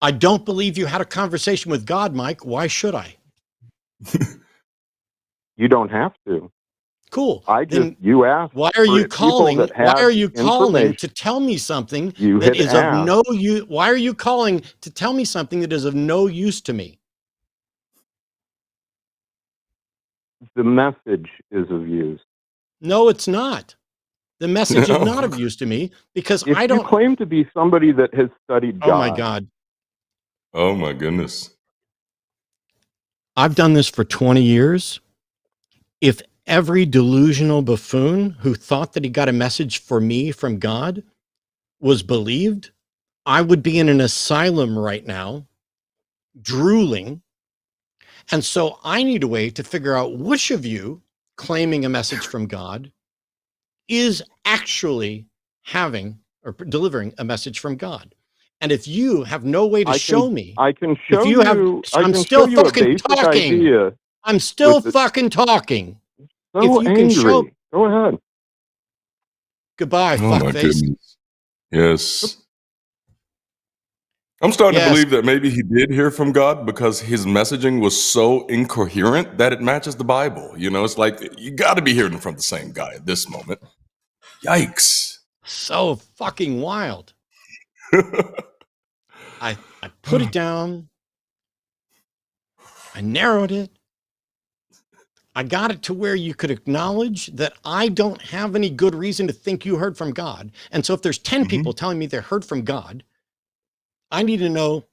I don't believe you had a conversation with God, Mike. Why should I? You don't have to. Cool. You asked. Why are you calling? Why are you calling to tell me something that is of no use? Why are you calling to tell me something that is of no use to me? The message is of use. No, it's not. The message is not of use to me because I don't. You claim to be somebody that has studied God. Oh my God. Oh my goodness. I've done this for 20 years. If every delusional buffoon who thought that he got a message for me from God was believed, I would be in an asylum right now, drooling. And so I need a way to figure out which of you claiming a message from God is actually having or delivering a message from God. And if you have no way to show me, I can show you. I'm still fucking talking. I'm still fucking talking. So if you can show, go ahead. Goodbye, fuckface. Yes. I'm starting to believe that maybe he did hear from God because his messaging was so incoherent that it matches the Bible. You know, it's like you got to be hearing from the same guy at this moment. Yikes. So fucking wild. I put it down. I narrowed it. I got it to where you could acknowledge that I don't have any good reason to think you heard from God. And so if there's 10 people telling me they heard from God, I need to know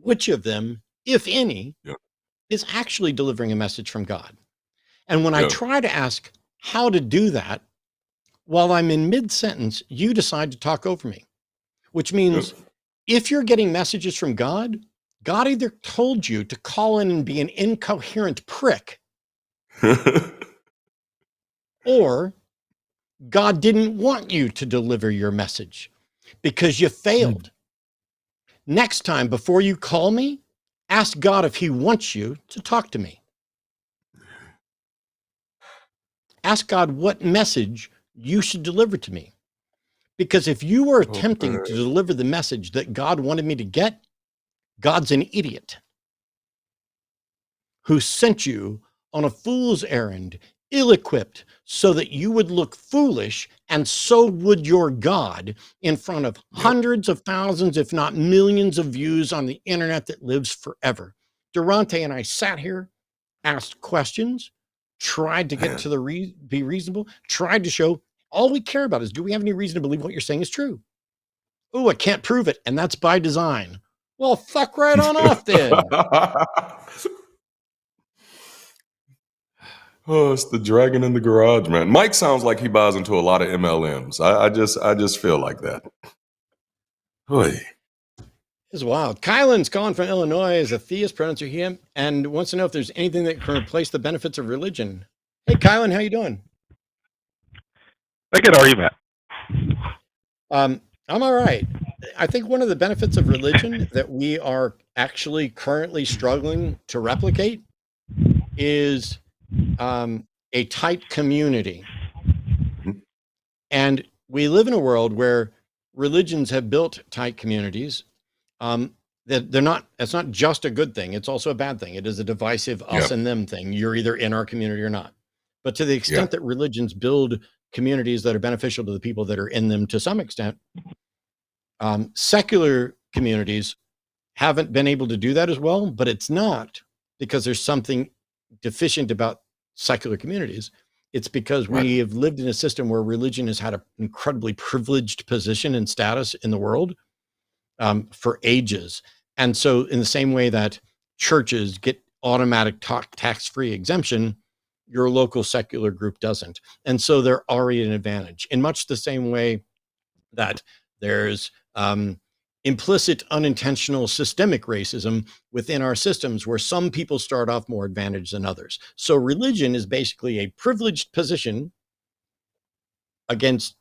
which of them, if any, is actually delivering a message from God. And when I try to ask how to do that, while I'm in mid-sentence, you decide to talk over me, which means if you're getting messages from God, God either told you to call in and be an incoherent prick, or God didn't want you to deliver your message because you failed. Next time, before you call me, ask God if he wants you to talk to me. ask God what message you should deliver to me. Because if you were attempting to deliver the message that God wanted me to get, God's an idiot who sent you on a fool's errand, ill-equipped, so that you would look foolish, and so would your God in front of hundreds of thousands, if not millions of views on the internet that lives forever. Darante and I sat here, asked questions, tried to get to be reasonable, tried to show all we care about is, do we have any reason to believe what you're saying is true? Oh, I can't prove it, and that's by design. Well, fuck right on off then. Oh, it's the dragon in the garage, man. Mike sounds like he buys into a lot of MLMs. I just feel like that. Oy. It's wild. Kylan's calling from Illinois, is a theist, pronouncer him, and wants to know if there's anything that can replace the benefits of religion. Hey, Kylan, how you doing? How good are you, Matt? I'm all right. I think one of the benefits of religion that we are actually currently struggling to replicate is a tight community. And we live in a world where religions have built tight communities. It's not just a good thing. It's also a bad thing. It is a divisive us and them thing. You're either in our community or not. But to the extent that religions build communities that are beneficial to the people that are in them to some extent, secular communities haven't been able to do that as well, but it's not because there's something deficient about secular communities. It's because we have lived in a system where religion has had an incredibly privileged position and status in the world for ages. And so in the same way that churches get automatic tax-free exemption, your local secular group doesn't. And so they're already an advantage in much the same way that there's implicit, unintentional, systemic racism within our systems where some people start off more advantaged than others. So religion is basically a privileged position against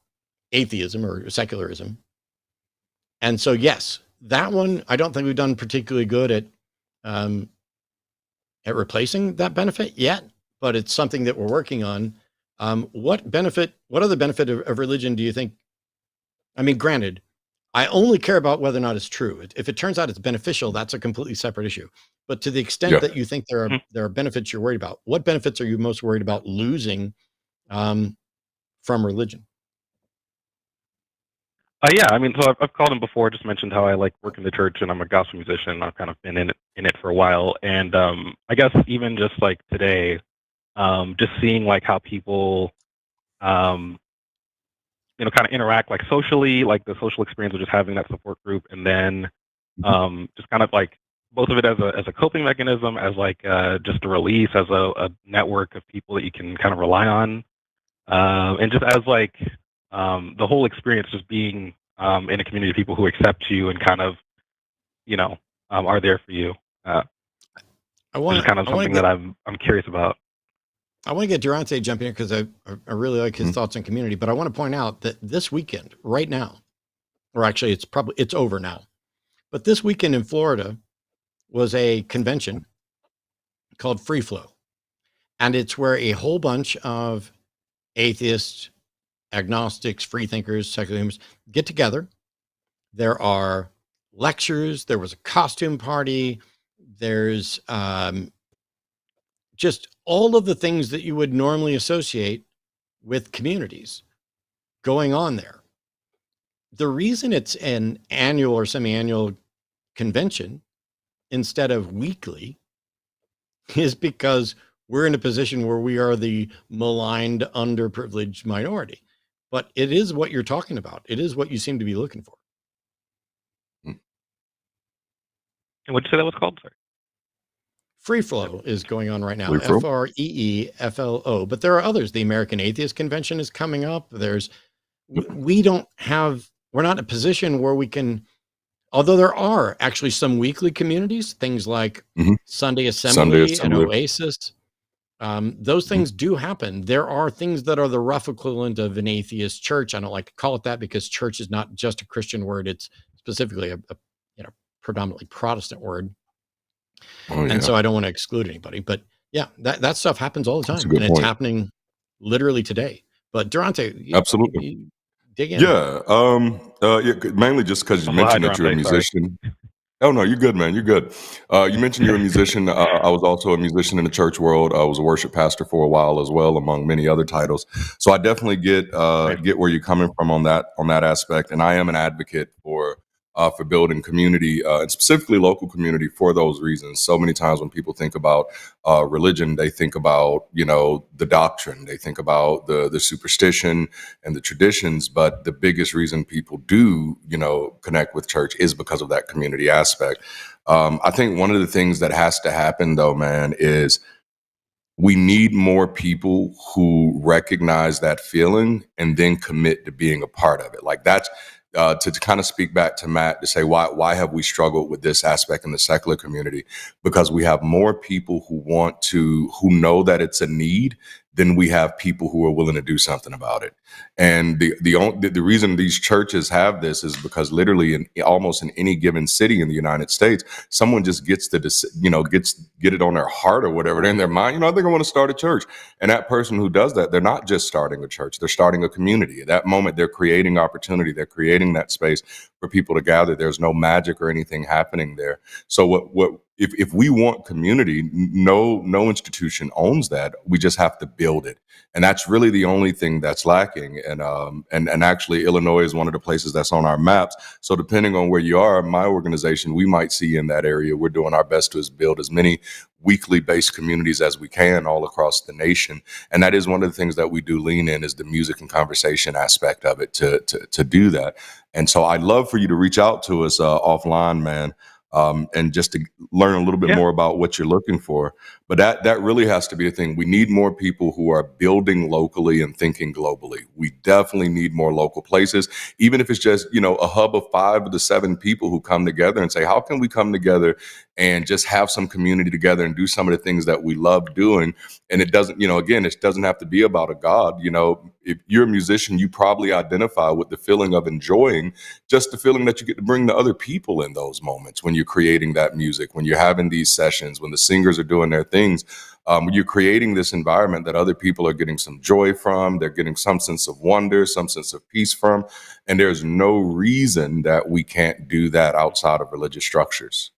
atheism or secularism. And so, yes, that one, I don't think we've done particularly good at replacing that benefit yet, but it's something that we're working on. What other benefit of religion do you think? I mean, granted, I only care about whether or not it's true. If it turns out it's beneficial, that's a completely separate issue. But to the extent that you think there are benefits you're worried about, what benefits are you most worried about losing from religion? Yeah, I mean, so I've called him before, just mentioned how I like work in the church and I'm a gospel musician. I've kind of been in it for a while. And I guess even just like today, just seeing like how people, kind of interact like socially, like the social experience of just having that support group. And then just kind of like both of it as a coping mechanism, as like just a release, as a network of people that you can kind of rely on. And just as like the whole experience just being in a community of people who accept you and kind of, are there for you. It's kind of something that I'm curious about. I want to get Darante jumping in because I really like his thoughts on community, but I want to point out that this weekend, right now, or actually it's over now, but this weekend in Florida was a convention called Free Flow. And it's where a whole bunch of atheists, agnostics, free thinkers, secular humanists get together. There are lectures. There was a costume party. There's just all of the things that you would normally associate with communities going on there. The reason it's an annual or semi-annual convention instead of weekly is because we're in a position where we are the maligned, underprivileged minority. But it is what you're talking about. It is what you seem to be looking for. And what'd you say that was called? Sorry. Free Flow is going on right now. FREEFLO. But there are others. The American Atheist Convention is coming up. We're not in a position where we can, although there are actually some weekly communities, things like Sunday Assembly and Oasis. Those things do happen. There are things that are the rough equivalent of an atheist church. I don't like to call it that because church is not just a Christian word. It's specifically a predominantly Protestant word. And so I don't want to exclude anybody, but yeah, that stuff happens all the time. And it's happening literally today. But Darante, Absolutely. you dig in. Yeah. Mainly just because you Oh, hi, mentioned that you're a Darante. Sorry. musician. Oh no, you're good, man. You're good. You mentioned you're a musician. I was also a musician in the church world. I was a worship pastor for a while as well, among many other titles. So I definitely get where you're coming from on that aspect. And I am an advocate for building community and specifically local community for those reasons. So many times when people think about religion, they think about the doctrine, they think about the superstition and the traditions, but the biggest reason people do connect with church is because of that community aspect. I think one of the things that has to happen though, man, is we need more people who recognize that feeling and then commit to being a part of it. Like that's to kind of speak back to Matt to say why have we struggled with this aspect in the secular community? Because we have more people who know that it's a need than we have people who are willing to do something about it. And the reason these churches have this is because literally in almost in any given city in the United States, someone just gets get it on their heart or whatever in their mind. I think I want to start a church. And that person who does that, they're not just starting a church, they're starting a community. At that moment, they're creating opportunity. They're creating that space for people to gather. There's no magic or anything happening there. So if we want community, no institution owns that. We just have to build it. And that's really the only thing that's lacking. And actually Illinois is one of the places that's on our maps. So depending on where you are, my organization, we might see in that area, we're doing our best to build as many weekly based communities as we can all across the nation. And that is one of the things that we do lean in is the music and conversation aspect of it to do that. And so I'd love for you to reach out to us offline, man. And just to learn a little bit more about what you're looking for. But that really has to be a thing. We need more people who are building locally and thinking globally. We definitely need more local places, even if it's just, a hub of 5 to 7 people who come together and say, how can we come together and just have some community together and do some of the things that we love doing? And it doesn't, again, it doesn't have to be about a God. If you're a musician, you probably identify with the feeling of enjoying just the feeling that you get to bring the other people in those moments when you're creating that music, when you're having these sessions, when the singers are doing their things. When you're creating this environment that other people are getting some joy from, they're getting some sense of wonder, some sense of peace from. And there's no reason that we can't do that outside of religious structures.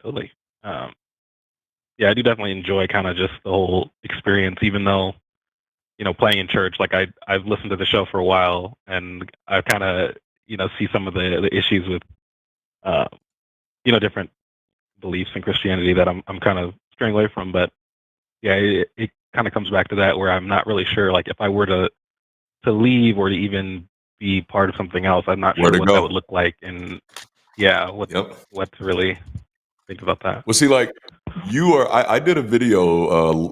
Totally. Yeah, I do definitely enjoy kind of just the whole experience, even though, playing in church, like I've listened to the show for a while and I kind of, see some of the issues with, different beliefs in Christianity that I'm kind of straying away from. But yeah, it kind of comes back to that where I'm not really sure, like if I were to leave or to even be part of something else, I'm not sure what that would look like. And yeah, what to really think about that. Well, see, like I did a video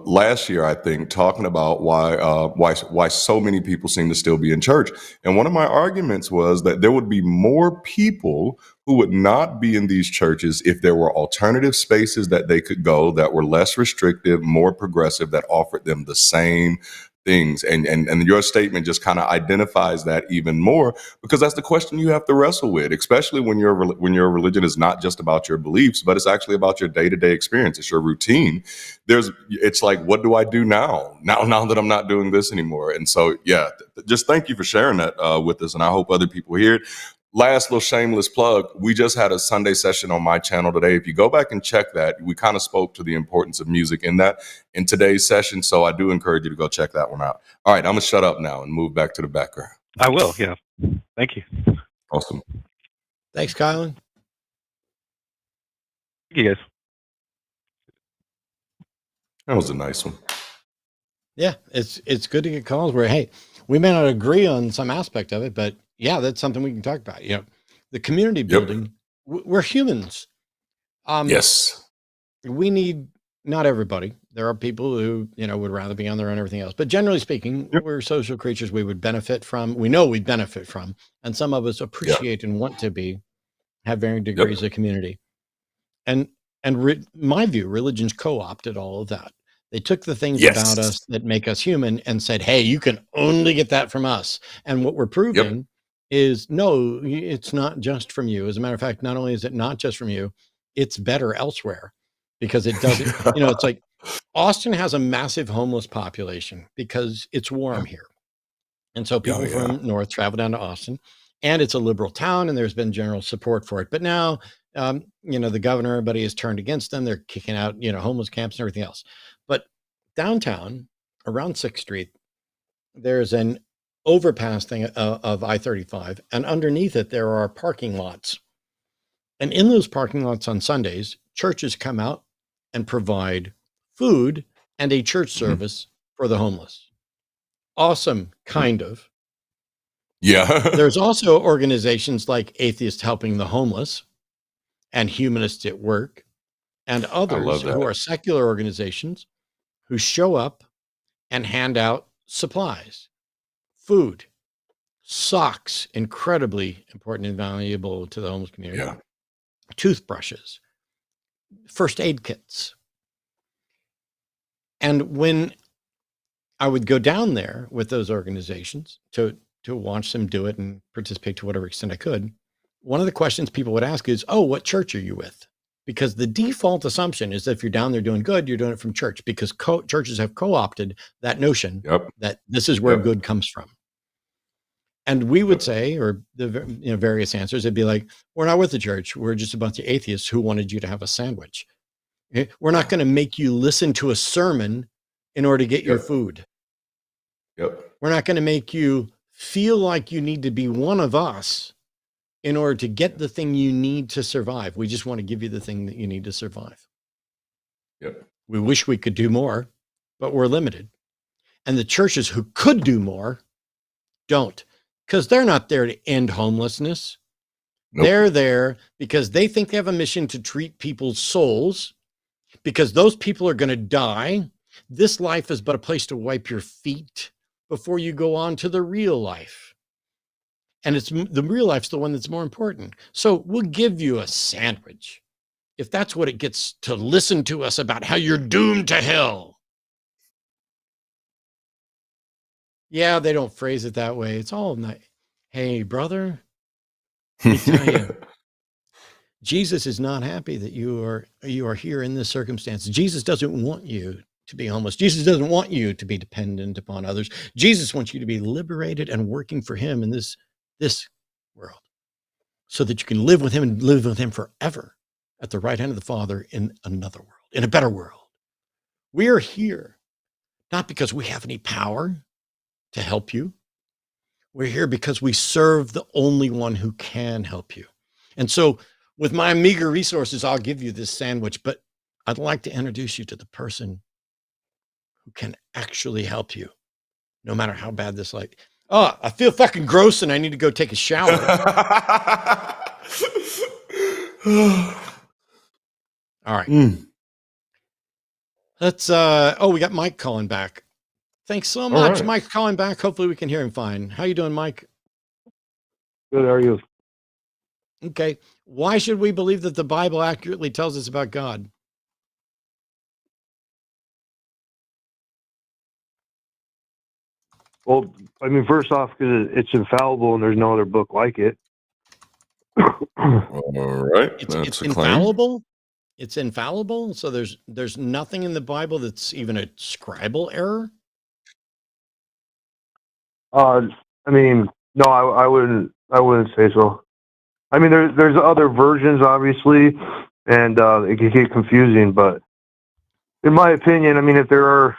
last year, I think, talking about why so many people seem to still be in church. And one of my arguments was that there would be more people who would not be in these churches if there were alternative spaces that they could go that were less restrictive, more progressive, that offered them the same things. And your statement just kind of identifies that even more, because that's the question you have to wrestle with, especially when your religion is not just about your beliefs, but it's actually about your day-to-day experience. It's your routine. It's like, what do I do now that I'm not doing this anymore? And so, yeah, just thank you for sharing that with us. And I hope other people hear it. Last little shameless plug, we just had a Sunday session on my channel today. If you go back and check that, we kind of spoke to the importance of music in today's session. So I do encourage you to go check that one out. All right, I'm going to shut up now and move back to the background. I will, yeah. Thank you. Awesome. Thanks, Kylan. Thank you, guys. That was a nice one. Yeah, it's good to get calls where, hey, we may not agree on some aspect of it, but yeah, that's something we can talk about. The community building, we're humans. Yes. We need, not everybody. There are people who, would rather be on their own and everything else. But generally speaking, we're social creatures. We would benefit from, we know we benefit from, and some of us appreciate and want to have varying degrees of community. And my view, religions co-opted all of that. They took the things about us that make us human and said, hey, you can only get that from us. And what we're proving is, no, it's not just from you. As a matter of fact, not only is it not just from you, it's better elsewhere, because it doesn't, it's like Austin has a massive homeless population because it's warm here. And so people from north travel down to Austin, and it's a liberal town, and there's been general support for it. But now, the governor, everybody has turned against them. They're kicking out, homeless camps and everything else. But downtown, around 6th Street, there's an overpass thing of I-35, and underneath it, there are parking lots. And in those parking lots on Sundays, churches come out and provide food and a church service for the homeless. Awesome, kind of. Yeah. There's also organizations like Atheists Helping the Homeless and Humanists at Work and others who are secular organizations who show up and hand out supplies, food, socks, incredibly important and valuable to the homeless community, toothbrushes, first aid kits. And when I would go down there with those organizations to watch them do it and participate to whatever extent I could, one of the questions people would ask is, oh, what church are you with? Because the default assumption is that if you're down there doing good, you're doing it from church, because churches have co-opted that notion that this is where good comes from. And we would say, or the various answers, it'd be like, we're not with the church. We're just a bunch of atheists who wanted you to have a sandwich. We're not going to make you listen to a sermon in order to get your food. We're not going to make you feel like you need to be one of us in order to get the thing you need to survive. We just want to give you the thing that you need to survive. We wish we could do more, but we're limited. And the churches who could do more don't, because they're not there to end homelessness. They're there because they think they have a mission to treat people's souls, because those people are going to die. This life is but a place to wipe your feet before you go on to the real life. And it's the real life's the one that's more important. So we'll give you a sandwich if that's what it gets to listen to us about how you're doomed to hell. Yeah, they don't phrase it that way. It's all nice. Hey, brother, let me tell you, Jesus is not happy that you are here in this circumstance. Jesus doesn't want you to be homeless. Jesus doesn't want you to be dependent upon others. Jesus wants you to be liberated and working for him in this world, so that you can live with him and live with him forever at the right hand of the Father in another world, in a better world. We are here not because we have any power to help you. We're here because we serve the only one who can help you. And so with my meager resources, I'll give you this sandwich, but I'd like to introduce you to the person who can actually help you, no matter how bad this life. Oh, I feel fucking gross and I need to go take a shower. All right. Let's, we got Mike calling back. Thanks so much. Right. Mike's calling back. Hopefully we can hear him fine. How you doing, Mike? Good. How are you? Okay. Why should we believe that the Bible accurately tells us about God? Well, I mean, first off, because it's infallible and there's no other book like it. All right. It's infallible. It's infallible. So there's nothing in the Bible that's even a scribal error. I mean, no, I wouldn't say so. I mean, there's other versions, obviously, and it can get confusing. But in my opinion, I mean, if there are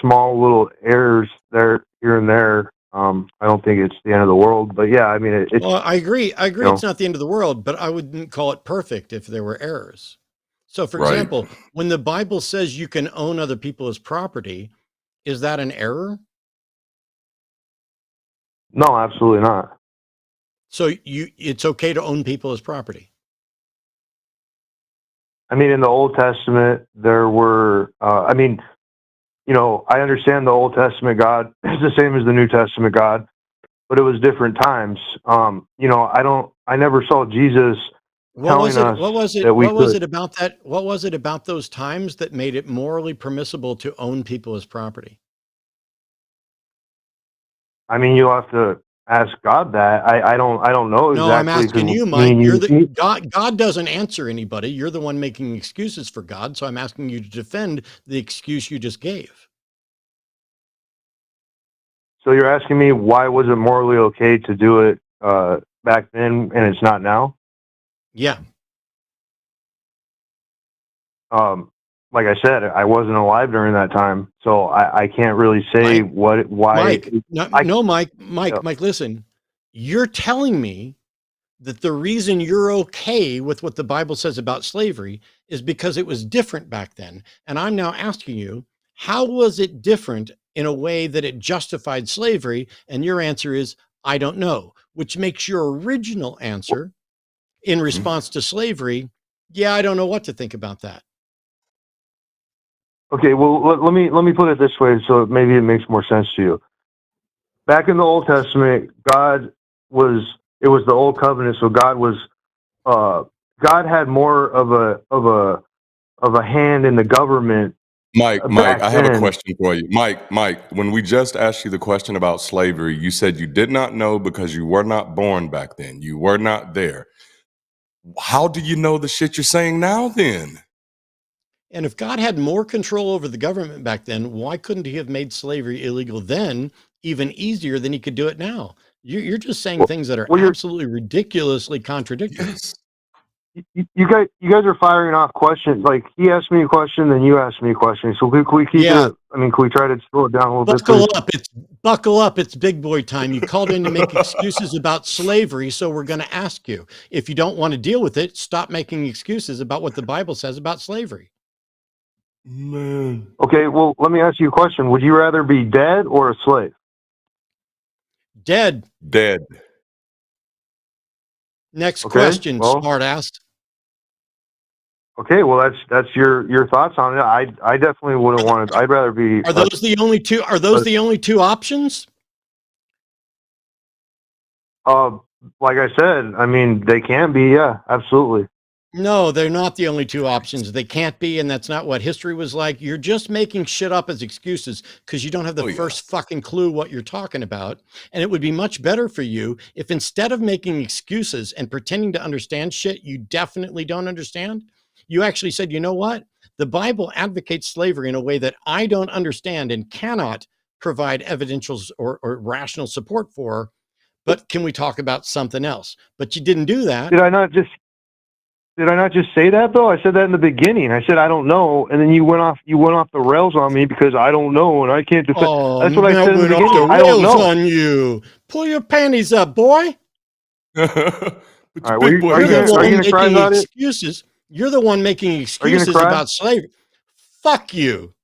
small little errors there here and there, I don't think it's the end of the world. But yeah, I mean, well, I agree. It's not the end of the world, but I wouldn't call it perfect if there were errors. So, for example, when the Bible says you can own other people as property, is that an error? No, absolutely not. So it's okay to own people as property. I mean, in the Old Testament, there were, I understand the Old Testament God is the same as the New Testament God, but it was different times. I never saw Jesus telling us that we could. What was it about that? What was it about those times that made it morally permissible to own people as property? I mean, you'll have to ask God that. I don't know exactly. No, I'm asking 'cause, you, I Mike. mean, You're the God doesn't answer anybody. You're the one making excuses for God. So I'm asking you to defend the excuse you just gave. So you're asking me why was it morally okay to do it back then and it's not now? Yeah. Like I said, I wasn't alive during that time, so I can't really say why. Mike, Mike, listen. You're telling me that the reason you're okay with what the Bible says about slavery is because it was different back then. And I'm now asking you, how was it different in a way that it justified slavery? And your answer is, I don't know, which makes your original answer in response to slavery, yeah, I don't know what to think about that. Okay, well, let me put it this way, so maybe it makes more sense to you. Back in the Old Testament, it was the Old Covenant, so God had more of a hand in the government. Mike, I have a question for you. Mike, when we just asked you the question about slavery, you said you did not know because you were not born back then. You were not there. How do you know the shit you're saying now then? And if God had more control over the government back then, why couldn't he have made slavery illegal then even easier than he could do it now? You're just saying things that are absolutely ridiculously contradictory. Yes. You guys are firing off questions. Like, he asked me a question, then you asked me a question. So can we keep it? I mean, can we try to slow it down a little bit? Buckle up. It's big boy time. You called in to make excuses about slavery, so we're going to ask you. If you don't want to deal with it, stop making excuses about what the Bible says about slavery. Man. Okay, well, let me ask you a question. Would you rather be dead or a slave? Dead. Next question, smartass. Okay, well, that's your thoughts on it. I definitely wouldn't want it. I'd rather be. Are those the only two? Are those the only two options? Like I said, I mean, they can be. Yeah, absolutely. No, they're not the only two options. They can't be, and that's not what history was like. You're just making shit up as excuses because you don't have the first fucking clue what you're talking about. And it would be much better for you if instead of making excuses and pretending to understand shit you definitely don't understand, you actually said, you know what? The Bible advocates slavery in a way that I don't understand and cannot provide evidential or rational support for, but can we talk about something else? But you didn't do that. Did I not just say that though? I said that in the beginning. I said I don't know, and then you went off the rails on me because I don't know and I can't defend. That's what I said in the beginning. I don't know. On you. Pull your panties up, boy. All right, are you going to cry about excuses? You're the one making excuses about slavery. Fuck you.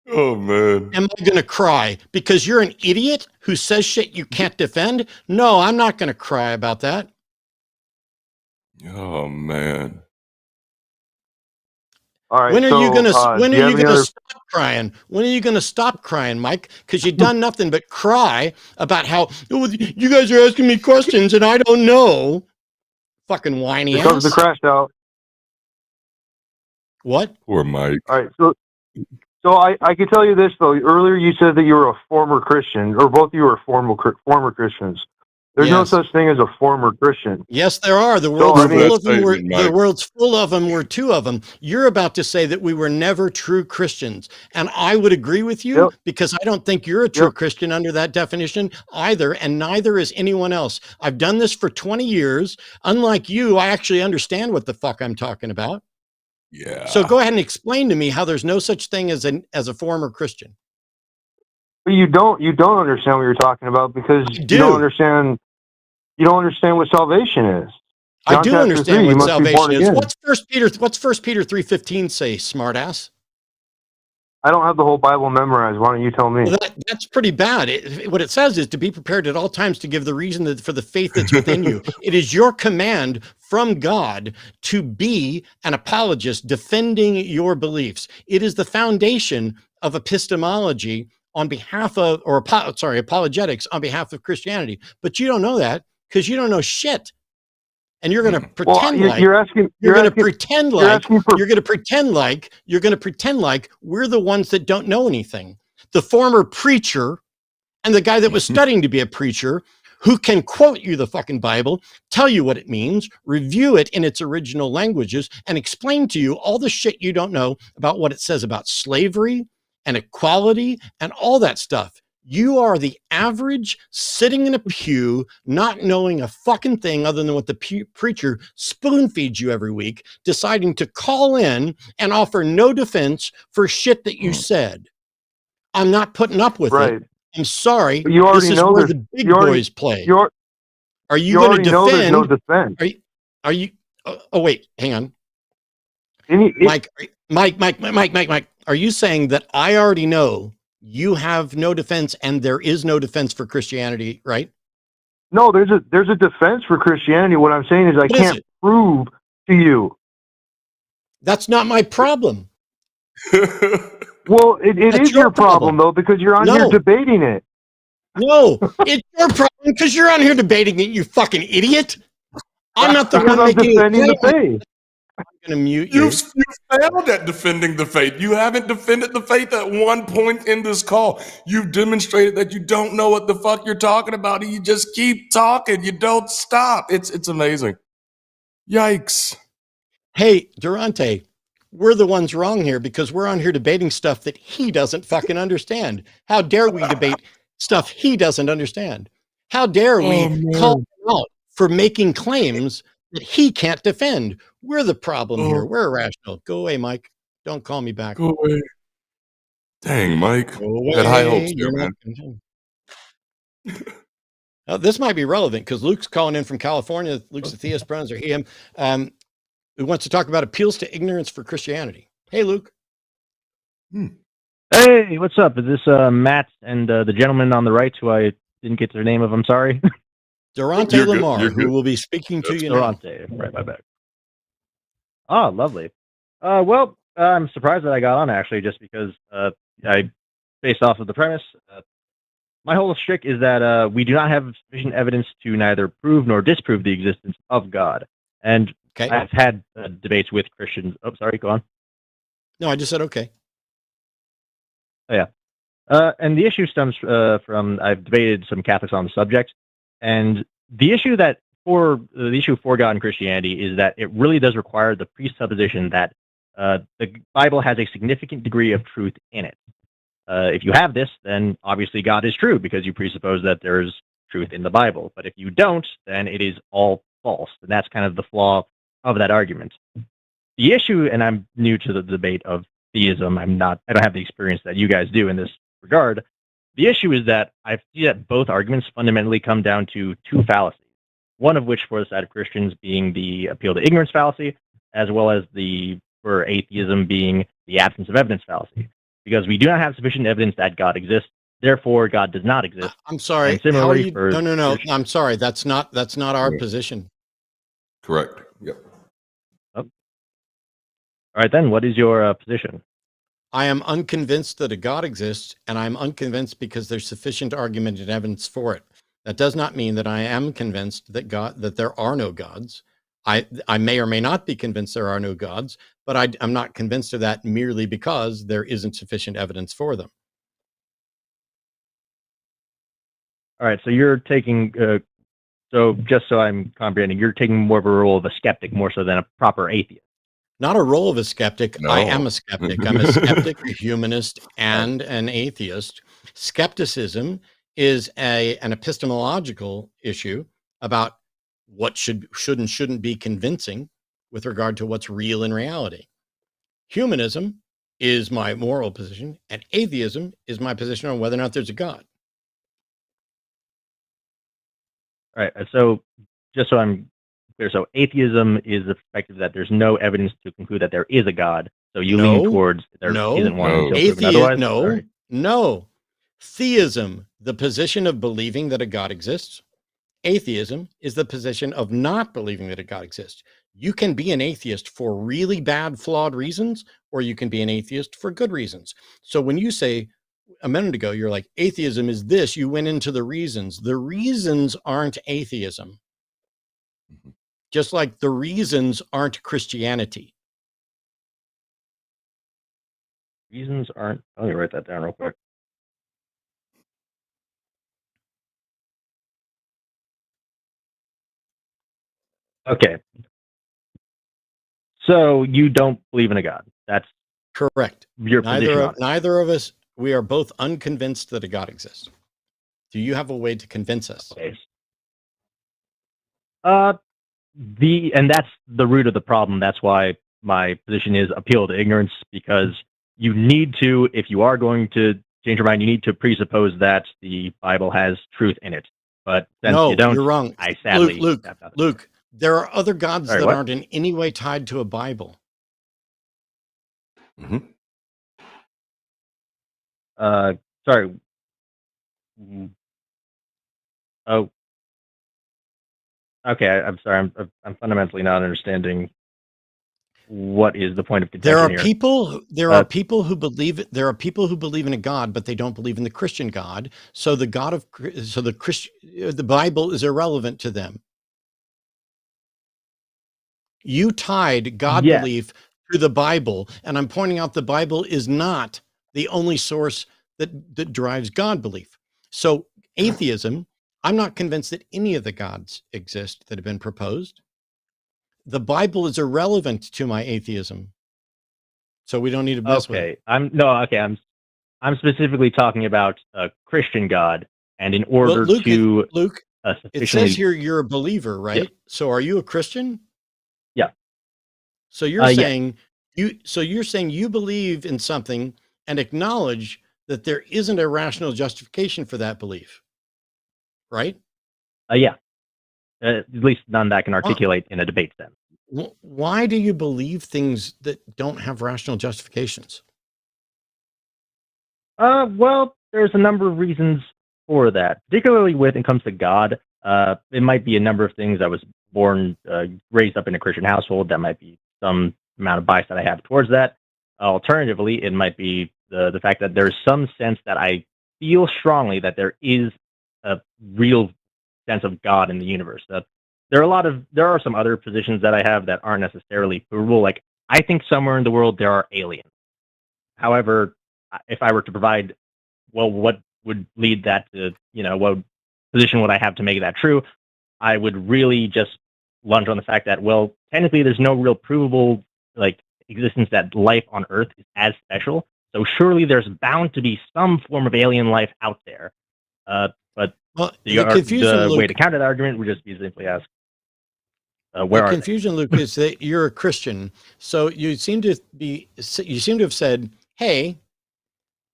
Oh man. Am I going to cry because you're an idiot who says shit you can't defend? No, I'm not going to cry about that. Oh man. All right. When are you gonna stop crying? When are you gonna stop crying, Mike? Because you've done nothing but cry about how you guys are asking me questions and I don't know. Fucking whiny ass. Because the crash out. What? Poor Mike. All right. So I can tell you this though. Earlier you said that you were a former Christian, or both of you are former Christians. There's no such thing as a former Christian. Yes, there are. The world's full of them. The world's full of them. We're two of them. You're about to say that we were never true Christians, and I would agree with you because I don't think you're a true Christian under that definition either, and neither is anyone else. I've done this for 20 years. Unlike you, I actually understand what the fuck I'm talking about. Yeah. So go ahead and explain to me how there's no such thing as a former Christian. But you don't understand what you're talking about because you don't understand what salvation is. I do understand what salvation is. What's 1 Peter 3:15 say, smartass? I don't have the whole Bible memorized. Why don't you tell me? Well, that's pretty bad. What it says is to be prepared at all times to give the reason for the faith that's within you. It is your command from God to be an apologist defending your beliefs. It is the foundation of epistemology on behalf of, apologetics on behalf of Christianity. But you don't know that because you don't know shit. And you're going to pretend you're going to pretend like we're the ones that don't know anything. The former preacher and the guy that was studying to be a preacher who can quote you the fucking Bible, tell you what it means, review it in its original languages, and explain to you all the shit you don't know about what it says about slavery and equality and all that stuff. You are the average sitting in a pew, not knowing a fucking thing other than what the preacher spoon feeds you every week, deciding to call in and offer no defense for shit that you said. I'm not putting up with it. I'm sorry. But you This already is know where there's the big boys play. Are you you going already to know there's no defend? defense. Are you? Oh, wait, hang on. Mike, are you saying that I already know you have no defense and there is no defense for Christianity, right? No, there's a defense for Christianity. What I'm saying is I What is can't it? prove to you. That's not my problem. Well, it That's is your problem though, because you're on here debating it. No, it's your problem because you're on here debating it, you fucking idiot. I'm not the Because one I'm making defending the the faith. I'm going to mute you. You failed at defending the faith. You haven't defended the faith at one point in this call. You've demonstrated that you don't know what the fuck you're talking about, and you just keep talking. You don't stop. It's amazing. Yikes. Hey, Darante, we're the ones wrong here because we're on here debating stuff that he doesn't fucking understand. How dare we debate stuff he doesn't understand? How dare we call him out for making claims that he can't defend? We're the problem here. We're irrational. Go away, Mike. Don't call me back. Go away. Dang, Mike. Go away. You had high hopes there, You're man. Now, this might be relevant because Luke's calling in from California. Luke's a theist, Bruns, or him. Who wants to talk about appeals to ignorance for Christianity. Hey, Luke. Hey, what's up? Is this Matt and the gentleman on the right who I didn't get their name of? I'm sorry. Darante LaMar, who will be speaking to you Darante, right, my bad. Oh, lovely. Well, I'm surprised that I got on, actually, just because I, based off of the premise, my whole shtick is that we do not have sufficient evidence to neither prove nor disprove the existence of God. And I've had debates with Christians. Oh, sorry, go on. No, I just said okay. Oh, yeah. And the issue stems from I've debated some Catholics on the subject, and the issue for God and Christianity is that it really does require the presupposition that the Bible has a significant degree of truth in it. If you have this, then obviously God is true because you presuppose that there's truth in the Bible. But if you don't, then it is all false, and that's kind of the flaw of that argument. The issue, and I'm new to the debate of theism, I don't have the experience that you guys do in this regard. The issue is that I see that both arguments fundamentally come down to two fallacies. One of which, for the side of Christians, being the appeal to ignorance fallacy, as well as for atheism being the absence of evidence fallacy. Because we do not have sufficient evidence that God exists, therefore God does not exist. I'm sorry. And similarly, No. I'm sorry. That's not our position. Correct. Yep. Oh. All right, then. What is your position? I am unconvinced that a God exists, and I'm unconvinced because there's sufficient argument and evidence for it. That does not mean that I am convinced that there are no gods. I may or may not be convinced there are no gods, but I'm not convinced of that merely because there isn't sufficient evidence for them. All right, so you're taking, so just so I'm comprehending, you're taking more of a role of a skeptic more so than a proper atheist. Not a role of a skeptic. No. I am a skeptic. I'm a skeptic, a humanist, and an atheist. Skepticism is an epistemological issue about what should and shouldn't be convincing with regard to what's real in reality. Humanism is my moral position, and atheism is my position on whether or not there's a God. All right, so just so I'm clear, so atheism is the perspective that there's no evidence to conclude that there is a God. So you lean towards there isn't one until proven otherwise? No. Theism, the position of believing that a God exists. Atheism is the position of not believing that a God exists. You can be an atheist for really bad, flawed reasons, or you can be an atheist for good reasons. So when you say a minute ago, you're like, atheism is this, you went into the reasons. The reasons aren't atheism. Just like the reasons aren't Christianity. Reasons aren't, let me write that down real quick. Okay. So you don't believe in a God. That's correct. Your position on it. Neither of us, we are both unconvinced that a God exists. Do you have a way to convince us? Okay. And that's the root of the problem. That's why my position is appeal to ignorance, because you need to, if you are going to change your mind, you need to presuppose that the Bible has truth in it. But since no, you don't, you're wrong. I sadly Luke, there are other gods Sorry, that what? aren't in any way tied to a Bible. Mm-hmm. Sorry. Oh, okay. I'm sorry. I'm fundamentally not understanding what is the point of contention There are here. are people who believe in a God, but they don't believe in the Christian God. So the Bible is irrelevant to them. You tied God belief to the Bible, and I'm pointing out the Bible is not the only source that drives God belief. So atheism, I'm not convinced that any of the gods exist that have been proposed. The Bible is irrelevant to my atheism. So we don't need to mess with it. I'm specifically talking about a Christian God, and in order to Luke, it says here you're a believer, right? Yeah. So are you a Christian? Yeah. So you're saying you're saying you believe in something and acknowledge that there isn't a rational justification for that belief, right? Yeah. At least none that can articulate in a debate sense. Why do you believe things that don't have rational justifications? Well, there's a number of reasons for that, particularly when it comes to God. It might be a number of things. I was raised up in a Christian household. That might be some amount of bias that I have towards that. Alternatively, it might be the fact that there's some sense that I feel strongly that there is a real sense of God in the universe. There are some other positions that I have that aren't necessarily provable. Like, I think somewhere in the world there are aliens. However, if I were to provide, what would lead that to, what position would I have to make that true? I would really just lunge on the fact that, well, technically there's no real provable, existence that life on Earth is as special. So surely there's bound to be some form of alien life out there. But the way to counter that argument would just be simply ask, where are they? Confusion, Luke, is that you're a Christian. So you seem to have said, hey,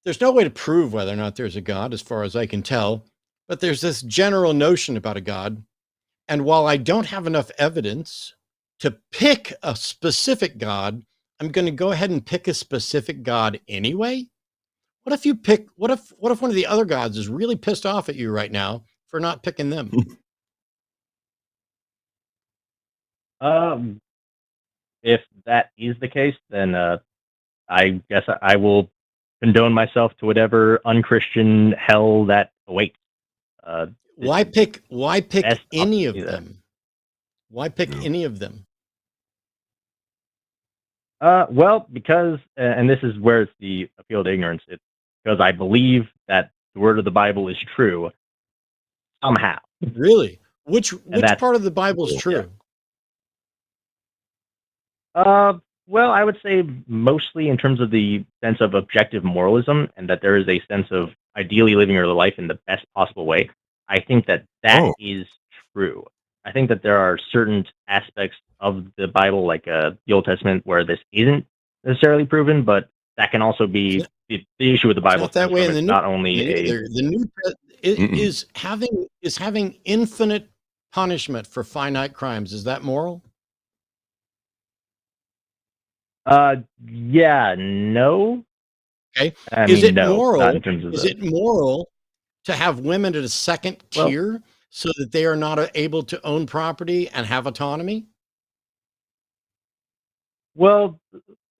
there's no way to prove whether or not there's a God, as far as I can tell, but there's this general notion about a God. And while I don't have enough evidence to pick a specific God, I'm going to go ahead and pick a specific God anyway. What if one of the other gods is really pissed off at you right now for not picking them? If that is the case, then I guess I will condone myself to whatever unchristian hell that awaits. Why pick any of them? Why pick any of them? Well, because, and this is where it's the appeal to ignorance, it's because I believe that the word of the Bible is true somehow. Really? Which part of the Bible is true? Well, I would say mostly in terms of the sense of objective moralism, and that there is a sense of ideally living your life in the best possible way. I think that is true. I think that there are certain aspects of the Bible, like the Old Testament, where this isn't necessarily proven, but that can also be the issue with the Bible. Not that way in the not only the New is having infinite punishment for finite crimes. Is that moral? Yeah, no. Okay. Is it moral? Not in terms of it moral to have women at a second tier so that they are not able to own property and have autonomy? Well,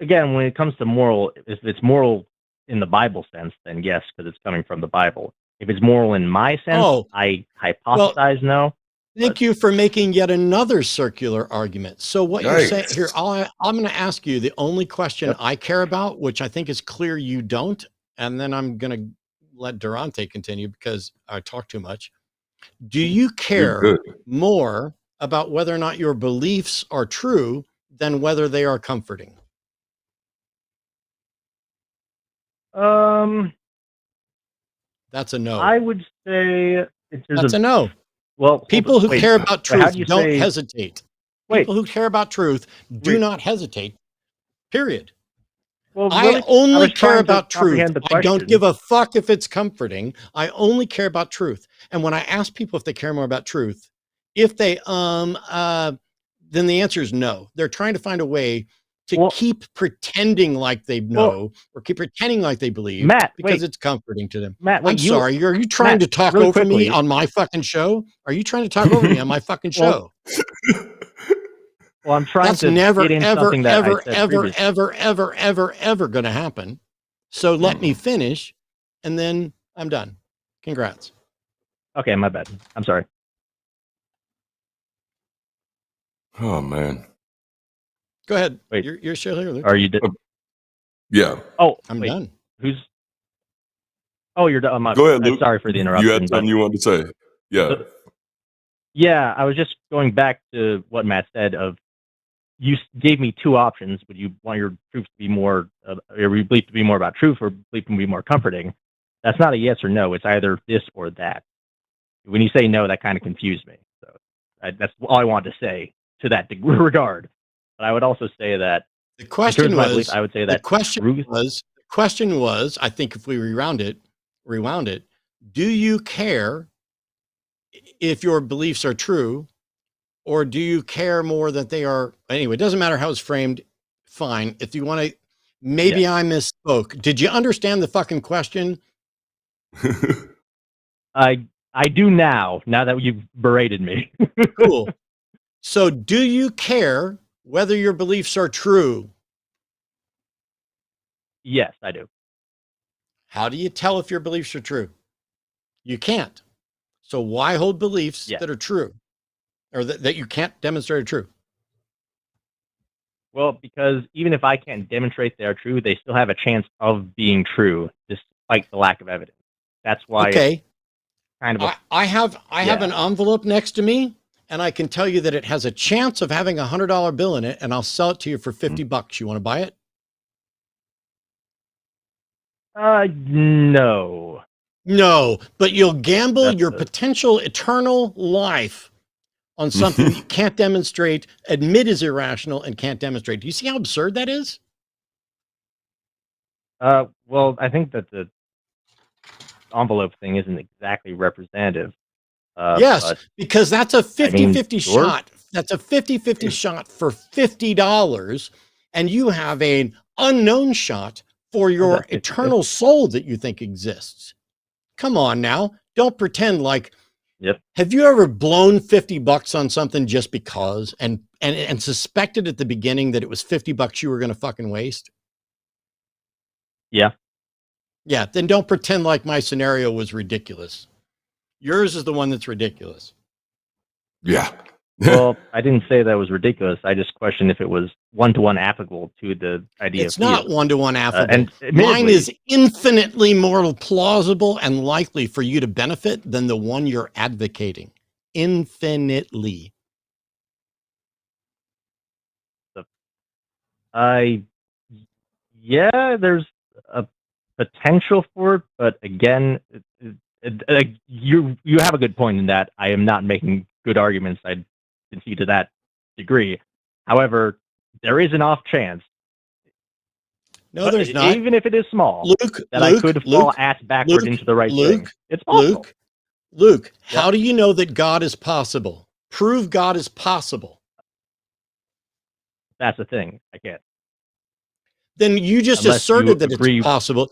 again, when it comes to moral, if it's moral in the Bible sense, then yes, because it's coming from the Bible. If it's moral in my sense, I hypothesize no. Thank you for making yet another circular argument. So what you're saying here, I'm going to ask you the only question I care about, which I think is clear you don't, and then I'm going to let Darante continue because I talk too much. Do you care more about whether or not your beliefs are true than whether they are comforting? That's a no. I would say That's a no. Well, people who care about truth how do you don't say, hesitate. Wait. People who care about truth do not hesitate. Period. Well, I really, only was care trying to about truth. comprehend the I don't question. give a fuck if it's comforting. I only care about truth. And when I ask people if they care more about truth, if they then the answer is no. They're trying to find a way to keep pretending like they know or keep pretending like they believe, Matt, because wait. it's comforting to them. Matt, wait, I'm sorry. Are you trying Matt, to talk really over me quickly. on my fucking show? Are you trying to talk over me on my fucking show? Well, I'm trying That's to never, get in ever, something that ever, I said ever, previously. ever going to happen. So let me finish, and then I'm done. Congrats. Okay, my bad. I'm sorry. Oh man. Go ahead. Wait, you're still here, Luke. Are you? Yeah. Oh, I'm wait. done. Who's? Oh, you're done. Go ahead, Luke. Sorry for the interruption. You had something you wanted to say. Yeah. Yeah, I was just going back to what Matt said. Of you gave me two options. Would you want your truth to be more, your belief to be more about truth, or belief to be more comforting? That's not a yes or no. It's either this or that. When you say no, that kind of confused me. So that's all I wanted to say to that regard. But I would also say that the question was, I would say that the question was, I think if we rewound it, do you care if your beliefs are true, or do you care more that they are? Anyway, it doesn't matter how it's framed. Fine. If you want to, maybe I misspoke. Did you understand the fucking question? I do now that you've berated me. Cool. So do you care whether your beliefs are true? Yes, I do. How do you tell if your beliefs are true? You can't. So why hold beliefs that are true, or that you can't demonstrate are true? Well, because even if I can't demonstrate they're true, they still have a chance of being true, despite the lack of evidence. That's why. Okay. Kind of. I have an envelope next to me, and I can tell you that it has a chance of having $100 bill in it, and I'll sell it to you for $50. You want to buy it? No. No, but you'll gamble your potential eternal life on something you can't demonstrate, admit is irrational, and can't demonstrate. Do you see how absurd that is? Well, I think that the envelope thing isn't exactly representative. Yes, because that's a 50-50 sure. shot. That's a 50-50 shot for $50, and you have an unknown shot for your eternal soul that you think exists. Come on now. Don't pretend like, have you ever blown $50 on something just because and suspected at the beginning that it was $50 you were going to fucking waste? Yeah. Yeah. Then don't pretend like my scenario was ridiculous. Yours is the one that's ridiculous. Yeah. Well, I didn't say that was ridiculous. I just questioned if it was one-to-one applicable to the idea. It's not one-to-one applicable. And mine is infinitely more plausible and likely for you to benefit than the one you're advocating. Infinitely. Yeah, there's a potential for it, but again, you have a good point in that I am not making good arguments. I concede to that degree. However, there is an off chance. No, there's not. Even if it is small, I could fall ass backward into the right thing. It's possible. Luke, how do you know that God is possible? Prove God is possible. That's the thing. I can't. Then you just asserted that it's possible.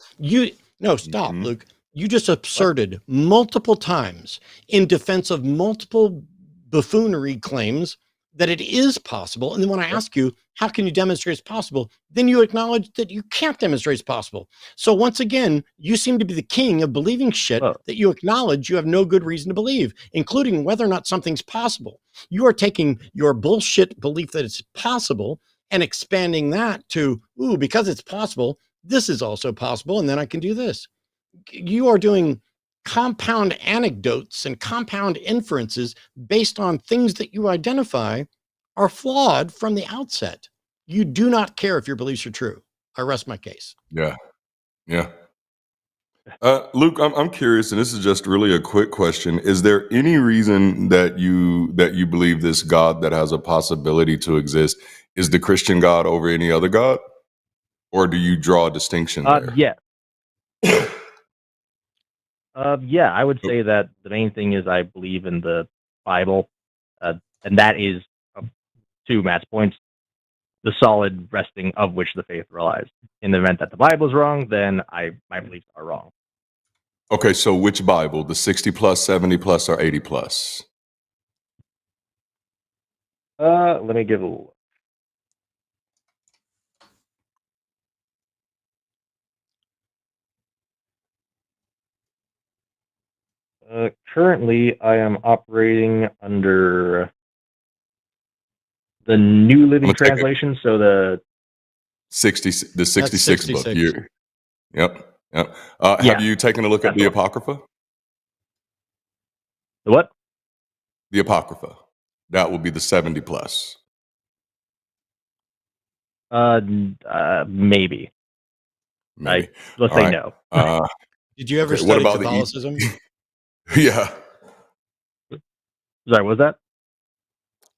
Stop, Luke. You just asserted multiple times in defense of multiple buffoonery claims that it is possible. And then when I ask you, how can you demonstrate it's possible? Then you acknowledge that you can't demonstrate it's possible. So once again, you seem to be the king of believing shit that you acknowledge you have no good reason to believe, including whether or not something's possible. You are taking your bullshit belief that it's possible and expanding that to, because it's possible, this is also possible. And then I can do this. You are doing compound anecdotes and compound inferences based on things that you identify are flawed from the outset. You do not care if your beliefs are true. I rest my case. Yeah. Yeah. Luke, I'm curious, and this is just really a quick question. Is there any reason that you believe this God that has a possibility to exist is the Christian God over any other God? Or do you draw a distinction there? Yeah. Yeah, I would say that the main thing is I believe in the Bible, and that is, to Matt's points, the solid resting of which the faith relies. In the event that the Bible is wrong, then my beliefs are wrong. Okay, so which Bible? The 60 plus, 70 plus, or 80 plus? Let me give a look. Currently, I am operating under the New Living Translation, so the 66 book. 66. Yep. Yeah. Have you taken a look at the Apocrypha? The what? The Apocrypha. That will be the 70 plus. Maybe. Maybe. Let's All say right. no. Did you ever Okay, study what about Catholicism? Yeah. Sorry, what was that?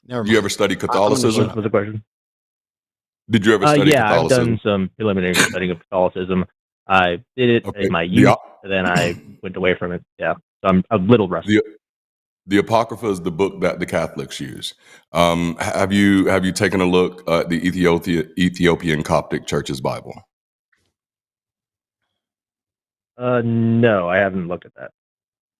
Never Did you mind. ever study I'm gonna Catholicism? shut What was the question? Did you ever study Yeah, I've Catholicism? done some preliminary studying of Catholicism. I did it Okay. in my youth, and then I went away from it. Yeah, so I'm a little rusty. The Apocrypha is the book that the Catholics use. Have you taken a look at the Ethiopian Coptic Church's Bible? No, I haven't looked at that.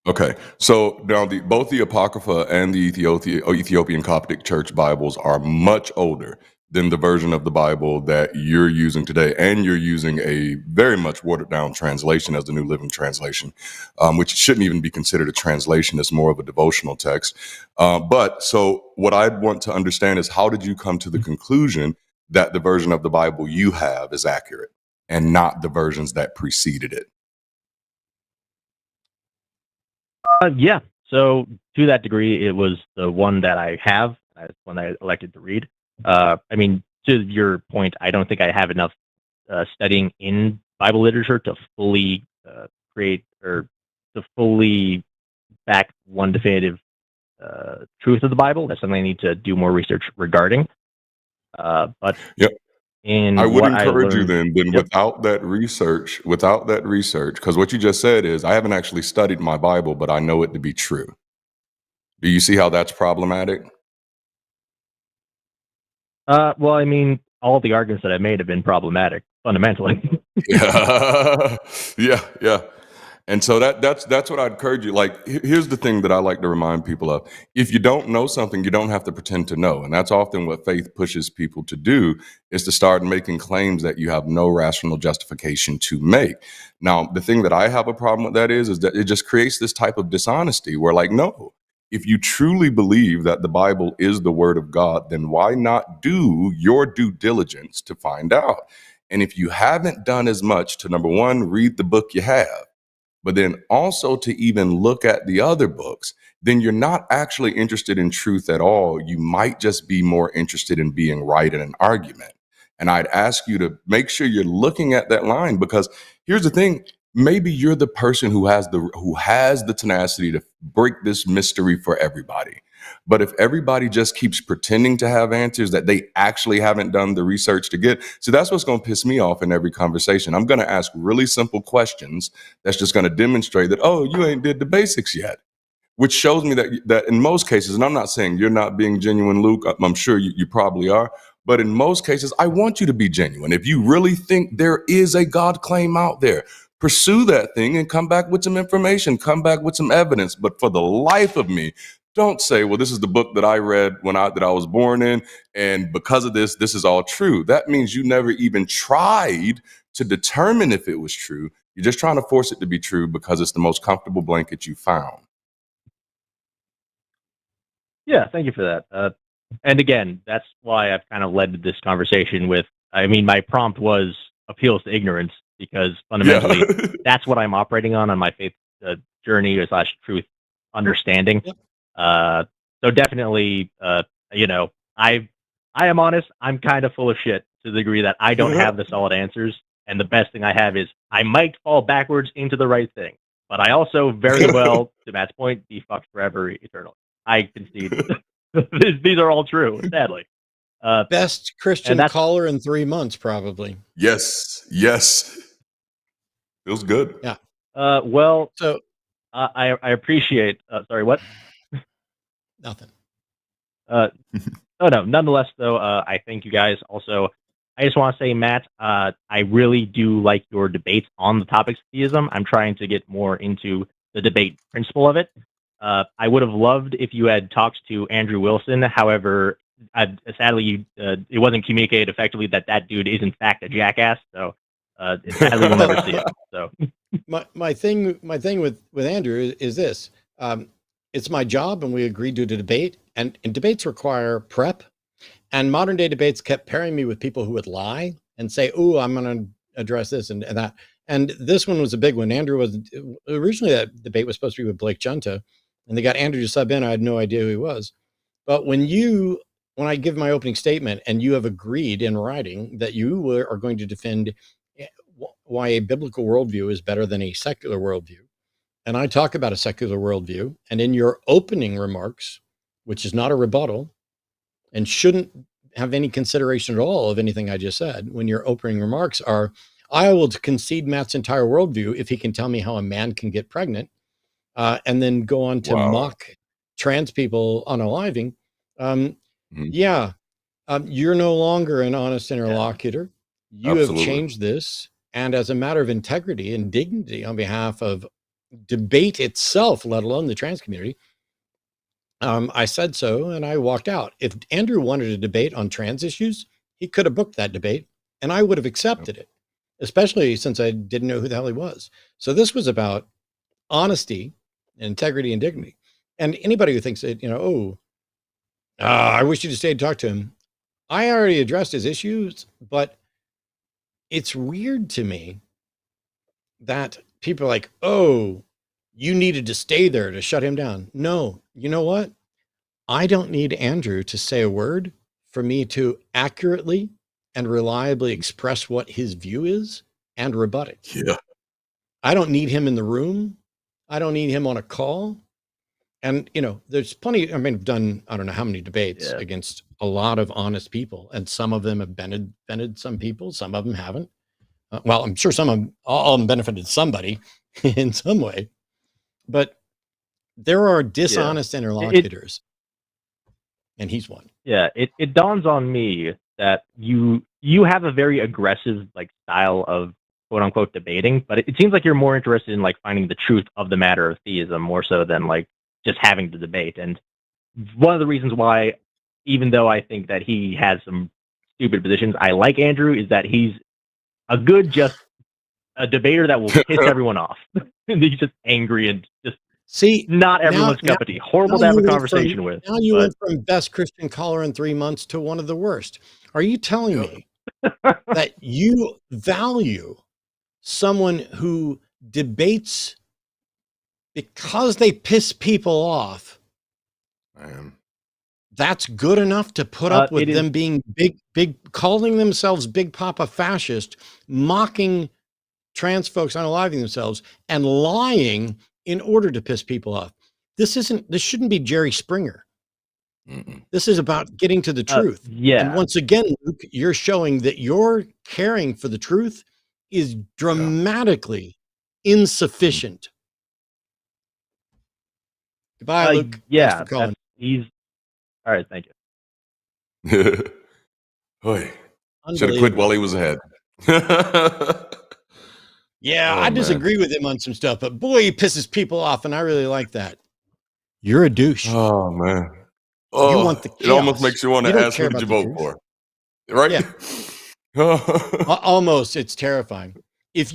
Okay, so now both the Apocrypha and the Ethiopian Coptic Church Bibles are much older than the version of the Bible that you're using today, and you're using a very much watered down translation as the New Living Translation, which shouldn't even be considered a translation. It's more of a devotional text. But so what I want to understand is, how did you come to the conclusion that the version of the Bible you have is accurate and not the versions that preceded it? Yeah, so to that degree, it was the one that I have, one that I elected to read. I mean, to your point, I don't think I have enough studying in Bible literature to fully create or to fully back one definitive truth of the Bible. That's something I need to do more research regarding. But yep. I would encourage you then yep. without that research, because what you just said is, I haven't actually studied my Bible, but I know it to be true. Do you see how that's problematic? Well, I mean, all the arguments that I made have been problematic fundamentally. Yeah. And so that's what I'd encourage you. Like, here's the thing that I like to remind people of. If you don't know something, you don't have to pretend to know. And that's often what faith pushes people to do, is to start making claims that you have no rational justification to make. Now, the thing that I have a problem with that is that it just creates this type of dishonesty where, like, no, if you truly believe that the Bible is the word of God, then why not do your due diligence to find out? And if you haven't done as much to, number one, read the book you have, but then also to even look at the other books, then you're not actually interested in truth at all. You might just be more interested in being right in an argument. And I'd ask you to make sure you're looking at that line, because here's the thing. Maybe you're the person who has the tenacity to break this mystery for everybody. But if everybody just keeps pretending to have answers that they actually haven't done the research to get, so that's what's going to piss me off in every conversation. I'm going to ask really simple questions that's just going to demonstrate that, oh, you ain't did the basics yet, which shows me that in most cases, and I'm not saying you're not being genuine, Luke, I'm sure you probably are, but in most cases, I want you to be genuine. If you really think there is a God claim out there, pursue that thing and come back with some information, come back with some evidence. But for the life of me, don't say, well, this is the book that I read that I was born in, and because of this is all true. That means you never even tried to determine if it was true. You're just trying to force it to be true because it's the most comfortable blanket you found. Yeah, thank you for that. And again, that's why I've kind of led this conversation with, I mean, my prompt was appeals to ignorance, because fundamentally that's what I'm operating on my faith journey / truth understanding. So definitely, I am honest. I'm kind of full of shit to the degree that I don't have the solid answers. And the best thing I have is I might fall backwards into the right thing, but I also very well, to Matt's point, be fucked forever, eternally. I concede. These are all true, sadly. Best Christian caller in 3 months, probably. Yes. Feels good. Yeah. Well, so I appreciate. Sorry, what? Nothing. Oh no. Nonetheless, though, I thank you guys. Also, I just want to say, Matt, I really do like your debates on the topics of theism. I'm trying to get more into the debate principle of it. I would have loved if you had talked to Andrew Wilson. However, sadly, it wasn't communicated effectively that dude is in fact a jackass. So sadly, we'll never see it. So my thing with Andrew is this: it's my job, and we agreed to debate, and debates require prep. And modern day debates kept pairing me with people who would lie and say, "Oh, I'm going to address this and that." And this one was a big one. Andrew was originally, that debate was supposed to be with Blake Junta, and they got Andrew to sub in. I had no idea who he was. But when I give my opening statement and you have agreed in writing that you are going to defend why a biblical worldview is better than a secular worldview, and I talk about a secular worldview, and in your opening remarks, which is not a rebuttal and shouldn't have any consideration at all of anything I just said, when your opening remarks are, I will concede Matt's entire worldview if he can tell me how a man can get pregnant, and then go on to mock trans people unaliving. You're no longer an honest interlocutor. You have changed this. And as a matter of integrity and dignity on behalf of debate itself, let alone the trans community, I said so, and I walked out. If Andrew wanted a debate on trans issues, he could have booked that debate, and I would have accepted it, especially since I didn't know who the hell he was. So this was about honesty, integrity, and dignity. And anybody who thinks that, I wish you'd stayed and talked to him. I already addressed his issues, but it's weird to me that people are like, oh, you needed to stay there to shut him down. No, you know what? I don't need Andrew to say a word for me to accurately and reliably express what his view is and rebut it. Yeah. I don't need him in the room. I don't need him on a call. And, there's plenty. I mean, I've done, I don't know how many debates against a lot of honest people, and some of them have benefited some people. Some of them haven't. Well, I'm sure all of them benefited somebody in some way, but there are dishonest interlocutors, and he's one. Yeah, it dawns on me that you have a very aggressive style of quote unquote debating, but it seems like you're more interested in finding the truth of the matter of theism more so than just having the debate. And one of the reasons why, even though I think that he has some stupid positions, I like Andrew is that he's a debater that will piss everyone off. He's just angry and just not everyone's cup of tea. Horrible to have a conversation with. Now you went from best Christian caller in 3 months to one of the worst. Are you telling me that you value someone who debates because they piss people off? That's good enough to put up with them being big, calling themselves Big Papa fascist, mocking trans folks unaliving themselves, and lying in order to piss people off. This shouldn't be Jerry Springer. This is about getting to the truth. And once again, Luke, you're showing that your caring for the truth is dramatically insufficient. Goodbye, Luke. Yeah, thanks for calling. All right, thank you. Should have quit while he was ahead. I disagree with him on some stuff, but boy, he pisses people off, and I really like that. You're a douche. Oh, man. You want the chaos. It almost makes you want to ask who did you vote for. Right? Yeah. Almost. It's terrifying. If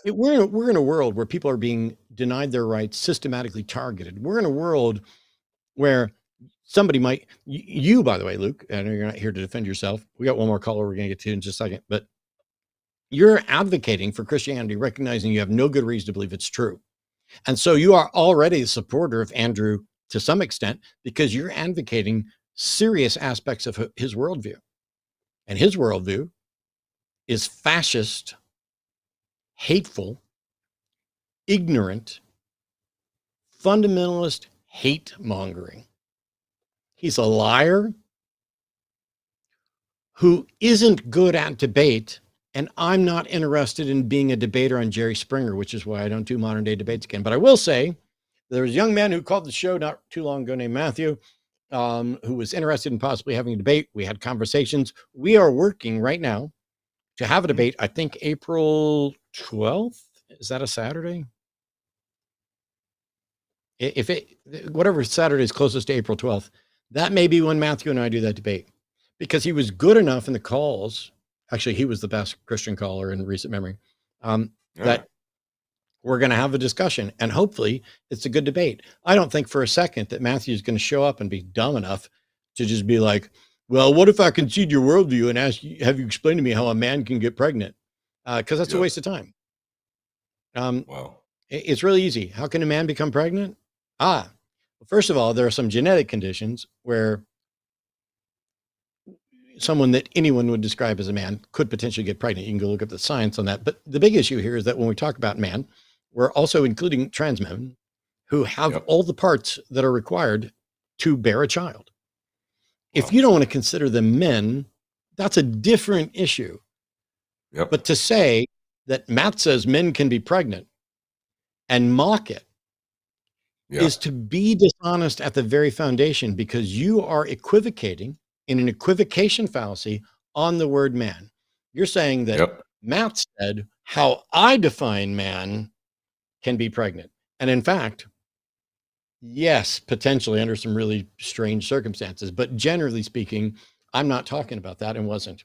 we're in a world where people are being denied their rights, systematically targeted. We're in a world where somebody might, you, by the way, Luke, I know you're not here to defend yourself. We got one more caller we're going to get to in just a second, but you're advocating for Christianity, recognizing you have no good reason to believe it's true. And so you are already a supporter of Andrew to some extent because you're advocating serious aspects of his worldview. And his worldview is fascist, hateful, ignorant, fundamentalist hate mongering. He's a liar who isn't good at debate. And I'm not interested in being a debater on Jerry Springer, which is why I don't do modern day debates again. But I will say there was a young man who called the show not too long ago named Matthew, who was interested in possibly having a debate. We had conversations. We are working right now to have a debate. I think April 12th. Is that a Saturday? If whatever Saturday is closest to April 12th, that may be when Matthew and I do that debate, because he was good enough in the calls. Actually, he was the best Christian caller in recent memory. That we're going to have a discussion, and hopefully it's a good debate. I don't think for a second that Matthew is going to show up and be dumb enough to just be like, well, what if I concede your worldview and ask you, have you explained to me how a man can get pregnant? Because that's a waste of time. Wow. It's really easy. How can a man become pregnant? Well, first of all, there are some genetic conditions where someone that anyone would describe as a man could potentially get pregnant. You can go look up the science on that. But the big issue here is that when we talk about man, we're also including trans men who have all the parts that are required to bear a child. If you don't want to consider them men, that's a different issue. But to say that Matt says men can be pregnant and mock it is to be dishonest at the very foundation, because you are equivocating in an equivocation fallacy on the word man. You're saying that Matt said how I define man can be pregnant. And in fact, yes, potentially under some really strange circumstances, but generally speaking, I'm not talking about that and wasn't.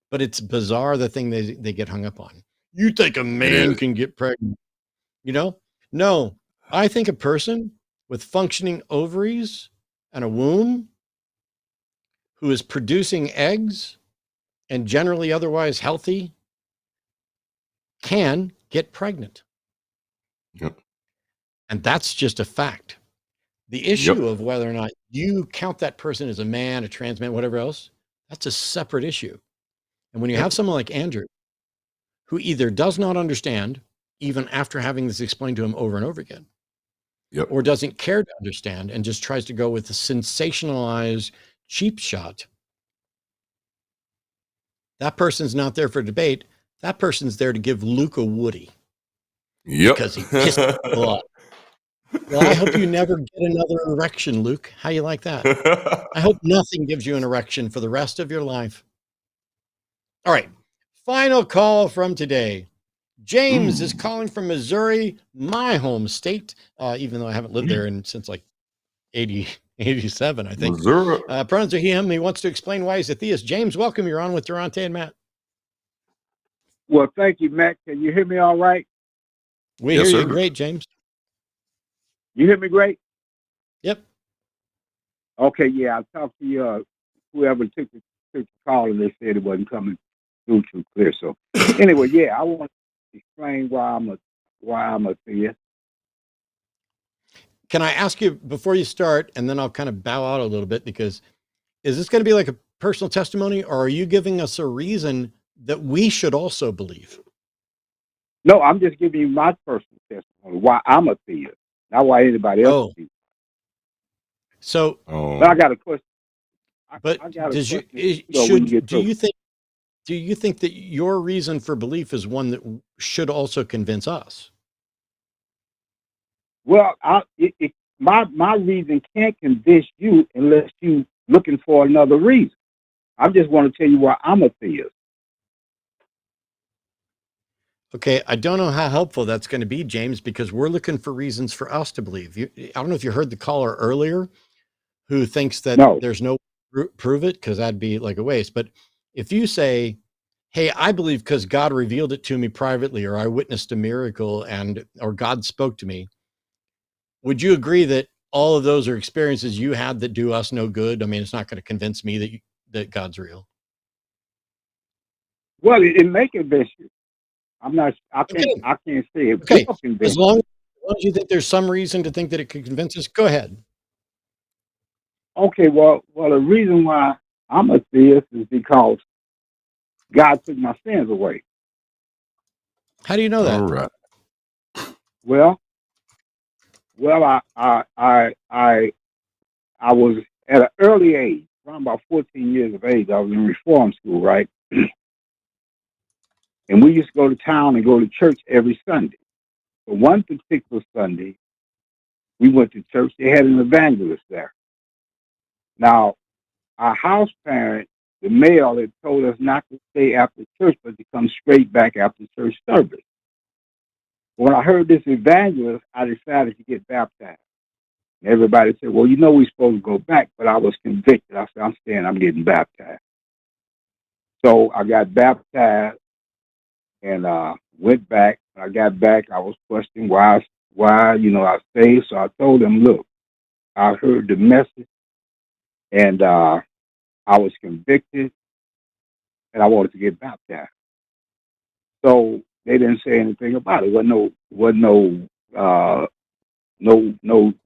But it's bizarre, the thing they get hung up on. You think a man can get pregnant? You know? No, I think a person with functioning ovaries and a womb who is producing eggs and generally otherwise healthy can get pregnant. And that's just a fact. The issue of whether or not you count that person as a man, a trans man, whatever else, that's a separate issue. And when you have someone like Andrew, who either does not understand, even after having this explained to him over and over again, or doesn't care to understand and just tries to go with a sensationalized cheap shot, that person's not there for debate. That person's there to give Luke a Woody. Because he pissed people off. Well, I hope you never get another erection, Luke. How you like that? I hope nothing gives you an erection for the rest of your life. All right. Final call from today. James is calling from Missouri, my home state, even though I haven't lived there since like 87, I think. Missouri. Pronouns are he, him. He wants to explain why he's a theist. James, welcome. You're on with Darante and Matt. Well, thank you, Matt. Can you hear me all right? We hear you great, James. You hear me great? Yep. Okay, yeah. I talked to whoever took the call, and they said it wasn't coming through too clear. So anyway, yeah, I want to explain why I'm a theist. Can I ask you before you start, and then I'll kind of bow out a little bit, because is this going to be like a personal testimony, or are you giving us a reason that we should also believe? No, I'm just giving you my personal testimony why I'm a theist, not why anybody else is. So, but I got a question. Do you think that your reason for belief is one that should also convince us? Well, my reason can't convince you unless you looking for another reason. I just want to tell you why I'm a theist. Okay, I don't know how helpful that's going to be, James, because we're looking for reasons for us to believe. I don't know if you heard the caller earlier who thinks that there's no prove it, because that'd be like a waste. But if you say, hey, I believe because God revealed it to me privately, or I witnessed a miracle, or God spoke to me, would you agree that all of those are experiences you had that do us no good? I mean, it's not going to convince me that God's real. Well, it may convince you. I'm not. I can't say it. Okay. As long Don't you think there's some reason to think that it could convince us? Go ahead. Okay, well, the reason why I'm a theist is because God took my sins away. How do you know that? All right. Well, I was at an early age, around about 14 years of age. I was in reform school, right? And we used to go to town and go to church every Sunday. But one particular Sunday, we went to church. They had an evangelist there. Now, our house parent, the male, had told us not to stay after church, but to come straight back after church service. When I heard this evangelist, I decided to get baptized. And everybody said, well, we're supposed to go back, but I was convicted. I said, I'm staying, I'm getting baptized. So I got baptized and went back. When I got back, I was questioning why, I stayed. So I told them, look, I heard the message and I was convicted and I wanted to get baptized. So they didn't say anything about it. Wasn't no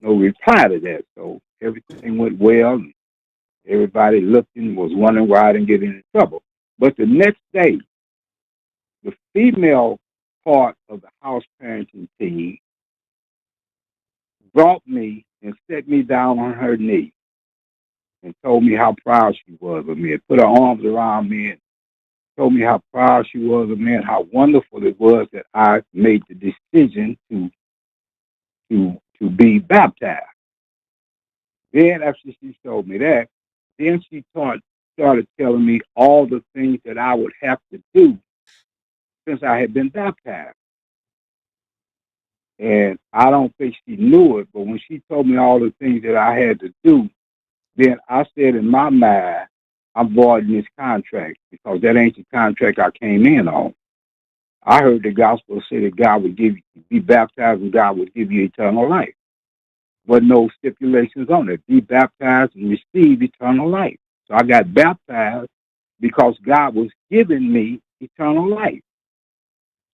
reply to that. So everything went well. And everybody looked and was wondering why I didn't get in trouble. But the next day, the female part of the house parenting team brought me and set me down on her knee and told me how proud she was of me and put her arms around me and told me how proud she was of me and how wonderful it was that I made the decision to be baptized. Then after she told me that, then she started telling me all the things that I would have to do since I had been baptized. And I don't think she knew it, but when she told me all the things that I had to do, then I said in my mind, I'm voiding this contract because that ain't the contract I came in on. I heard the gospel say that God would be baptized and God would give you eternal life. But no stipulations on it. Be baptized and receive eternal life. So I got baptized because God was giving me eternal life.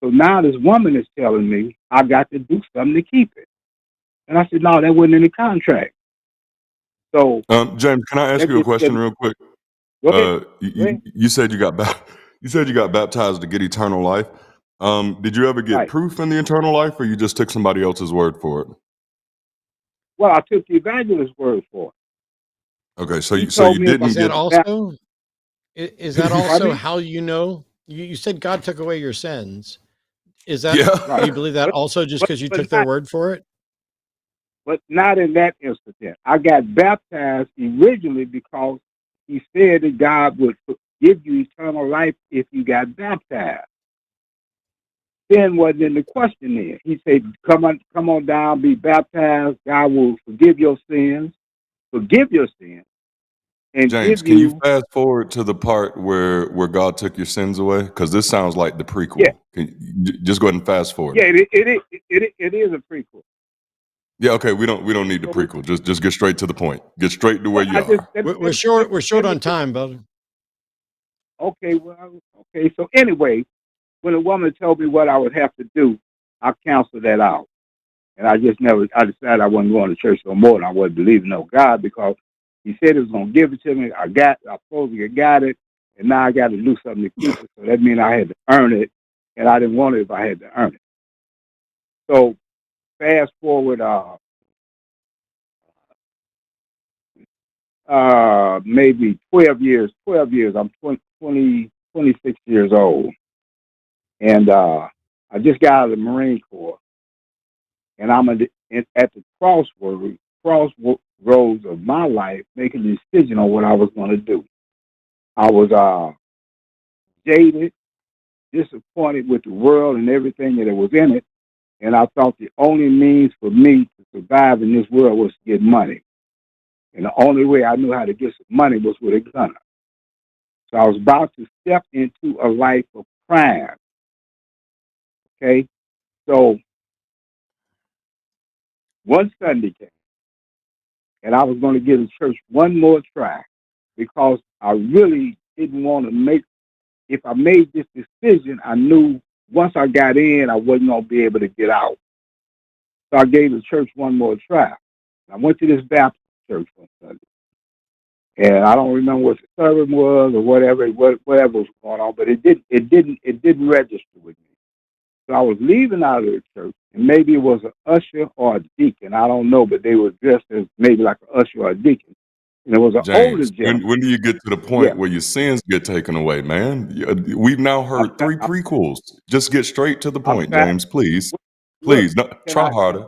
So now this woman is telling me I got to do something to keep it. And I said, no, that wasn't in the contract. So, James, can I ask you a question real quick? You said you got baptized to get eternal life. Did you ever get proof in the eternal life, or you just took somebody else's word for it? Well, I took the evangelist's word for it. Okay, so you didn't Is that get also? Is that also how you know? You said God took away your sins. Is that? Yeah. Do you believe that also just because you took their word for it? But not in that incident. I got baptized originally because he said that God would give you eternal life if you got baptized. Sin wasn't in the question then. He said, come on down, be baptized. God will forgive your sins. And James, can you fast forward to the part where God took your sins away? Because this sounds like the prequel. Yeah. Can you just go ahead and fast forward? Yeah, it is a prequel. Yeah, okay. We don't need the prequel. Just get straight to the point. Get straight to where you are. We're short on time, brother. Okay, so anyway, when a woman told me what I would have to do, I canceled that out. And I decided I wasn't going to church no more and I wasn't believing no God because he said he was going to give it to me. I supposedly got it, and now I got to do something to keep it. So that means I had to earn it, and I didn't want it if I had to earn it. So fast forward, maybe 12 years. I'm 26 years old. And I just got out of the Marine Corps. And I'm at the crossroads of my life, making a decision on what I was going to do. I was jaded, disappointed with the world and everything that was in it. And I thought the only means for me to survive in this world was to get money. And the only way I knew how to get some money was with a gun. So I was about to step into a life of crime. Okay? So one Sunday came, and I was going to give the church one more try because I really didn't want to if I made this decision, I knew once I got in, I wasn't going to be able to get out. So I gave the church one more try. I went to this Baptist church one Sunday. And I don't remember what the service was or whatever was going on, but it didn't register with me. So I was leaving out of the church, and maybe it was an usher or a deacon. I don't know, but they were dressed as maybe like an usher or a deacon. And it was an older James, gentleman. when do you get to the point where your sins get taken away, man? We've now heard 3 prequels. Just get straight to the point, James, please. Please, no, try harder.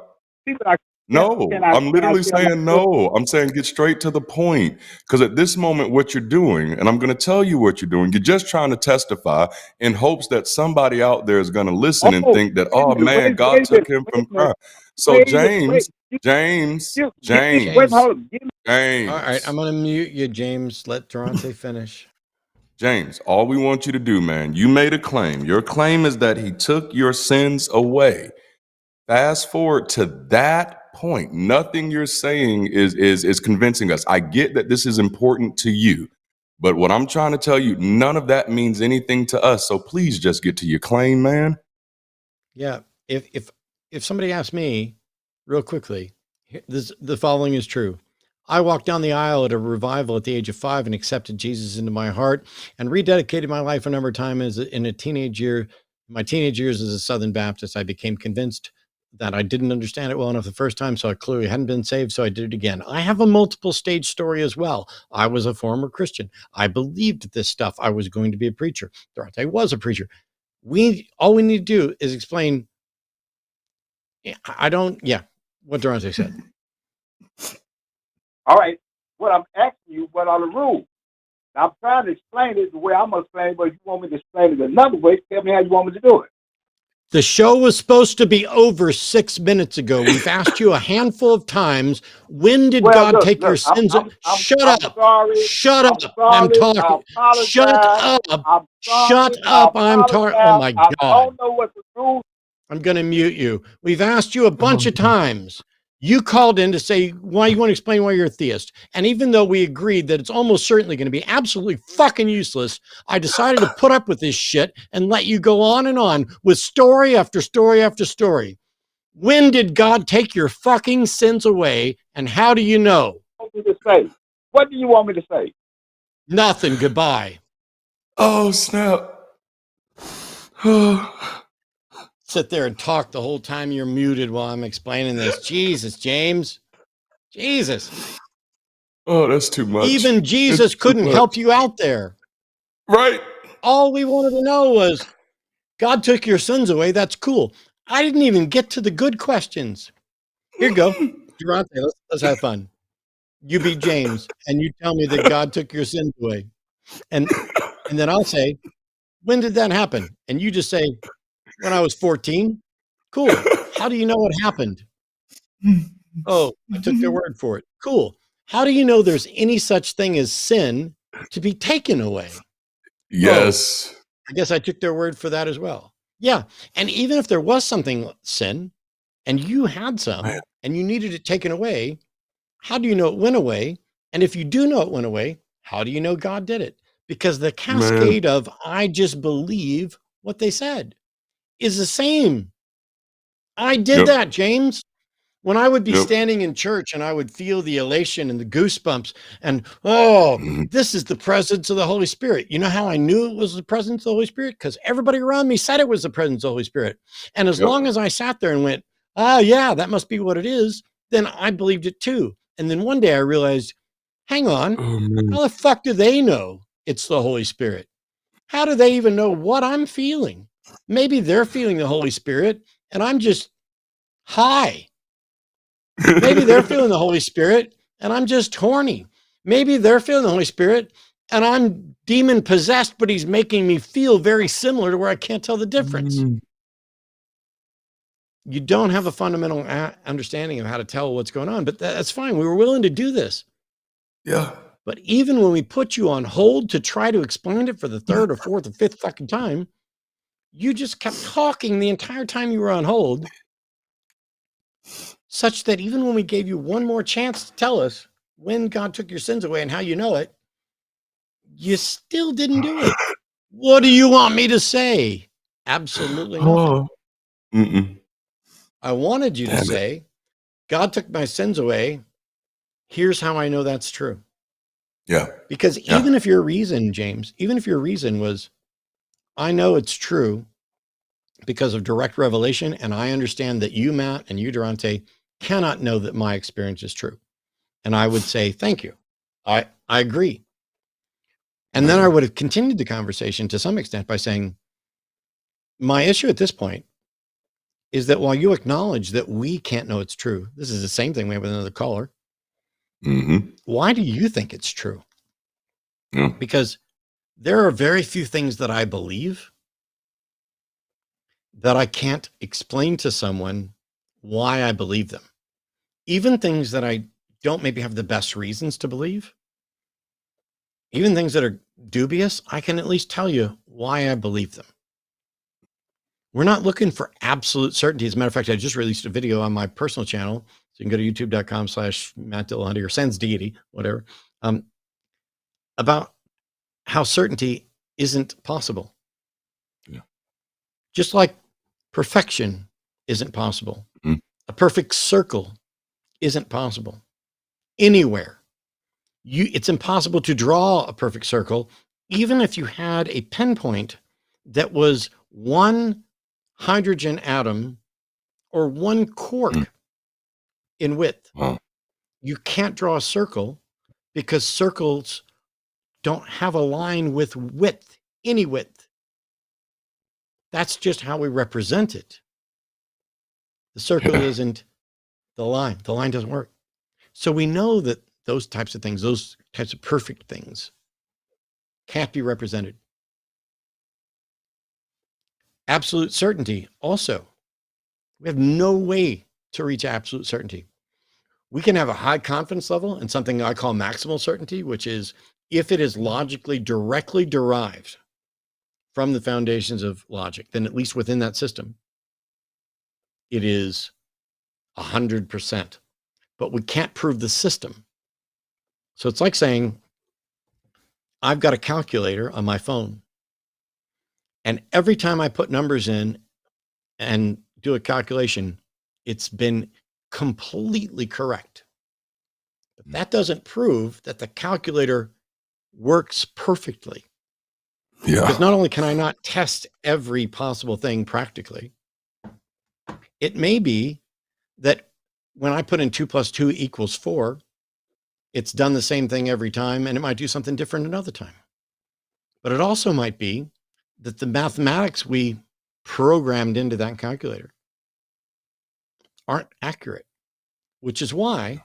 No, I'm literally saying no. I'm saying get straight to the point. Because at this moment, what you're doing, and I'm going to tell you what you're doing, you're just trying to testify in hopes that somebody out there is going to listen and think that, oh man, God took him from crime. So James. All right, I'm going to mute you, James. Let Darante finish. James, all we want you to do, man, you made a claim. Your claim is that he took your sins away. Fast forward to that point. Nothing you're saying is convincing us. I get that this is important to you, but what I'm trying to tell you, none of that means anything to us. So please just get to your claim, man. Yeah. If somebody asks me real quickly, the following is true. I walked down the aisle at a revival at the age of 5 and accepted Jesus into my heart and rededicated my life a number of times in my teenage years as a Southern Baptist. I became convinced that I didn't understand it well enough the first time, so I clearly hadn't been saved, so I did it again. I have a multiple stage story as well. I was a former Christian. I believed this stuff. I was going to be a preacher. Darante was a preacher. All we need to do is explain. What Darante said. All right. What I'm asking you, what are the rules? Now, I'm trying to explain it the way I'm going to explain it, but if you want me to explain it another way, tell me how you want me to do it. The show was supposed to be over 6 minutes ago. We've asked you a handful of times. When did God take your sins? Shut up. Shut up. I'm talking. Shut up. Shut up. I'm talking. Oh, my God. I don't know what the rules. I'm going to mute you. We've asked you a bunch of times. You called in to say why you want to explain why you're a theist. And even though we agreed that it's almost certainly going to be absolutely fucking useless, I decided to put up with this shit and let you go on and on with story after story after story. When did God take your fucking sins away? And how do you know? What do you want me to say? What do you want me to say? Nothing. Goodbye. Oh, snap. Sit there and talk the whole time you're muted while I'm explaining this. Jesus, James. Jesus. Oh, that's too much. Even Jesus couldn't help you out there. Right. All we wanted to know was, God took your sins away. That's cool. I didn't even get to the good questions. Here you go. Darante, let's have fun. You be James, and you tell me that God took your sins away. And then I'll say, when did that happen? And you just say, when I was 14. Cool. How do you know what happened? Oh, I took their word for it. Cool. How do you know there's any such thing as sin to be taken away? Yes. Oh, I guess I took their word for that as well. Yeah. And even if there was something sin and you had some and you needed it taken away, how do you know it went away? And if you do know it went away, how do you know God did it? Because the cascade of I just believe what they said is the same. I did that, James. When I would be standing in church and I would feel the elation and the goosebumps and, this is the presence of the Holy Spirit. You know how I knew it was the presence of the Holy Spirit? Because everybody around me said it was the presence of the Holy Spirit. And as long as I sat there and went, yeah, that must be what it is, then I believed it too. And then one day I realized, hang on, how the fuck do they know it's the Holy Spirit? How do they even know what I'm feeling? Maybe they're feeling the Holy Spirit and I'm just high. Maybe they're feeling the Holy Spirit and I'm just horny. Maybe they're feeling the Holy Spirit and I'm demon possessed, but he's making me feel very similar to where I can't tell the difference. You don't have a fundamental understanding of how to tell what's going on, but that's fine. We were willing to do this. Yeah. But even when we put you on hold to try to explain it for the third or fourth or fifth fucking time, you just kept talking the entire time you were on hold, such that even when we gave you one more chance to tell us when God took your sins away and how you know it, you still didn't do it. What do you want me to say? Absolutely nothing. I wanted you to Damn it. say, God took my sins away. Here's how I know that's true. Yeah. Because Yeah. even if your reason, James, even if your reason was, I know it's true because of direct revelation, and I understand that you, Matt, and you, Darante, cannot know that my experience is true. And I would say, thank you. I agree. And then I would have continued the conversation to some extent by saying, my issue at this point is that while you acknowledge that we can't know it's true, this is the same thing we have with another caller. Mm-hmm. Why do you think it's true? Yeah. Because there are very few things that I believe that I can't explain to someone why I believe them. Even things that I don't maybe have the best reasons to believe, even things that are dubious, I can at least tell you why I believe them. We're not looking for absolute certainty. As a matter of fact, I just released a video on my personal channel. So you can go to youtube.com/Matt Dillahunty or Sens Deity, whatever, about how certainty isn't possible. Yeah. Just like perfection isn't possible. Mm. A perfect circle isn't possible anywhere. It's impossible to draw a perfect circle, even if you had a pinpoint that was one hydrogen atom or one quark in width. Wow. You can't draw a circle because circles don't have a line with width, any width. That's just how we represent it. The circle isn't the line. The line doesn't work. So we know that those types of things, those types of perfect things, can't be represented. Absolute certainty also. We have no way to reach absolute certainty. We can have a high confidence level and something I call maximal certainty, which is if it is logically directly derived from the foundations of logic, then at least within that system, it is 100%. But we can't prove the system. So it's like saying, I've got a calculator on my phone, and every time I put numbers in and do a calculation, it's been completely correct. But that doesn't prove that the calculator works perfectly. Yeah. Because not only can I not test every possible thing practically, it may be that when I put in 2 + 2 = 4, it's done the same thing every time, and it might do something different another time. But it also might be that the mathematics we programmed into that calculator aren't accurate, which is why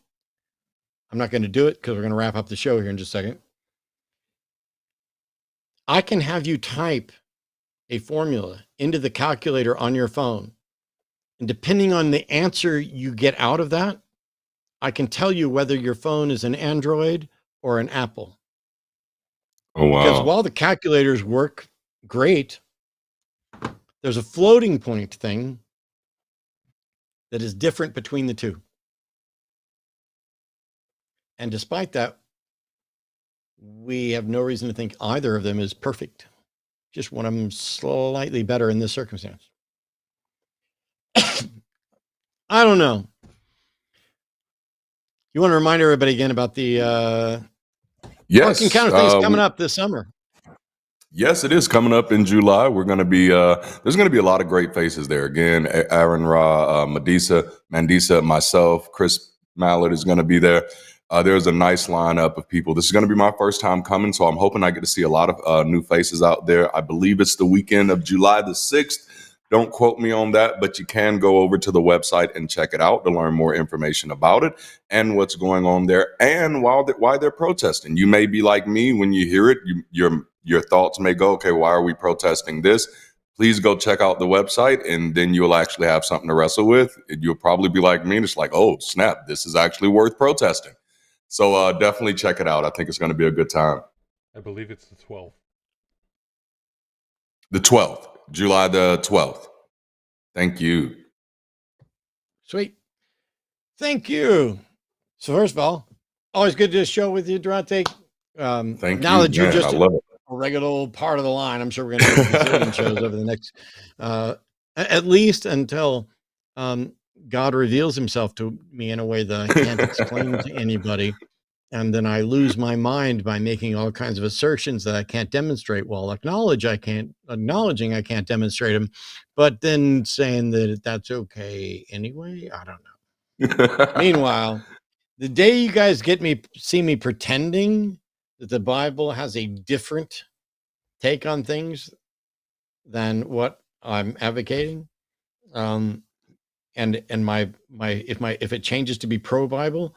I'm not going to do it because we're going to wrap up the show here in just a second. I can have you type a formula into the calculator on your phone, and depending on the answer you get out of that, I can tell you whether your phone is an Android or an Apple. Oh, wow. Because while the calculators work great, there's a floating point thing that is different between the two. And despite that, we have no reason to think either of them is perfect. Just one of them slightly better in this circumstance. I don't know. You want to remind everybody again about the Yes. Encounter things coming up this summer. Yes, it is coming up in July. We're going to be, there's going to be a lot of great faces there. Again, Aaron Ra, Mandisa, myself, Chris Mallard is going to be there. There's a nice lineup of people. This is going to be my first time coming, so I'm hoping I get to see a lot of new faces out there. I believe it's the weekend of July the 6th. Don't quote me on that, but you can go over to the website and check it out to learn more information about it and what's going on there and why they're protesting. You may be like me when you hear it. Your thoughts may go, okay, why are we protesting this? Please go check out the website, and then you'll actually have something to wrestle with. You'll probably be like me, and it's like, oh, snap, this is actually worth protesting. So definitely check it out. I think it's going to be a good time. I believe it's the 12th. The 12th, July the 12th. Thank you. Sweet. Thank you. So first of all, always good to show with you, Darante. Thank now you. that you're Man, just I love it. a regular old part of the line, I'm sure we're going to do a bazillion shows over the next, at least until God reveals himself to me in a way that I can't explain to anybody. And then I lose my mind by making all kinds of assertions that I can't demonstrate while acknowledging I can't demonstrate them, but then saying that that's okay anyway. I don't know. Meanwhile, the day you guys see me pretending that the Bible has a different take on things than what I'm advocating, and if it changes to be pro Bible,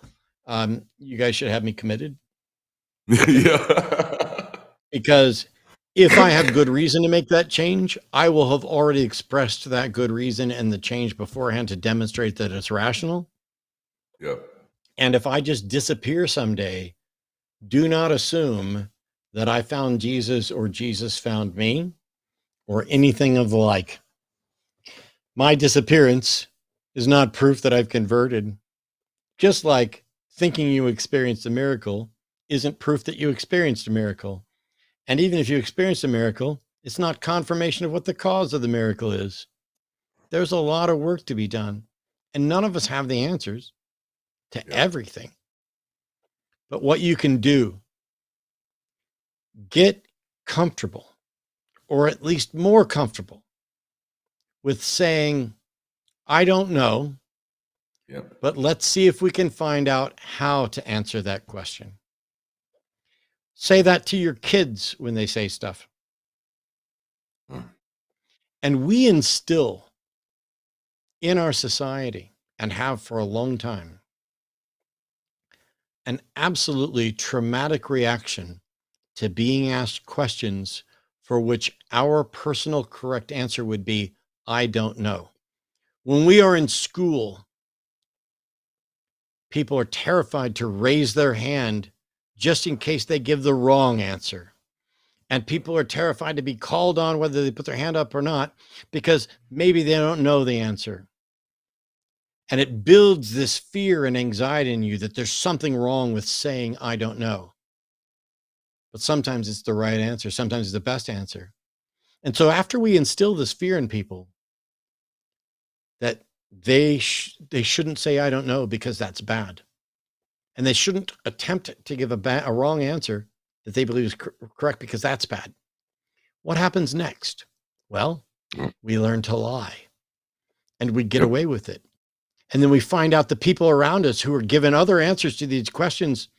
you guys should have me committed. Yeah. Because if I have good reason to make that change, I will have already expressed that good reason and the change beforehand to demonstrate that it's rational. Yep. And if I just disappear someday, do not assume that I found Jesus or Jesus found me or anything of the like. My disappearance is not proof that I've converted. Just like thinking you experienced a miracle isn't proof that you experienced a miracle. And even if you experienced a miracle, it's not confirmation of what the cause of the miracle is. There's a lot of work to be done, and none of us have the answers to everything. But what you can do, get comfortable, or at least more comfortable, with saying, I don't know, but let's see if we can find out how to answer that question. Say that to your kids when they say stuff. And we instill in our society, and have for a long time, an absolutely traumatic reaction to being asked questions for which our personal correct answer would be, I don't know. When we are in school, people are terrified to raise their hand just in case they give the wrong answer. And people are terrified to be called on whether they put their hand up or not, because maybe they don't know the answer. And it builds this fear and anxiety in you that there's something wrong with saying, I don't know. But sometimes it's the right answer. Sometimes it's the best answer. And so after we instill this fear in people that they shouldn't say, I don't know, because that's bad. And they shouldn't attempt to give a wrong answer that they believe is correct because that's bad. What happens next? Well, we learn to lie and we get away with it. And then we find out the people around us who are given other answers to these questions,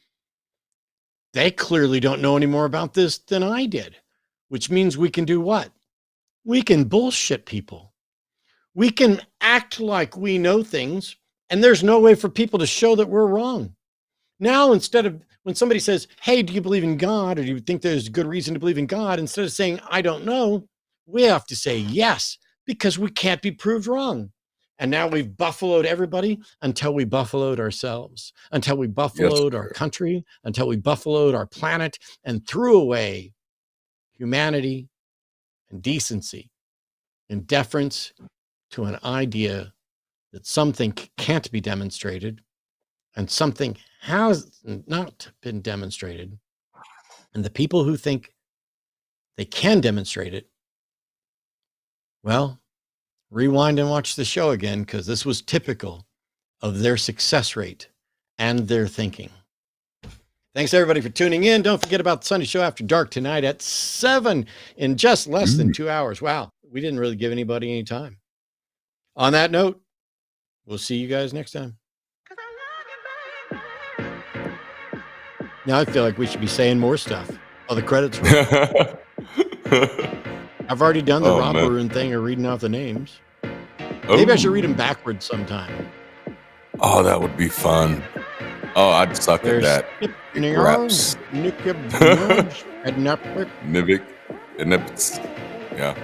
they clearly don't know any more about this than I did, which means we can do what? We can bullshit people. We can act like we know things, and there's no way for people to show that we're wrong. Now, instead of when somebody says, hey, do you believe in God? Or do you think there's good reason to believe in God? Instead of saying, I don't know, we have to say yes, because we can't be proved wrong. And now we've buffaloed everybody until we buffaloed ourselves, until we buffaloed our country, until we buffaloed our planet and threw away humanity and decency in deference to an idea that something can't be demonstrated and something has not been demonstrated. And the people who think they can demonstrate it, well, rewind and watch the show again, because this was typical of their success rate and their thinking. Thanks everybody for tuning in. Don't forget about the Sunday show after dark tonight at 7 in just less than 2 hours. Wow, we didn't really give anybody any time. On that note, we'll see you guys next time. Now I feel like we should be saying more stuff. Oh, the credits roll. I've already done the Rob Maroon thing of reading off the names. Maybe I should read them backwards sometime. Oh, that would be fun. Oh, I'd suck at that. Raps. Nivik. Yeah.